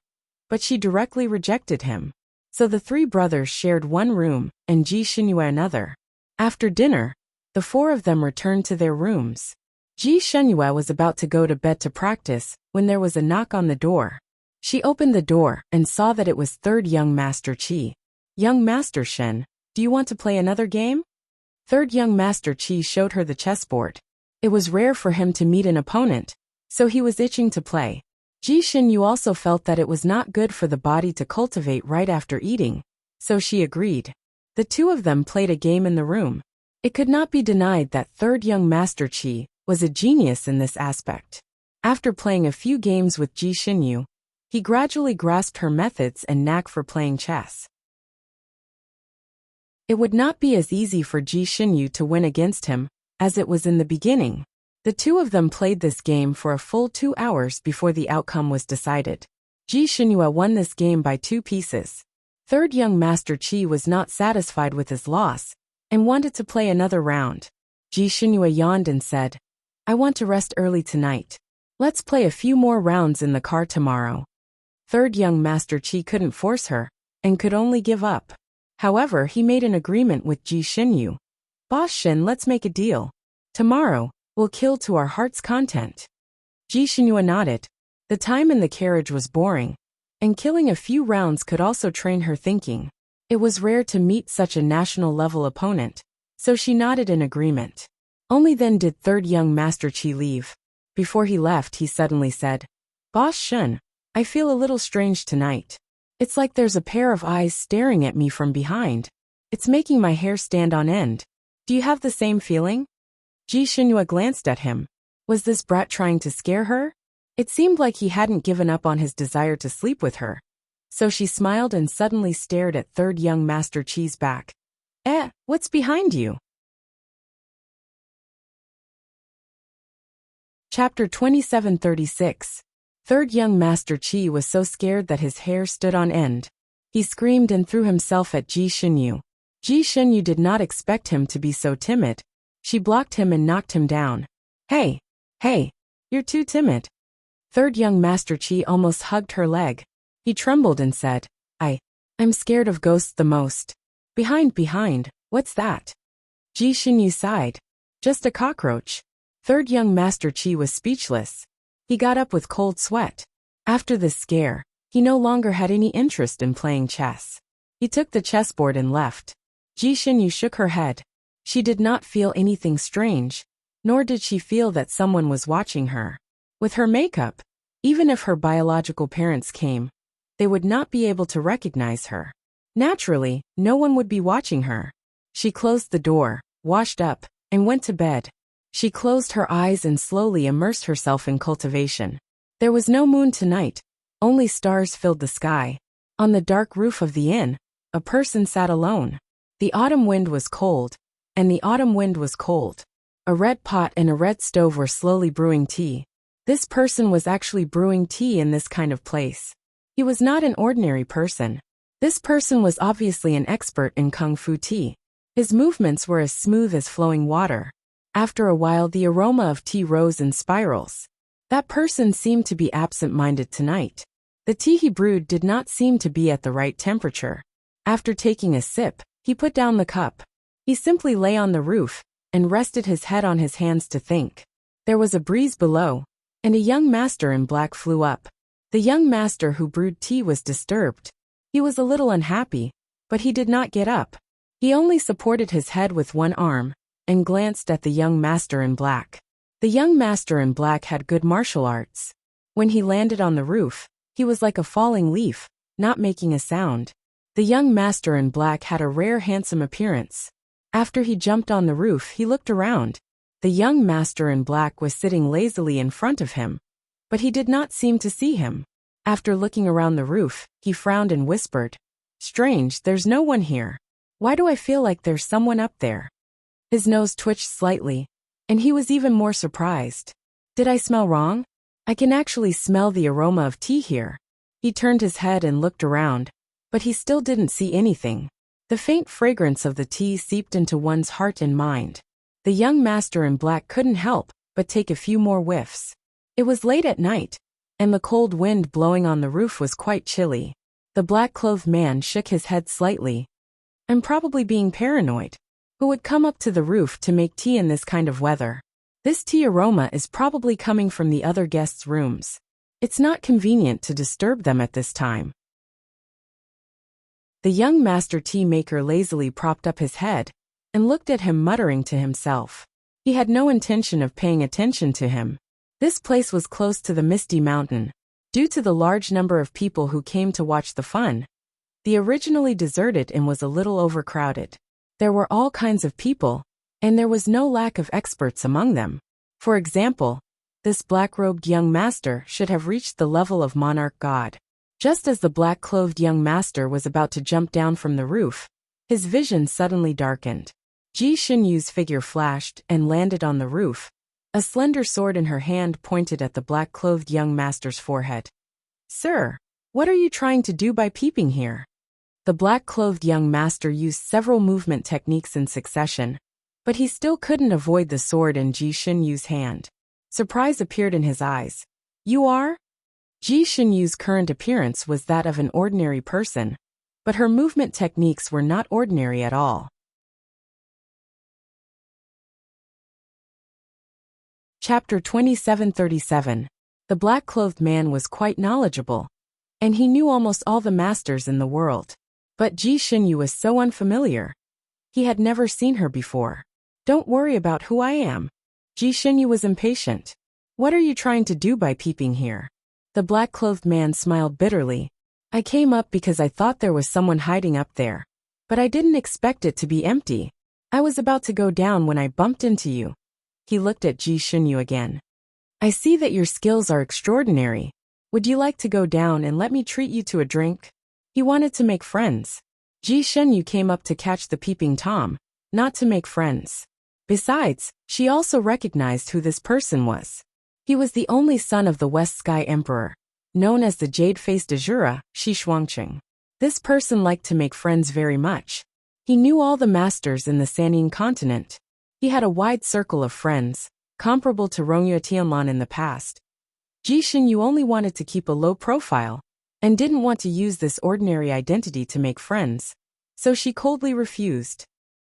but she directly rejected him. So the 3 brothers shared one room and Ji Xinyu another. After dinner, the 4 of them returned to their rooms. Ji Xinyu was about to go to bed to practice when there was a knock on the door. She opened the door and saw that it was third young Master Qi. Young Master Shen, do you want to play another game? Third young Master Qi showed her the chessboard. It was rare for him to meet an opponent, so he was itching to play. Ji Xinyu also felt that it was not good for the body to cultivate right after eating, so she agreed. The 2 of them played a game in the room. It could not be denied that third young Master Qi was a genius in this aspect. After playing a few games with Ji Xinyu, he gradually grasped her methods and knack for playing chess. It would not be as easy for Ji Xinyu to win against him as it was in the beginning. The 2 of them played this game for a full 2 hours before the outcome was decided. Ji Xinyu won this game by 2 pieces. Third young Master Qi was not satisfied with his loss and wanted to play another round. Ji Xinyu yawned and said, I want to rest early tonight. Let's play a few more rounds in the car tomorrow. Third young Master Qi couldn't force her and could only give up. However, he made an agreement with Ji Xinyu. Boss Shen, let's make a deal. Tomorrow, we'll kill to our heart's content. Ji Xinyu nodded. The time in the carriage was boring, and killing a few rounds could also train her thinking. It was rare to meet such a national-level opponent, so she nodded in agreement. Only then did third young Master Qi leave. Before he left, he suddenly said, Boss Shen, I feel a little strange tonight. It's like there's a pair of eyes staring at me from behind. It's making my hair stand on end. Do you have the same feeling? Ji Shinyu glanced at him. Was this brat trying to scare her? It seemed like he hadn't given up on his desire to sleep with her. So she smiled and suddenly stared at third young Master Chi's back. What's behind you? Chapter 2736. Third young Master Chi was so scared that his hair stood on end. He screamed and threw himself at Ji Shinyu. Ji Shinyu did not expect him to be so timid. She blocked him and knocked him down. Hey, you're too timid. Third young Master Chi almost hugged her leg. He trembled and said, I'm scared of ghosts the most. Behind, what's that? Ji Shinyu sighed. Just a cockroach. Third young Master Chi was speechless. He got up with cold sweat. After this scare, he no longer had any interest in playing chess. He took the chessboard and left. Ji Shinyu shook her head. She did not feel anything strange, nor did she feel that someone was watching her. With her makeup, even if her biological parents came, they would not be able to recognize her. Naturally, no one would be watching her. She closed the door, washed up, and went to bed. She closed her eyes and slowly immersed herself in cultivation. There was no moon tonight, only stars filled the sky. On the dark roof of the inn, a person sat alone. The autumn wind was cold, and the autumn wind was cold. A red pot and a red stove were slowly brewing tea. This person was actually brewing tea in this kind of place. He was not an ordinary person. This person was obviously an expert in kung fu tea. His movements were as smooth as flowing water. After a while the aroma of tea rose in spirals. That person seemed to be absent-minded tonight. The tea he brewed did not seem to be at the right temperature. After taking a sip, he put down the cup. He simply lay on the roof and rested his head on his hands to think. There was a breeze below, and a young master in black flew up. The young master who brewed tea was disturbed. He was a little unhappy, but he did not get up. He only supported his head with one arm and glanced at the young master in black. The young master in black had good martial arts. When he landed on the roof, he was like a falling leaf, not making a sound. The young master in black had a rare handsome appearance. After he jumped on the roof, he looked around. The young master in black was sitting lazily in front of him, but he did not seem to see him. After looking around the roof, he frowned and whispered, "Strange, there's no one here. Why do I feel like there's someone up there?" His nose twitched slightly, and he was even more surprised. Did I smell wrong? I can actually smell the aroma of tea here. He turned his head and looked around, but he still didn't see anything. The faint fragrance of the tea seeped into one's heart and mind. The young master in black couldn't help but take a few more whiffs. It was late at night, and the cold wind blowing on the roof was quite chilly. The black-clothed man shook his head slightly. I'm probably being paranoid. Who would come up to the roof to make tea in this kind of weather? This tea aroma is probably coming from the other guests' rooms. It's not convenient to disturb them at this time. The young master tea maker lazily propped up his head and looked at him, muttering to himself. He had no intention of paying attention to him. This place was close to the Misty Mountain. Due to the large number of people who came to watch the fun, the originally deserted inn was a little overcrowded. There were all kinds of people, and there was no lack of experts among them. For example, this black-robed young master should have reached the level of monarch god. Just as the black-clothed young master was about to jump down from the roof, his vision suddenly darkened. Ji Shinyu's figure flashed and landed on the roof. A slender sword in her hand pointed at the black-clothed young master's forehead. "Sir, what are you trying to do by peeping here?" The black-clothed young master used several movement techniques in succession, but he still couldn't avoid the sword in Ji Shinyu's hand. Surprise appeared in his eyes. "You are?" Ji Shinyu's current appearance was that of an ordinary person, but her movement techniques were not ordinary at all. Chapter 2737. The black-clothed man was quite knowledgeable, and he knew almost all the masters in the world. But Ji Shinyu was so unfamiliar. He had never seen her before. "Don't worry about who I am." Ji Shinyu was impatient. "What are you trying to do by peeping here?" The black-clothed man smiled bitterly. "I came up because I thought there was someone hiding up there. But I didn't expect it to be empty. I was about to go down when I bumped into you. He looked at Ji Xunyu again. I see that your skills are extraordinary. Would you like to go down and let me treat you to a drink? He wanted to make friends. Ji Xunyu came up to catch the peeping Tom, not to make friends. Besides, she also recognized who this person was. He was the only son of the West Sky Emperor, known as the Jade-Faced Azura, Shi Shuangqing. This person liked to make friends very much. He knew all the masters in the Sanyin continent. He had a wide circle of friends, comparable to Rongyue Tianlan in the past. Ji Xunyu only wanted to keep a low profile, and didn't want to use this ordinary identity to make friends, so she coldly refused.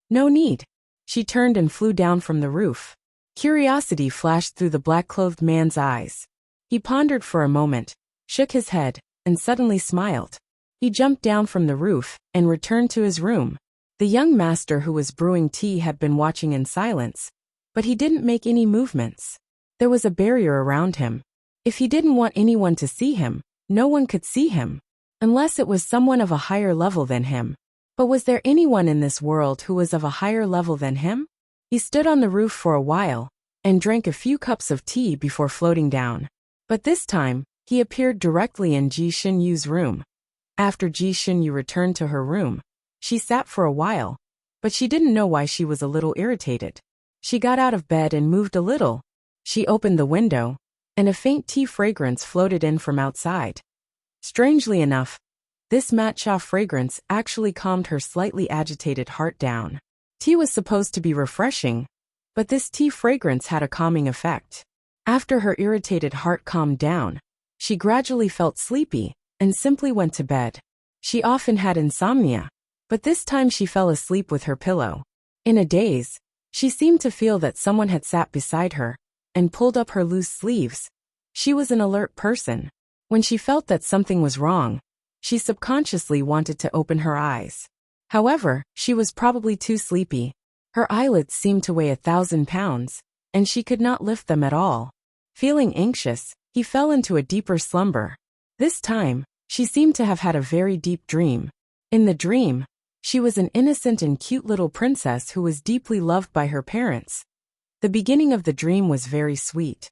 No need. She turned and flew down from the roof. Curiosity flashed through the black-clothed man's eyes. He pondered for a moment, shook his head, and suddenly smiled. He jumped down from the roof and returned to his room. The young master who was brewing tea had been watching in silence, but he didn't make any movements. There was a barrier around him. If he didn't want anyone to see him, no one could see him, unless it was someone of a higher level than him. But was there anyone in this world who was of a higher level than him? He stood on the roof for a while, and drank a few cups of tea before floating down. But this time, he appeared directly in Ji Xunyu's room. After Ji Xunyu returned to her room, she sat for a while, but she didn't know why she was a little irritated. She got out of bed and moved a little. She opened the window, and a faint tea fragrance floated in from outside. Strangely enough, this matcha fragrance actually calmed her slightly agitated heart down. Tea was supposed to be refreshing, but this tea fragrance had a calming effect. After her irritated heart calmed down, she gradually felt sleepy and simply went to bed. She often had insomnia, but this time she fell asleep with her pillow. In a daze, she seemed to feel that someone had sat beside her and pulled up her loose sleeves. She was an alert person. When she felt that something was wrong, she subconsciously wanted to open her eyes. However, she was probably too sleepy. Her eyelids seemed to weigh 1,000 pounds, and she could not lift them at all. Feeling anxious, he fell into a deeper slumber. This time, she seemed to have had a very deep dream. In the dream, she was an innocent and cute little princess who was deeply loved by her parents. The beginning of the dream was very sweet.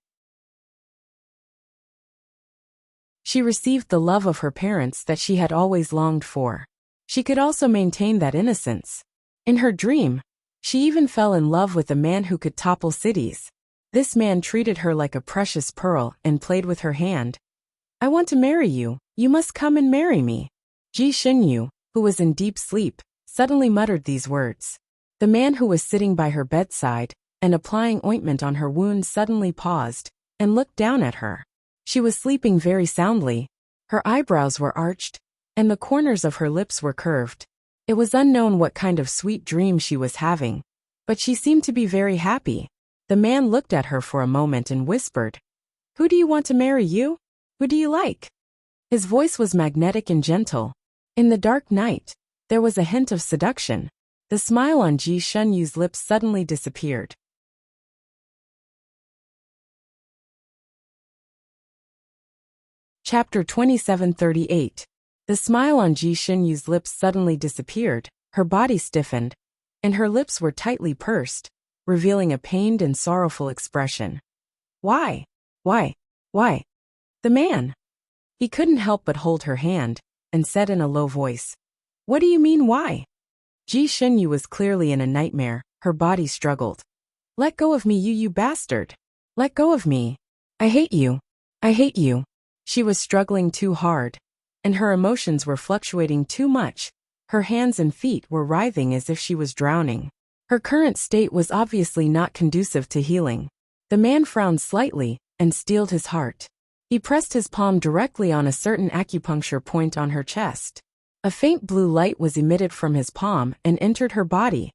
She received the love of her parents that she had always longed for. She could also maintain that innocence. In her dream, she even fell in love with a man who could topple cities. This man treated her like a precious pearl and played with her hand. I want to marry you. You must come and marry me. Ji Xunyu, who was in deep sleep, suddenly muttered these words. The man who was sitting by her bedside and applying ointment on her wound suddenly paused and looked down at her. She was sleeping very soundly. Her eyebrows were arched, and the corners of her lips were curved. It was unknown what kind of sweet dream she was having, but she seemed to be very happy. The man looked at her for a moment and whispered, Who do you want to marry you? Who do you like? His voice was magnetic and gentle. In the dark night, there was a hint of seduction. The smile on Ji Xunyu's lips suddenly disappeared. Chapter 2738. The smile on Ji Xunyu's lips suddenly disappeared, her body stiffened, and her lips were tightly pursed, revealing a pained and sorrowful expression. Why? Why? Why? The man. He couldn't help but hold her hand, and said in a low voice, What do you mean why? Ji Xunyu was clearly in a nightmare, her body struggled. Let go of me, you bastard. Let go of me. I hate you. I hate you. She was struggling too hard, and her emotions were fluctuating too much. Her hands and feet were writhing as if she was drowning. Her current state was obviously not conducive to healing. The man frowned slightly and steeled his heart. He pressed his palm directly on a certain acupuncture point on her chest. A faint blue light was emitted from his palm and entered her body.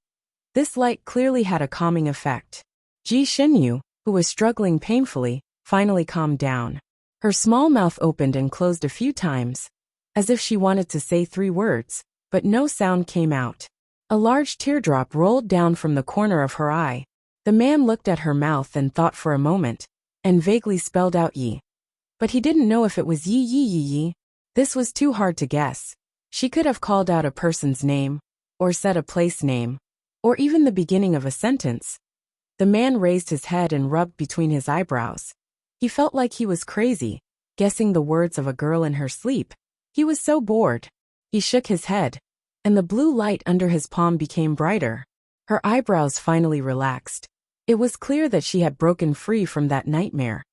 This light clearly had a calming effect. Ji Xunyu, who was struggling painfully, finally calmed down. Her small mouth opened and closed a few times, as if she wanted to say 3 words, but no sound came out. A large teardrop rolled down from the corner of her eye. The man looked at her mouth and thought for a moment, and vaguely spelled out yi. But he didn't know if it was yi. This was too hard to guess. She could have called out a person's name, or said a place name, or even the beginning of a sentence. The man raised his head and rubbed between his eyebrows. He felt like he was crazy, guessing the words of a girl in her sleep. He was so bored. He shook his head, and the blue light under his palm became brighter. Her eyebrows finally relaxed. It was clear that she had broken free from that nightmare,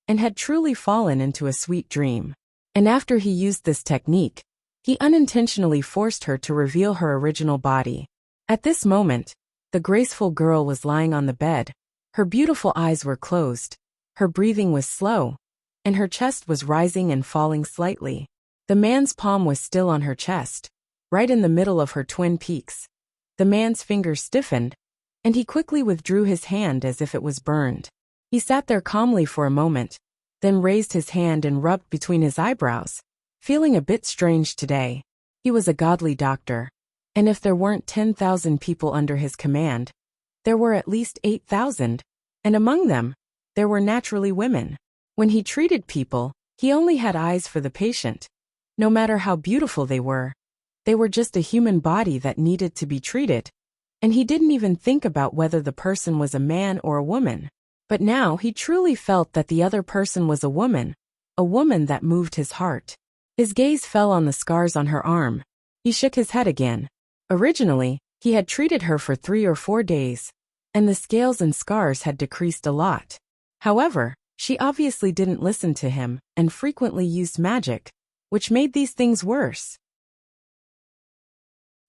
and had truly fallen into a sweet dream. And after he used this technique, he unintentionally forced her to reveal her original body. At this moment, the graceful girl was lying on the bed. Her beautiful eyes were closed, her breathing was slow, and her chest was rising and falling slightly. The man's palm was still on her chest, right in the middle of her twin peaks. The man's fingers stiffened, and he quickly withdrew his hand as if it was burned. He sat there calmly for a moment, then raised his hand and rubbed between his eyebrows, feeling a bit strange today. He was a godly doctor, and if there weren't 10,000 people under his command, there were at least 8,000, and among them, there were naturally women. When he treated people, he only had eyes for the patient. No matter how beautiful they were just a human body that needed to be treated, and he didn't even think about whether the person was a man or a woman. But now he truly felt that the other person was a woman that moved his heart. His gaze fell on the scars on her arm. He shook his head again. Originally, he had treated her for 3 or 4 days, and the scales and scars had decreased a lot. However, she obviously didn't listen to him and frequently used magic, which made these things worse.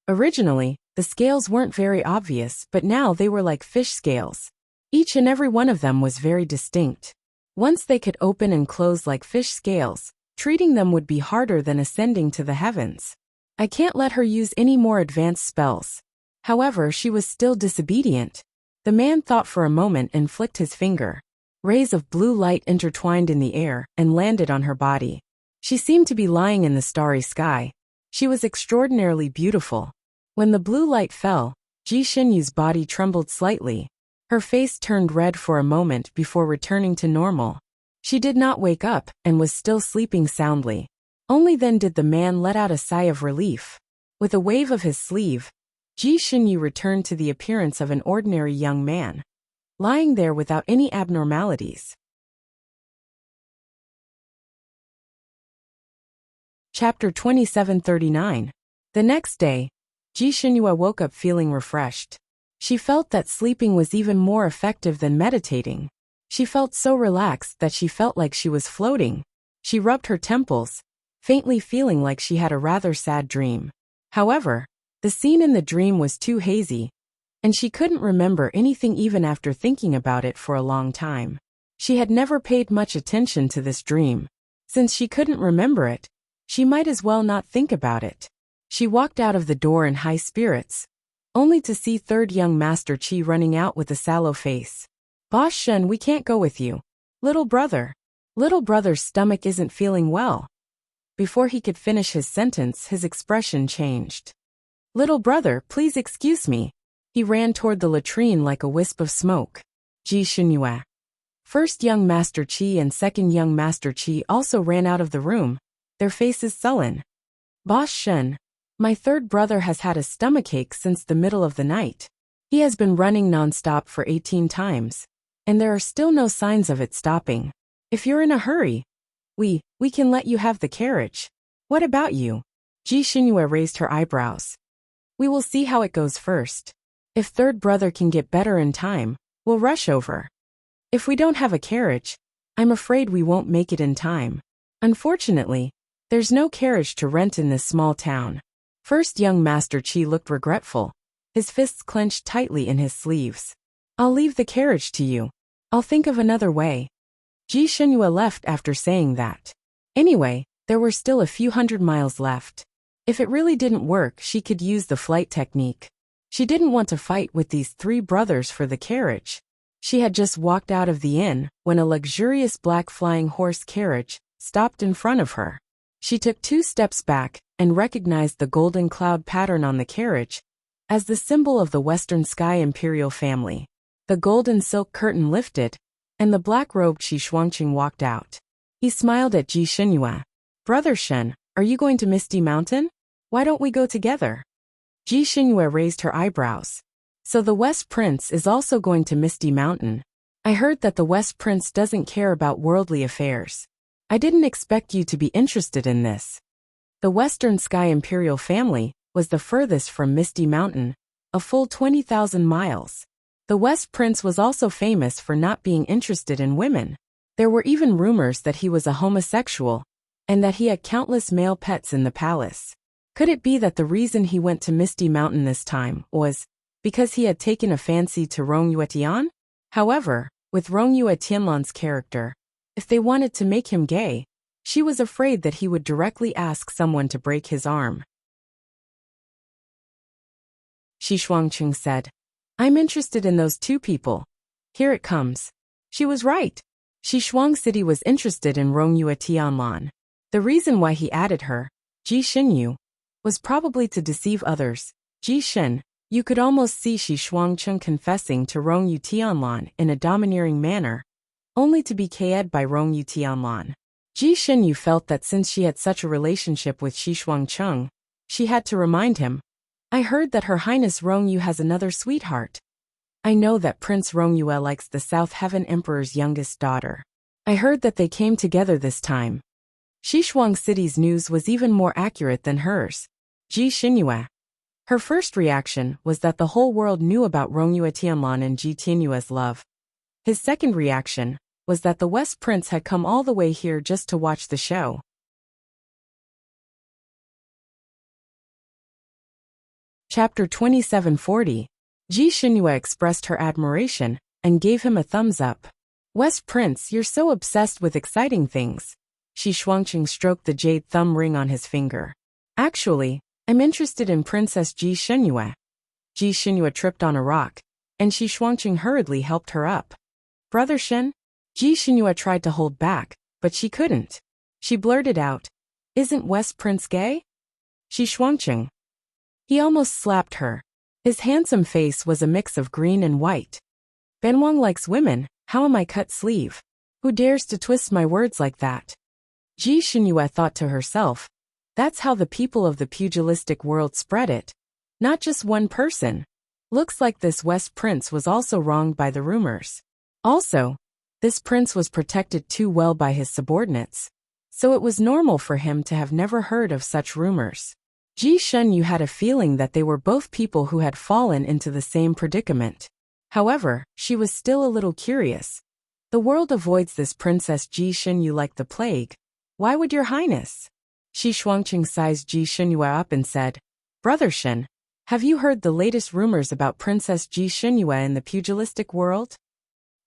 Originally, the scales weren't very obvious, but now they were like fish scales. Each and every one of them was very distinct. Once they could open and close like fish scales, treating them would be harder than ascending to the heavens. I can't let her use any more advanced spells. However, she was still disobedient. The man thought for a moment and flicked his finger. Rays of blue light intertwined in the air and landed on her body. She seemed to be lying in the starry sky. She was extraordinarily beautiful. When the blue light fell, Ji Xinyu's body trembled slightly. Her face turned red for a moment before returning to normal. She did not wake up and was still sleeping soundly. Only then did the man let out a sigh of relief. With a wave of his sleeve, Ji Xinyu returned to the appearance of an ordinary young man, lying there without any abnormalities. Chapter 2739. The next day, Ji Xinyue woke up feeling refreshed. She felt that sleeping was even more effective than meditating. She felt so relaxed that she felt like she was floating. She rubbed her temples, faintly feeling like she had a rather sad dream. However, the scene in the dream was too hazy, and she couldn't remember anything even after thinking about it for a long time. She had never paid much attention to this dream. Since she couldn't remember it, she might as well not think about it. She walked out of the door in high spirits, only to see third young Master Qi running out with a sallow face. "Boss Shen, we can't go with you. Little brother. Little brother's stomach isn't feeling well." Before he could finish his sentence, his expression changed. "Little brother, please excuse me." He ran toward the latrine like a wisp of smoke. Ji Xinyue. First young Master Qi and second young Master Qi also ran out of the room, their faces sullen. "Boss Shen, my third brother has had a stomachache since the middle of the night. He has been running non-stop for 18 times, and there are still no signs of it stopping. If you're in a hurry, we can let you have the carriage. What about you?" Ji Xinyue raised her eyebrows. "We will see how it goes first. If third brother can get better in time, we'll rush over. If we don't have a carriage, I'm afraid we won't make it in time. Unfortunately, there's no carriage to rent in this small town." First young Master Qi looked regretful, his fists clenched tightly in his sleeves. "I'll leave the carriage to you. I'll think of another way." Ji Xinyue left after saying that. Anyway, there were still a few hundred miles left. If it really didn't work, she could use the flight technique. She didn't want to fight with these 3 brothers for the carriage. She had just walked out of the inn when a luxurious black flying horse carriage stopped in front of her. She took 2 steps back and recognized the golden cloud pattern on the carriage as the symbol of the Western Sky imperial family. The golden silk curtain lifted, and the black-robed Shi Shuangqing walked out. He smiled at Ji Xinyue. "Brother Shen, are you going to Misty Mountain? Why don't we go together?" Ji Xinyue raised her eyebrows. So the West Prince is also going to Misty Mountain. I heard that the West Prince doesn't care about worldly affairs. I didn't expect you to be interested in this. The Western Sky Imperial family was the furthest from Misty Mountain, a full 20,000 miles. The West Prince was also famous for not being interested in women. There were even rumors that he was a homosexual, and that he had countless male pets in the palace. Could it be that the reason he went to Misty Mountain this time was because he had taken a fancy to Rong Yuetian? However, with Rong Yuetian's character, if they wanted to make him gay, she was afraid that he would directly ask someone to break his arm. Shi Shuangqing said, I'm interested in those two people. Here it comes. She was right. Shi Shuang City was interested in Rong Yuetianlan. The reason why he added her, Ji Xinyu, was probably to deceive others. Ji Shen, you could almost see Shi Shuangqing confessing to Rong Yuetianlan in a domineering manner, only to be k'd by Rong Yuetianlan. Ji Xinyu felt that since she had such a relationship with Shi Shuangqing, she had to remind him, I heard that Her Highness Rong Yu has another sweetheart. I know that Prince Rong Yue likes the South Heaven Emperor's youngest daughter. I heard that they came together this time. Xishuang City's news was even more accurate than hers. Ji Xinyue. Her first reaction was that the whole world knew about Rong Yuetianlan and Ji Tianyue's love. His second reaction was that the West Prince had come all the way here just to watch the show. Chapter 2740. Ji Xinyue expressed her admiration and gave him a thumbs up. West Prince, you're so obsessed with exciting things. Shi Shuangqing stroked the jade thumb ring on his finger. Actually, I'm interested in Princess Ji Xinyue. Ji Xinyue tripped on a rock, and Shi Shuangqing hurriedly helped her up. Brother Shen? Ji Xinyue tried to hold back, but she couldn't. She blurted out, Isn't West Prince gay? Shi Shuangqing. He almost slapped her. His handsome face was a mix of green and white. Benwang likes women, how am I cut sleeve? Who dares to twist my words like that? Ji Xinyue thought to herself, that's how the people of the pugilistic world spread it. Not just one person. Looks like this West Prince was also wronged by the rumors. Also, this prince was protected too well by his subordinates, so it was normal for him to have never heard of such rumors. Ji Shenyu had a feeling that they were both people who had fallen into the same predicament. However, she was still a little curious. The world avoids this Princess Ji Shenyu like the plague. Why would your highness? Shi Shuangqing sized Ji Xinyue up and said, Brother Shen, have you heard the latest rumors about Princess Ji Xinyue in the pugilistic world?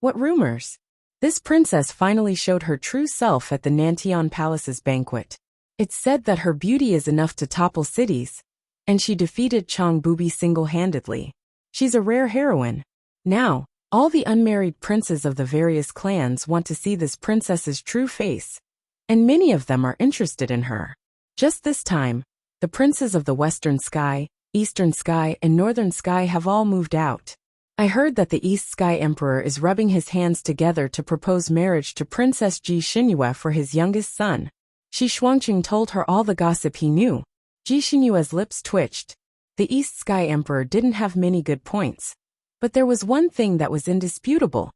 What rumors? This princess finally showed her true self at the Nantian Palace's banquet. It's said that her beauty is enough to topple cities, and she defeated Chang Bubi single-handedly. She's a rare heroine. Now, all the unmarried princes of the various clans want to see this princess's true face, and many of them are interested in her. Just this time, the princes of the Western Sky, Eastern Sky, and Northern Sky have all moved out. I heard that the East Sky Emperor is rubbing his hands together to propose marriage to Princess Ji Xinyue for his youngest son. Shi Shuangqing told her all the gossip he knew. Ji Xinyue's lips twitched. The East Sky Emperor didn't have many good points, but there was one thing that was indisputable.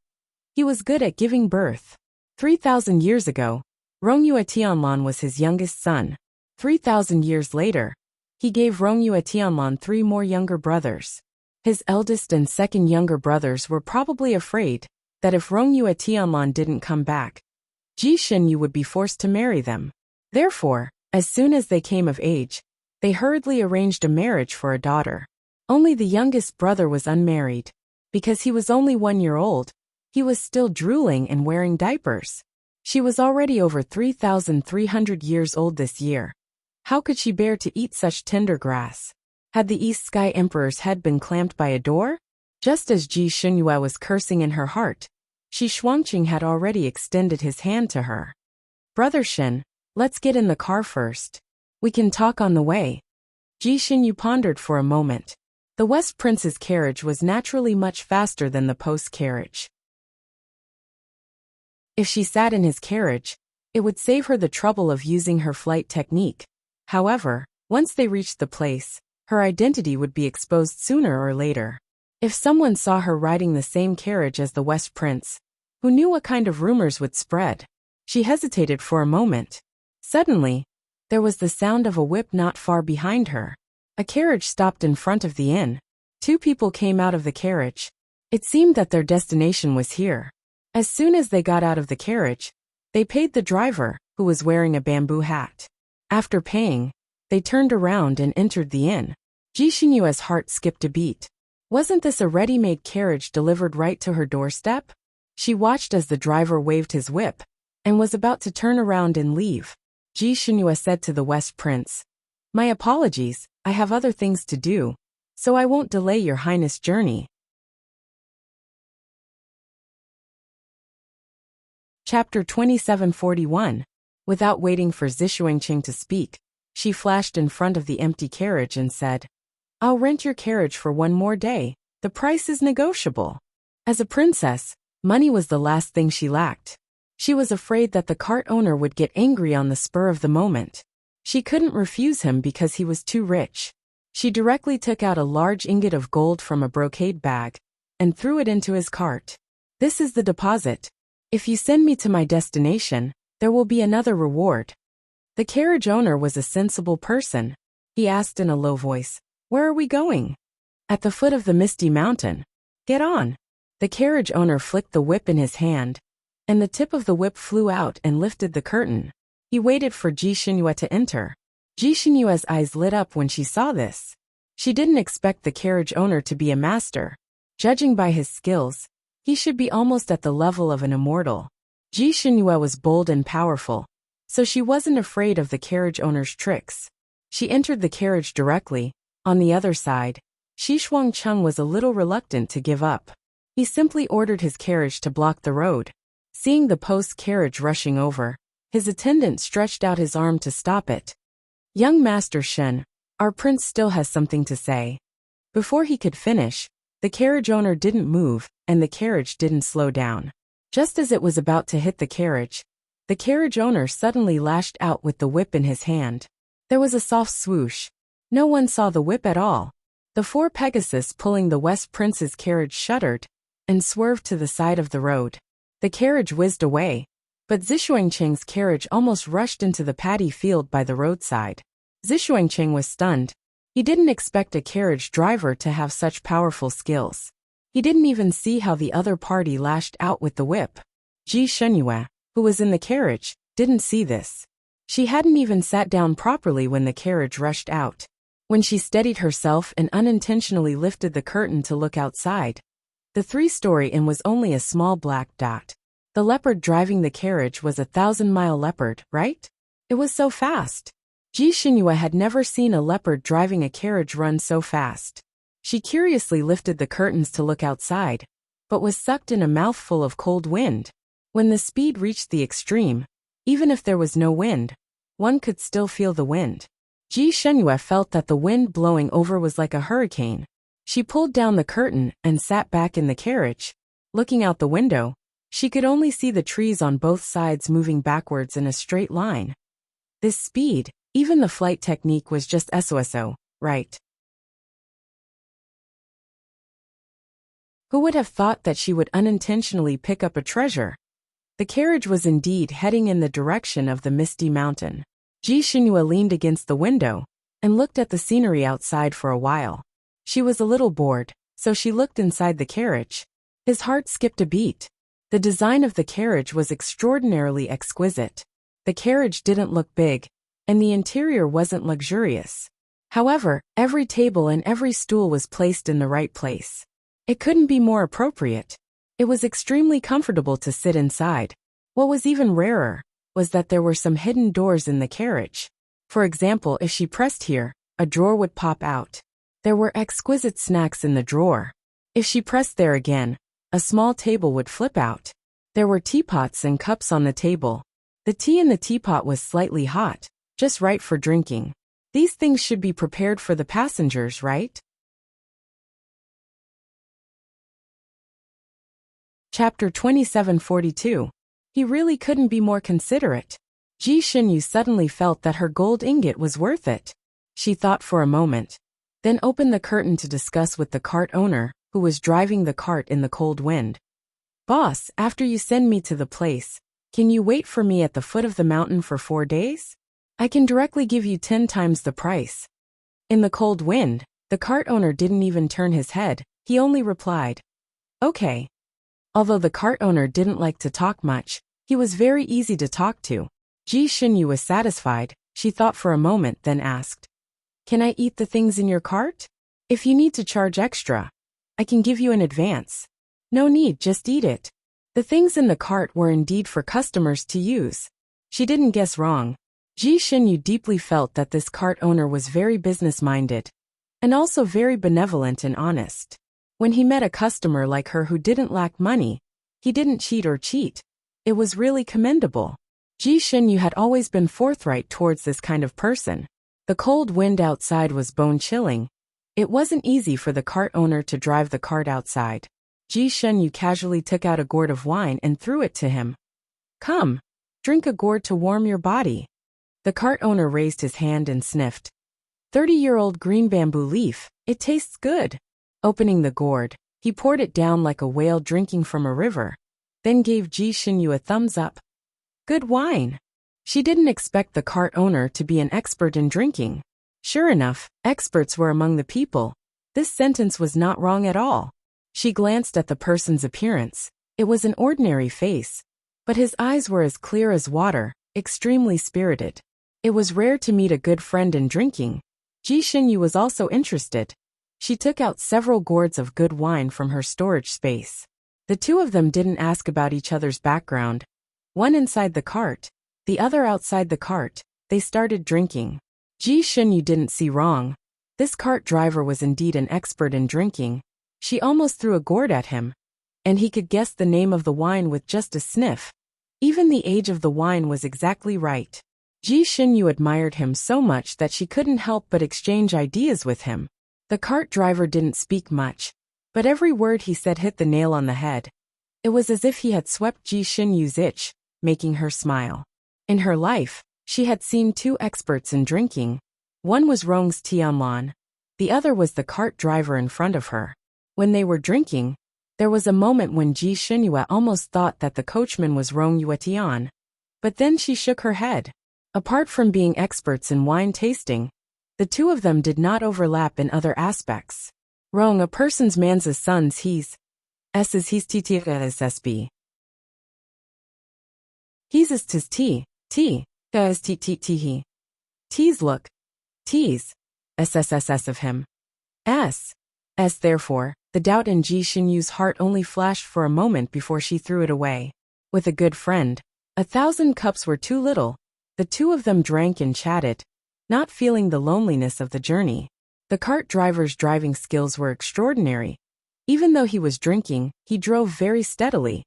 He was good at giving birth. 3,000 years ago, Rong Yuetianlan was his youngest son. 3,000 years later, he gave Rong Yuetianlan 3 more younger brothers. His eldest and second younger brothers were probably afraid that if Rong Yuetianlan didn't come back, Ji Xinyu would be forced to marry them. Therefore, as soon as they came of age, they hurriedly arranged a marriage for a daughter. Only the youngest brother was unmarried. Because he was only 1 year old, he was still drooling and wearing diapers. She was already over 3,300 years old this year. How could she bear to eat such tender grass? Had the East Sky Emperor's head been clamped by a door? Just as Ji Xinyue was cursing in her heart, Shi Shuangqing had already extended his hand to her. Brother Shen, let's get in the car first. We can talk on the way. Ji Xinyu pondered for a moment. The West Prince's carriage was naturally much faster than the post carriage. If she sat in his carriage, it would save her the trouble of using her flight technique. However, once they reached the place, Her identity would be exposed sooner or later. If someone saw her riding the same carriage as the West Prince, who knew what kind of rumors would spread? She hesitated for a moment. Suddenly, there was the sound of a whip not far behind her. A carriage stopped in front of the inn. Two people came out of the carriage. It seemed that their destination was here. As soon as they got out of the carriage, they paid the driver, who was wearing a bamboo hat. After paying, they turned around and entered the inn. Ji Xinyue's heart skipped a beat. Wasn't this a ready-made carriage delivered right to her doorstep? She watched as the driver waved his whip, and was about to turn around and leave. Ji Xinyue said to the West Prince, "My apologies, I have other things to do, so I won't delay your highness' journey." Chapter 2741. Without waiting for Zishuangqing to speak, she flashed in front of the empty carriage and said, "I'll rent your carriage for one more day. The price is negotiable." As a princess, money was the last thing she lacked. She was afraid that the cart owner would get angry on the spur of the moment. She couldn't refuse him because he was too rich. She directly took out a large ingot of gold from a brocade bag and threw it into his cart. "This is the deposit. If you send me to my destination, there will be another reward." The carriage owner was a sensible person. He asked in a low voice, "Where are we going?" "At the foot of the misty mountain." "Get on." The carriage owner flicked the whip in his hand, and the tip of the whip flew out and lifted the curtain. He waited for Ji Xinyue to enter. Ji Xinyue's eyes lit up when she saw this. She didn't expect the carriage owner to be a master. Judging by his skills, he should be almost at the level of an immortal. Ji Xinyue was bold and powerful, so she wasn't afraid of the carriage owner's tricks. She entered the carriage directly. On the other side, Shi Shuangcheng was a little reluctant to give up. He simply ordered his carriage to block the road. Seeing the post carriage rushing over, his attendant stretched out his arm to stop it. "Young Master Shen, our prince still has something to say." Before he could finish, the carriage owner didn't move, and the carriage didn't slow down. Just as it was about to hit the carriage owner suddenly lashed out with the whip in his hand. There was a soft swoosh. No one saw the whip at all. The four Pegasus pulling the West Prince's carriage shuddered and swerved to the side of the road. The carriage whizzed away, but Zishuangqing's carriage almost rushed into the paddy field by the roadside. Zishuangqing was stunned. He didn't expect a carriage driver to have such powerful skills. He didn't even see how the other party lashed out with the whip. Ji Xinyue, who was in the carriage, didn't see this. She hadn't even sat down properly when the carriage rushed out. When she steadied herself and unintentionally lifted the curtain to look outside, the three-story inn was only a small black dot. The leopard driving the carriage was a 1,000-mile leopard, right? It was so fast. Ji Xinyue had never seen a leopard driving a carriage run so fast. She curiously lifted the curtains to look outside, but was sucked in a mouthful of cold wind. When the speed reached the extreme, even if there was no wind, one could still feel the wind. Ji Xinyue felt that the wind blowing over was like a hurricane. She pulled down the curtain and sat back in the carriage. Looking out the window, she could only see the trees on both sides moving backwards in a straight line. This speed, even the flight technique was just SOSO, right? Who would have thought that she would unintentionally pick up a treasure? The carriage was indeed heading in the direction of the misty mountain. Ji Xinyue leaned against the window and looked at the scenery outside for a while. She was a little bored, so she looked inside the carriage. His heart skipped a beat. The design of the carriage was extraordinarily exquisite. The carriage didn't look big, and the interior wasn't luxurious. However, every table and every stool was placed in the right place. It couldn't be more appropriate. It was extremely comfortable to sit inside. What was even rarer was that there were some hidden doors in the carriage. For example, if she pressed here, a drawer would pop out. There were exquisite snacks in the drawer. If she pressed there again, a small table would flip out. There were teapots and cups on the table. The tea in the teapot was slightly hot, just right for drinking. These things should be prepared for the passengers, right? Chapter 2742. He really couldn't be more considerate. Ji Xinyue suddenly felt that her gold ingot was worth it. She thought for a moment. then opened the curtain to discuss with the cart owner, who was driving the cart in the cold wind. "Boss, after you send me to the place, can you wait for me at the foot of the mountain for 4 days? I can directly give you 10 times the price." In the cold wind, the cart owner didn't even turn his head, he only replied, "Okay." Although the cart owner didn't like to talk much, he was very easy to talk to. Ji Xinyu was satisfied. She thought for a moment, then asked, "Can I eat the things in your cart? If you need to charge extra, I can give you an advance." "No need, just eat it." The things in the cart were indeed for customers to use. She didn't guess wrong. Ji Xinyu deeply felt that this cart owner was very business-minded, and also very benevolent and honest. When he met a customer like her who didn't lack money, he didn't cheat or cheat. It was really commendable. Ji Xinyu had always been forthright towards this kind of person. The cold wind outside was bone-chilling. It wasn't easy for the cart owner to drive the cart outside. Ji Xinyu casually took out a gourd of wine and threw it to him. "Come, drink a gourd to warm your body." The cart owner raised his hand and sniffed. 30-year-old green bamboo leaf, it tastes good." Opening the gourd, he poured it down like a whale drinking from a river, then gave Ji Xinyu a thumbs up. "Good wine." She didn't expect the cart owner to be an expert in drinking. Sure enough, experts were among the people. This sentence was not wrong at all. She glanced at the person's appearance. It was an ordinary face, but his eyes were as clear as water, extremely spirited. It was rare to meet a good friend in drinking. Ji Xinyu was also interested. She took out several gourds of good wine from her storage space. The two of them didn't ask about each other's background. One inside the cart, the other outside the cart. They started drinking. Ji Xinyu didn't see wrong. This cart driver was indeed an expert in drinking. She almost threw a gourd at him, and he could guess the name of the wine with just a sniff. Even the age of the wine was exactly right. Ji Xinyu admired him so much that she couldn't help but exchange ideas with him. The cart driver didn't speak much, but every word he said hit the nail on the head. It was as if he had swept Ji Xinyu's itch, making her smile. In her life, she had seen 2 experts in drinking. One was Rong's Tianlan. The other was the cart driver in front of her. When they were drinking, there was a moment when Ji Xinyu almost thought that the coachman was Rong Yuetian. But then she shook her head. Apart from being experts in wine tasting, the two of them did not overlap in other aspects. Rong, a person's man's son's he's is he's ttrsb. He's is tis t is he. T's look t's sss of him. S therefore, the doubt in Ji Xinyu's heart only flashed for a moment before she threw it away. With a good friend, 1,000 cups were too little. The two of them drank and chatted, not feeling the loneliness of the journey. The cart driver's driving skills were extraordinary. Even though he was drinking, he drove very steadily.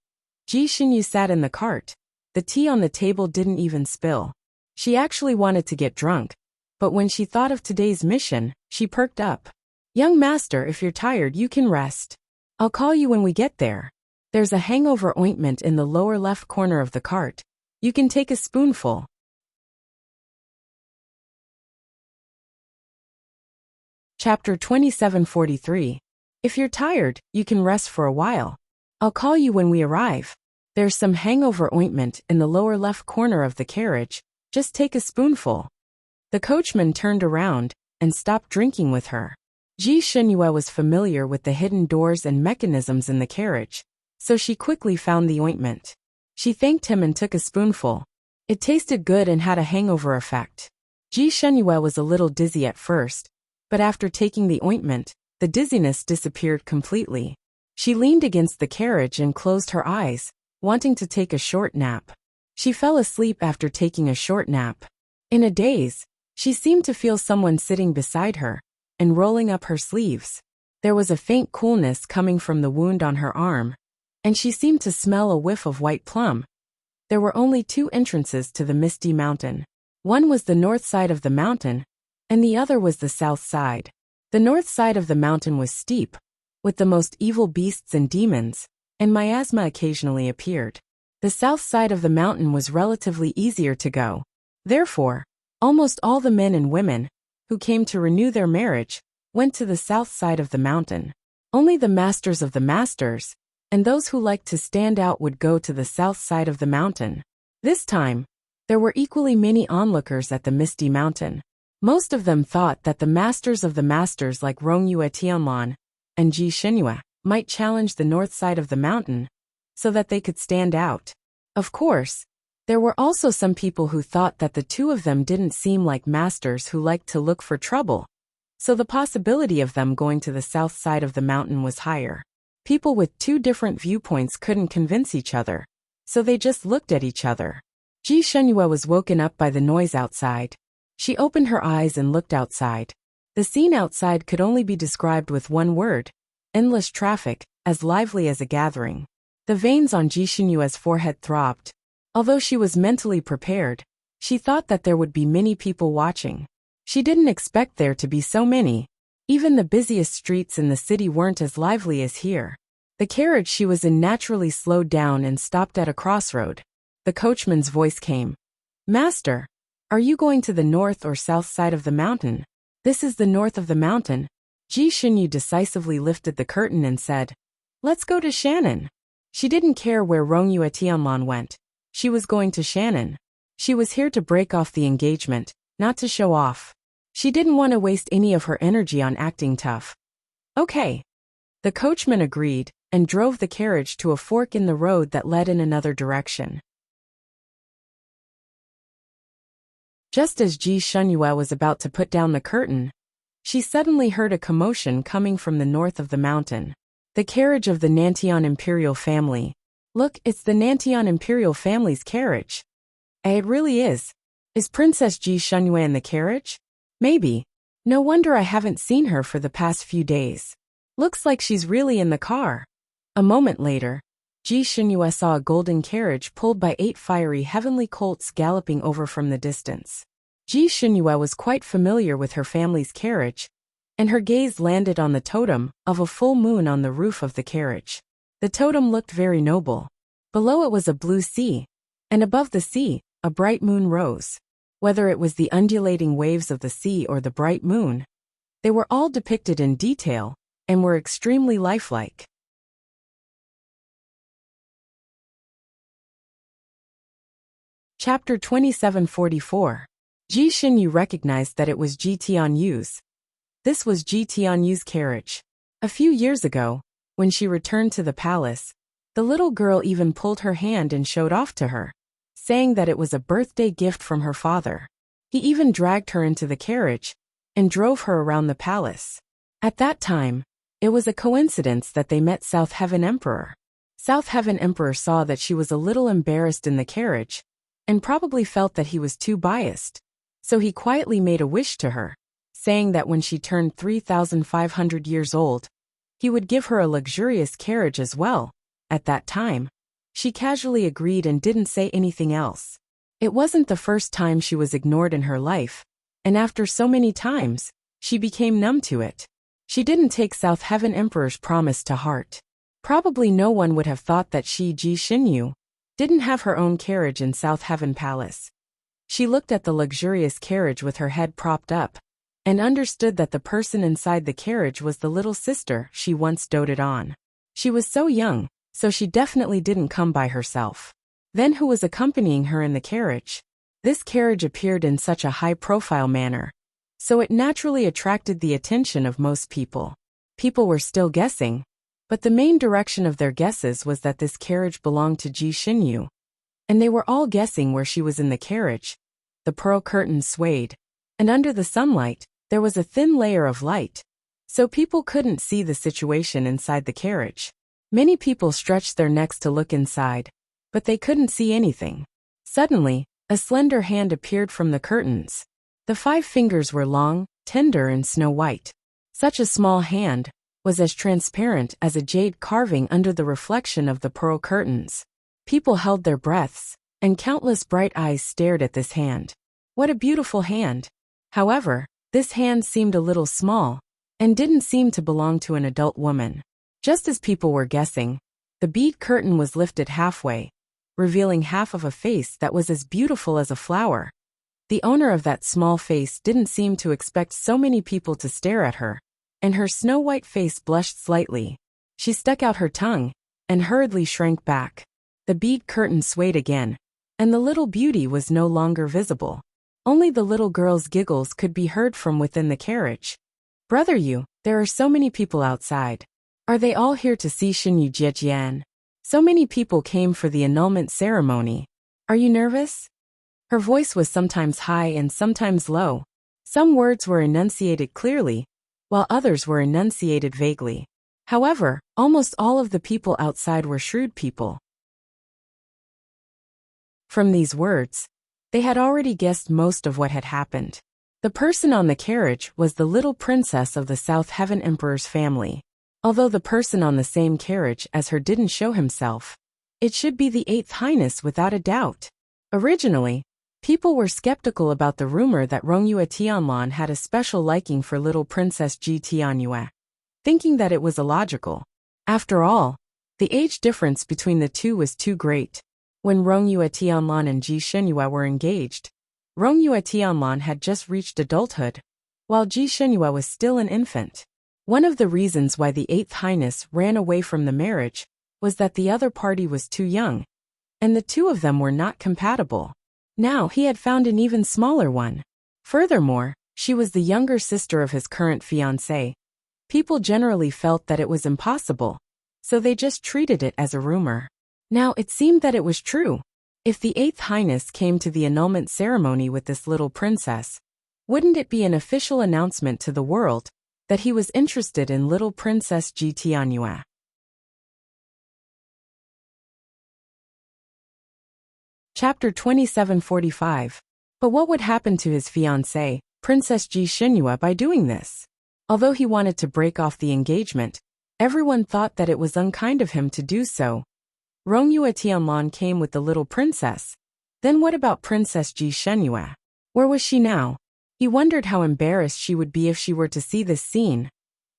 Ji Xinyu sat in the cart. The tea on the table didn't even spill. She actually wanted to get drunk, but when she thought of today's mission, she perked up. "Young master, if you're tired, you can rest. I'll call you when we get there. There's a hangover ointment in the lower left corner of the cart. You can take a spoonful." Chapter 2743. If you're tired, you can rest for a while. I'll call you when we arrive. There's some hangover ointment in the lower left corner of the carriage. Just take a spoonful. The coachman turned around and stopped drinking with her. Ji Xinyu was familiar with the hidden doors and mechanisms in the carriage, so she quickly found the ointment. She thanked him and took a spoonful. It tasted good and had a hangover effect. Ji Xinyu was a little dizzy at first, but after taking the ointment, the dizziness disappeared completely. She leaned against the carriage and closed her eyes, wanting to take a short nap. She fell asleep after taking a short nap. In a daze, she seemed to feel someone sitting beside her and rolling up her sleeves. There was a faint coolness coming from the wound on her arm, and she seemed to smell a whiff of white plum. There were only 2 entrances to the misty mountain. One was the north side of the mountain, and the other was the south side. The north side of the mountain was steep, with the most evil beasts and demons, and miasma occasionally appeared. The south side of the mountain was relatively easier to go. Therefore, almost all the men and women who came to renew their marriage went to the south side of the mountain. Only the masters of the masters, and those who liked to stand out would go to the south side of the mountain. This time, there were equally many onlookers at the Misty Mountain. Most of them thought that the masters of the masters like Rongyue Tianlan and Ji Xinyue might challenge the north side of the mountain so that they could stand out. Of course, there were also some people who thought that the two of them didn't seem like masters who liked to look for trouble, so the possibility of them going to the south side of the mountain was higher. People with two different viewpoints couldn't convince each other, so they just looked at each other. Ji Xinyue was woken up by the noise outside. She opened her eyes and looked outside. The scene outside could only be described with one word: endless traffic, as lively as a gathering. The veins on Ji Xinyue's forehead throbbed. Although she was mentally prepared, she thought that there would be many people watching. She didn't expect there to be so many. Even the busiest streets in the city weren't as lively as here. The carriage she was in naturally slowed down and stopped at a crossroad. The coachman's voice came. "Master, are you going to the north or south side of the mountain?" "This is the north of the mountain." Ji Xinyu decisively lifted the curtain and said, "Let's go to Shannon." She didn't care where Rongyue Tianlan went. She was going to Shannon. She was here to break off the engagement, not to show off. She didn't want to waste any of her energy on acting tough. "Okay." The coachman agreed and drove the carriage to a fork in the road that led in another direction. Just as Ji Xinyue was about to put down the curtain, she suddenly heard a commotion coming from the north of the mountain. The carriage of the Nantian imperial family. "Look, it's the Nantian imperial family's carriage." It really is. Is Princess Ji Xinyue in the carriage? Maybe. No wonder I haven't seen her for the past few days. Looks like she's really in the car. A moment later, Ji Xinyue saw a golden carriage pulled by 8 fiery heavenly colts galloping over from the distance. Ji Xinyue was quite familiar with her family's carriage, and her gaze landed on the totem of a full moon on the roof of the carriage. The totem looked very noble. Below it was a blue sea, and above the sea, a bright moon rose. Whether it was the undulating waves of the sea or the bright moon, they were all depicted in detail and were extremely lifelike. Chapter 2744. Ji Xinyu recognized that it was Ji Tianyu's. This was Ji Tianyu's carriage. A few years ago, when she returned to the palace, the little girl even pulled her hand and showed off to her, saying that it was a birthday gift from her father. He even dragged her into the carriage and drove her around the palace. At that time, it was a coincidence that they met South Heaven Emperor. South Heaven Emperor saw that she was a little embarrassed in the carriage and probably felt that he was too biased. So he quietly made a wish to her, saying that when she turned 3,500 years old, he would give her a luxurious carriage as well. At that time, she casually agreed and didn't say anything else. It wasn't the first time she was ignored in her life, and after so many times, she became numb to it. She didn't take South Heaven Emperor's promise to heart. Probably no one would have thought that she, Ji Xinyu, didn't have her own carriage in South Heaven Palace. She looked at the luxurious carriage with her head propped up, and understood that the person inside the carriage was the little sister she once doted on. She was so young, so she definitely didn't come by herself. Then who was accompanying her in the carriage? This carriage appeared in such a high-profile manner, so it naturally attracted the attention of most people. People were still guessing, but the main direction of their guesses was that this carriage belonged to Ji Xinyu, and they were all guessing where she was in the carriage. The pearl curtains swayed, and under the sunlight, there was a thin layer of light, so people couldn't see the situation inside the carriage. Many people stretched their necks to look inside, but they couldn't see anything. Suddenly, a slender hand appeared from the curtains. The 5 fingers were long, tender and snow-white. Such a small hand was as transparent as a jade carving under the reflection of the pearl curtains. People held their breaths, and countless bright eyes stared at this hand. What a beautiful hand! However, this hand seemed a little small, and didn't seem to belong to an adult woman. Just as people were guessing, the bead curtain was lifted halfway, revealing half of a face that was as beautiful as a flower. The owner of that small face didn't seem to expect so many people to stare at her, and her snow-white face blushed slightly. She stuck out her tongue, and hurriedly shrank back. The bead curtain swayed again, and the little beauty was no longer visible. Only the little girl's giggles could be heard from within the carriage. Brother Yu, there are so many people outside. Are they all here to see Shen Yu Jiejian? So many people came for the annulment ceremony. Are you nervous? Her voice was sometimes high and sometimes low. Some words were enunciated clearly, while others were enunciated vaguely. However, almost all of the people outside were shrewd people. From these words, they had already guessed most of what had happened. The person on the carriage was the little princess of the South Heaven Emperor's family. Although the person on the same carriage as her didn't show himself, it should be the Eighth Highness without a doubt. Originally, people were skeptical about the rumor that Rongyue Tianlan had a special liking for little Princess Ji Tianyue, thinking that it was illogical. After all, the age difference between the two was too great. When Rongyue Tianlan and Ji Shenyue were engaged, Rongyue Tianlan had just reached adulthood, while Ji Shenyue was still an infant. One of the reasons why the Eighth Highness ran away from the marriage was that the other party was too young, and the two of them were not compatible. Now he had found an even smaller one. Furthermore, she was the younger sister of his current fiancé. People generally felt that it was impossible, so they just treated it as a rumor. Now it seemed that it was true. If the Eighth Highness came to the annulment ceremony with this little princess, wouldn't it be an official announcement to the world that he was interested in little Princess Ji Tianyue? Chapter 2745. But what would happen to his fiancée, Princess Ji Shenyue, by doing this? Although he wanted to break off the engagement, everyone thought that it was unkind of him to do so. Rongyue Tianlan came with the little princess. Then what about Princess Ji Shenyue? Where was she now? He wondered how embarrassed she would be if she were to see this scene.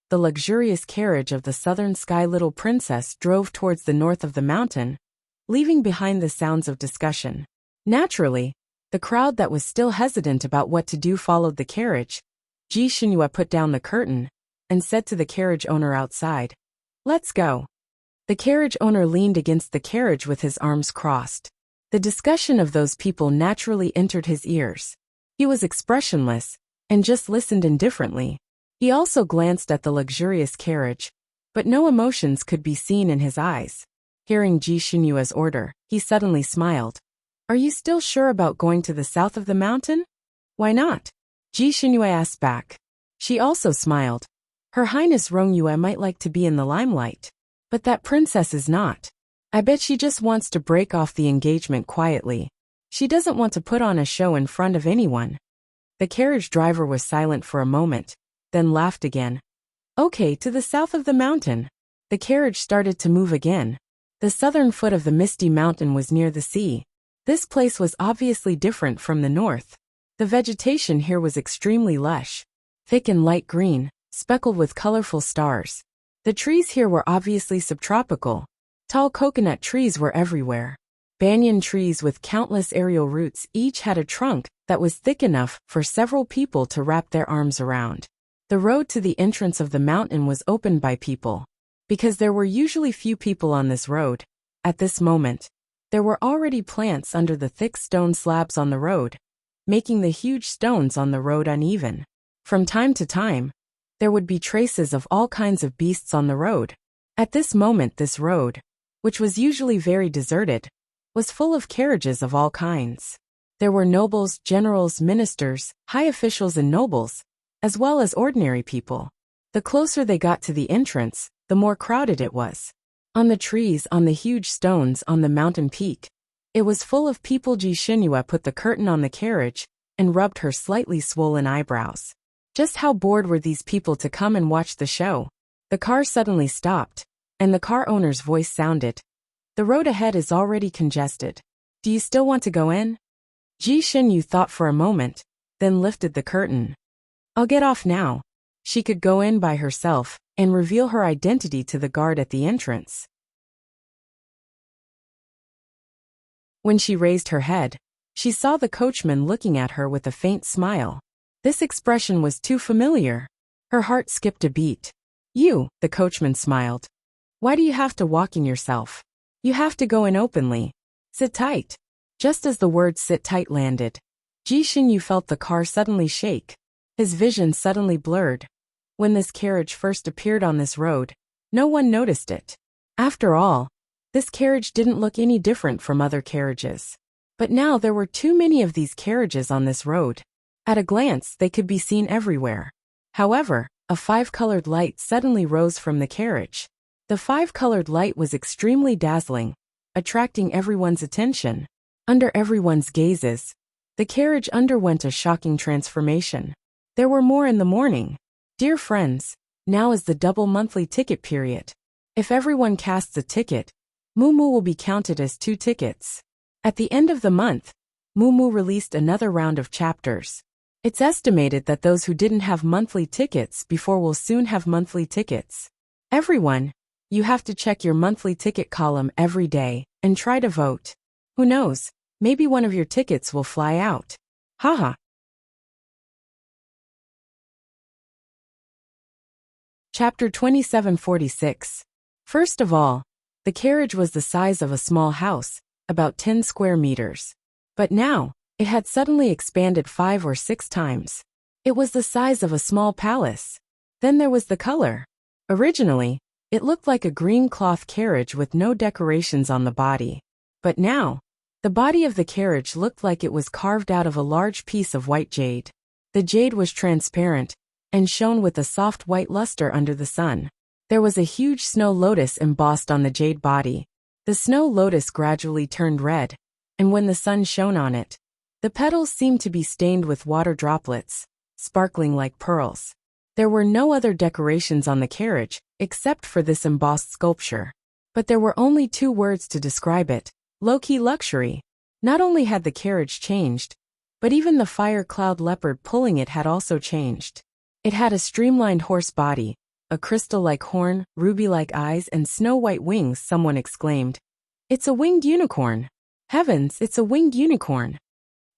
The luxurious carriage of the southern sky little princess drove towards the north of the mountain, leaving behind the sounds of discussion. Naturally, the crowd that was still hesitant about what to do followed the carriage. Ji Shenyue put down the curtain and said to the carriage owner outside, "Let's go." The carriage owner leaned against the carriage with his arms crossed. The discussion of those people naturally entered his ears. He was expressionless and just listened indifferently. He also glanced at the luxurious carriage, but no emotions could be seen in his eyes. Hearing Ji Shenyue's order, he suddenly smiled. "Are you still sure about going to the south of the mountain?" "Why not?" Ji Shenyue asked back. She also smiled. Her Highness Rongyue might like to be in the limelight, but that princess is not. I bet she just wants to break off the engagement quietly. She doesn't want to put on a show in front of anyone. The carriage driver was silent for a moment, then laughed again. "Okay, to the south of the mountain." The carriage started to move again. The southern foot of the misty mountain was near the sea. This place was obviously different from the north. The vegetation here was extremely lush, thick and light green, speckled with colorful stars. The trees here were obviously subtropical. Tall coconut trees were everywhere. Banyan trees with countless aerial roots each had a trunk that was thick enough for several people to wrap their arms around. The road to the entrance of the mountain was opened by people. Because there were usually few people on this road, at this moment, there were already plants under the thick stone slabs on the road, making the huge stones on the road uneven. From time to time, there would be traces of all kinds of beasts on the road. At this moment this road, which was usually very deserted, was full of carriages of all kinds. There were nobles, generals, ministers, high officials and nobles, as well as ordinary people. The closer they got to the entrance, the more crowded it was. On the trees, on the huge stones on the mountain peak, it was full of people. Ji Shenyue put the curtain on the carriage and rubbed her slightly swollen eyebrows. Just how bored were these people to come and watch the show? The car suddenly stopped, and the car owner's voice sounded. "The road ahead is already congested. Do you still want to go in?" Ji Shenyue thought for a moment, then lifted the curtain. "I'll get off now." She could go in by herself and reveal her identity to the guard at the entrance. When she raised her head, she saw the coachman looking at her with a faint smile. This expression was too familiar. Her heart skipped a beat. You, the coachman smiled. Why do you have to walk in yourself? You have to go in openly. Sit tight. Just as the words sit tight landed, Ji Xinyu felt the car suddenly shake. His vision suddenly blurred. When this carriage first appeared on this road, no one noticed it. After all, this carriage didn't look any different from other carriages. But now there were too many of these carriages on this road. At a glance, they could be seen everywhere. However, a five-colored light suddenly rose from the carriage. The five-colored light was extremely dazzling, attracting everyone's attention. Under everyone's gazes, the carriage underwent a shocking transformation. There were more in the morning. Dear friends, now is the double monthly ticket period. If everyone casts a ticket, Mumu will be counted as 2 tickets. At the end of the month, Mumu released another round of chapters. It's estimated that those who didn't have monthly tickets before will soon have monthly tickets. Everyone, you have to check your monthly ticket column every day and try to vote. Who knows, maybe one of your tickets will fly out. Haha. Chapter 2746. First of all, the carriage was the size of a small house, about 10 square meters. But now, it had suddenly expanded 5 or 6 times. It was the size of a small palace. Then there was the color. Originally, it looked like a green cloth carriage with no decorations on the body. But now, the body of the carriage looked like it was carved out of a large piece of white jade. The jade was transparent and shone with a soft white luster under the sun. There was a huge snow lotus embossed on the jade body. The snow lotus gradually turned red, and when the sun shone on it, the petals seemed to be stained with water droplets, sparkling like pearls. There were no other decorations on the carriage, except for this embossed sculpture. But there were only 2 words to describe it: low-key luxury. Not only had the carriage changed, but even the fire cloud leopard pulling it had also changed. It had a streamlined horse body, a crystal-like horn, ruby-like eyes, and snow-white wings. Someone exclaimed, "It's a winged unicorn! Heavens, it's a winged unicorn!"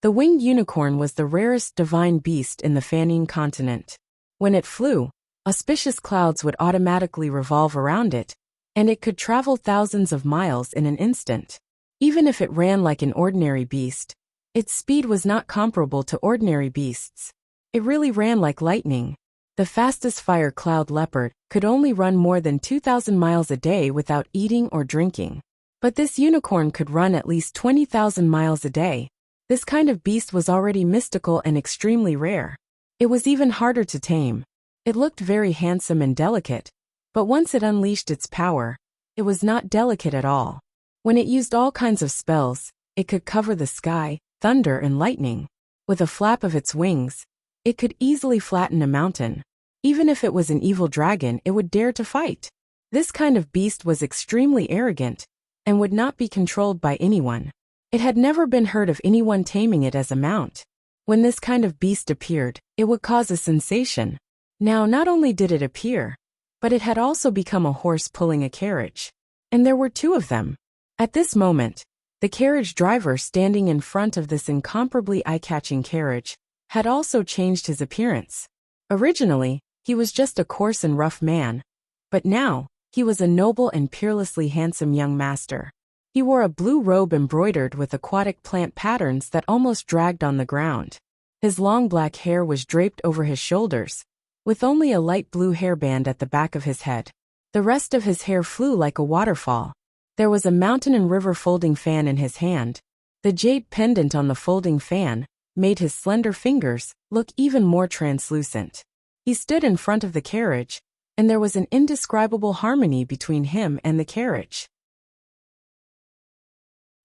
The winged unicorn was the rarest divine beast in the Fanning continent. When it flew, auspicious clouds would automatically revolve around it, and it could travel thousands of miles in an instant. Even if it ran like an ordinary beast, its speed was not comparable to ordinary beasts. It really ran like lightning. The fastest fire cloud leopard could only run more than 2,000 miles a day without eating or drinking. But this unicorn could run at least 20,000 miles a day. This kind of beast was already mystical and extremely rare. It was even harder to tame. It looked very handsome and delicate, but once it unleashed its power, it was not delicate at all. When it used all kinds of spells, it could cover the sky, thunder, and lightning. With a flap of its wings, it could easily flatten a mountain. Even if it was an evil dragon, it would dare to fight. This kind of beast was extremely arrogant and would not be controlled by anyone. It had never been heard of anyone taming it as a mount. When this kind of beast appeared, it would cause a sensation. Now, not only did it appear, but it had also become a horse pulling a carriage. And there were 2 of them. At this moment, the carriage driver standing in front of this incomparably eye-catching carriage had also changed his appearance. Originally, he was just a coarse and rough man, but now, he was a noble and peerlessly handsome young master. He wore a blue robe embroidered with aquatic plant patterns that almost dragged on the ground. His long black hair was draped over his shoulders, with only a light blue hairband at the back of his head. The rest of his hair flew like a waterfall. There was a mountain and river folding fan in his hand. The jade pendant on the folding fan made his slender fingers look even more translucent. He stood in front of the carriage, and there was an indescribable harmony between him and the carriage.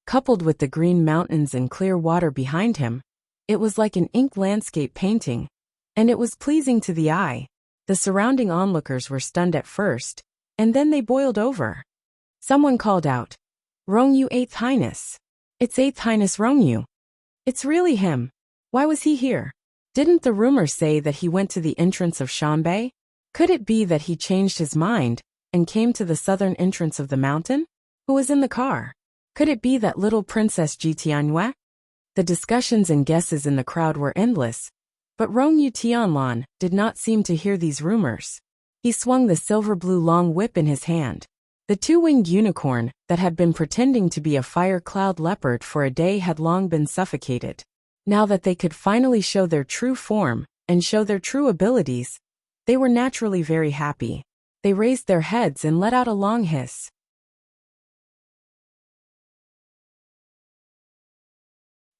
Coupled with the green mountains and clear water behind him, it was like an ink landscape painting, and it was pleasing to the eye. The surrounding onlookers were stunned at first, and then they boiled over. Someone called out, "Rongyu, 8th Highness. It's 8th Highness Rongyu. It's really him. Why was he here? Didn't the rumor say that he went to the entrance of Shanbei? Could it be that he changed his mind and came to the southern entrance of the mountain? Who was in the car? Could it be that little Princess Ji Tianhua?" The discussions and guesses in the crowd were endless, But Rong Yu Tianlan did not seem to hear these rumors. He swung the silver-blue long whip in his hand. The two-winged unicorn that had been pretending to be a fire cloud leopard for a day had long been suffocated. Now that they could finally show their true form and show their true abilities, they were naturally very happy. They raised their heads and let out a long hiss.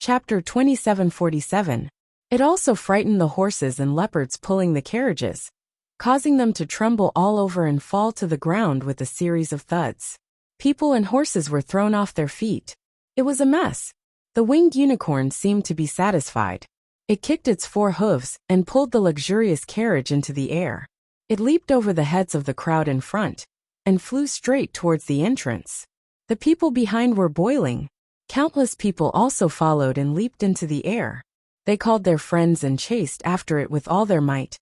Chapter 2747. It also frightened the horses and leopards pulling the carriages, causing them to tremble all over and fall to the ground with a series of thuds. People and horses were thrown off their feet. It was a mess. The winged unicorn seemed to be satisfied. It kicked its four hooves and pulled the luxurious carriage into the air. It leaped over the heads of the crowd in front and flew straight towards the entrance. The people behind were boiling. Countless people also followed and leaped into the air. They called their friends and chased after it with all their might.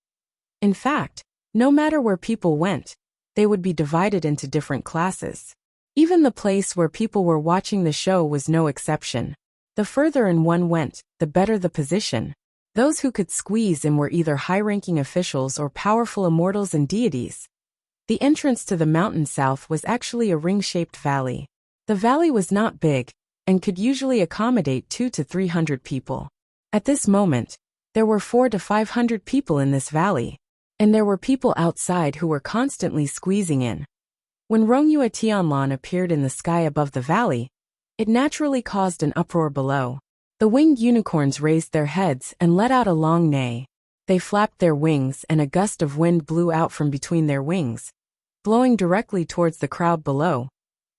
In fact, no matter where people went, they would be divided into different classes. Even the place where people were watching the show was no exception. The further in one went, the better the position. Those who could squeeze in were either high-ranking officials or powerful immortals and deities. The entrance to the mountain south was actually a ring-shaped valley. The valley was not big and could usually accommodate 200 to 300 people. At this moment, there were 400 to 500 people in this valley, and there were people outside who were constantly squeezing in. When Rongyue Tianlan appeared in the sky above the valley, it naturally caused an uproar below. The winged unicorns raised their heads and let out a long neigh. They flapped their wings and a gust of wind blew out from between their wings, blowing directly towards the crowd below.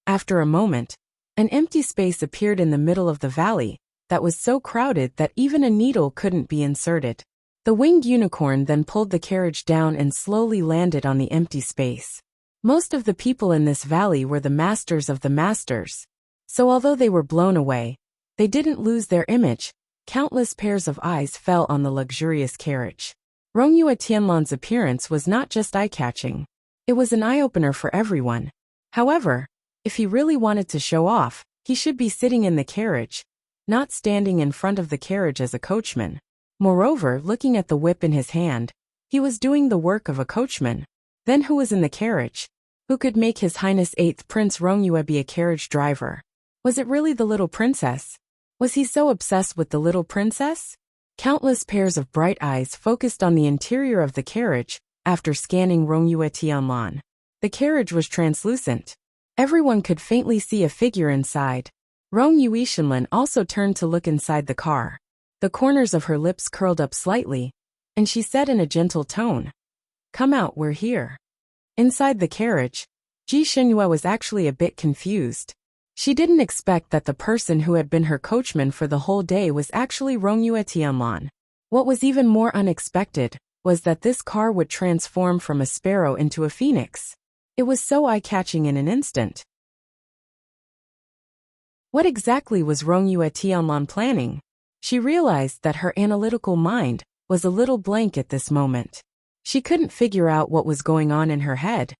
After a moment, an empty space appeared in the middle of the valley that was so crowded that even a needle couldn't be inserted. The winged unicorn then pulled the carriage down and slowly landed on the empty space. Most of the people in this valley were the masters of the masters. So although they were blown away, they didn't lose their image. Countless pairs of eyes fell on the luxurious carriage. Rongyue Tianlan's appearance was not just eye-catching. It was an eye-opener for everyone. However, if he really wanted to show off, he should be sitting in the carriage, not standing in front of the carriage as a coachman. Moreover, looking at the whip in his hand, he was doing the work of a coachman. Then who was in the carriage? Who could make His Highness 8th Prince Rongyue be a carriage driver? Was it really the little princess? Was he so obsessed with the little princess? Countless pairs of bright eyes focused on the interior of the carriage after scanning Rongyue Tianlan. The carriage was translucent. Everyone could faintly see a figure inside. Rongyue Tianlan also turned to look inside the car. The corners of her lips curled up slightly, and she said in a gentle tone, "Come out, we're here." Inside the carriage, Ji Xinyue was actually a bit confused. She didn't expect that the person who had been her coachman for the whole day was actually Rongyue Tianlan. What was even more unexpected was that this car would transform from a sparrow into a phoenix. It was so eye-catching in an instant. What exactly was Rongyue Tianlan planning? She realized that her analytical mind was a little blank at this moment. She couldn't figure out what was going on in her head.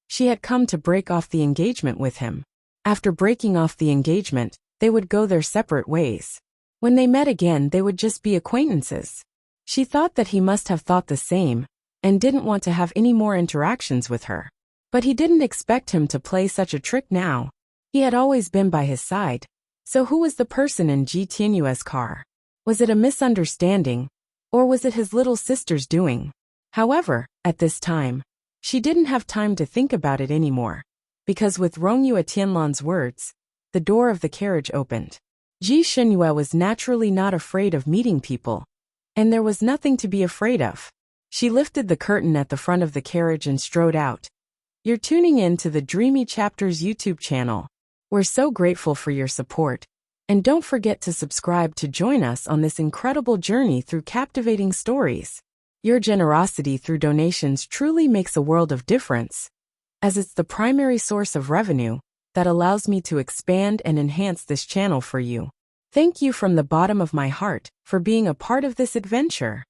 She had come to break off the engagement with him. After breaking off the engagement, they would go their separate ways. When they met again, they would just be acquaintances. She thought that he must have thought the same, and didn't want to have any more interactions with her. But he didn't expect him to play such a trick now. He had always been by his side. So who was the person in Ji Tianyue's car? Was it a misunderstanding, or was it his little sister's doing? However, at this time, she didn't have time to think about it anymore, because with Rongyue Tianlan's words, the door of the carriage opened. Ji Xinyue was naturally not afraid of meeting people, and there was nothing to be afraid of. She lifted the curtain at the front of the carriage and strode out. You're tuning in to the Dreamy Chapters YouTube channel. We're so grateful for your support, and don't forget to subscribe to join us on this incredible journey through captivating stories. Your generosity through donations truly makes a world of difference, as it's the primary source of revenue that allows me to expand and enhance this channel for you. Thank you from the bottom of my heart for being a part of this adventure.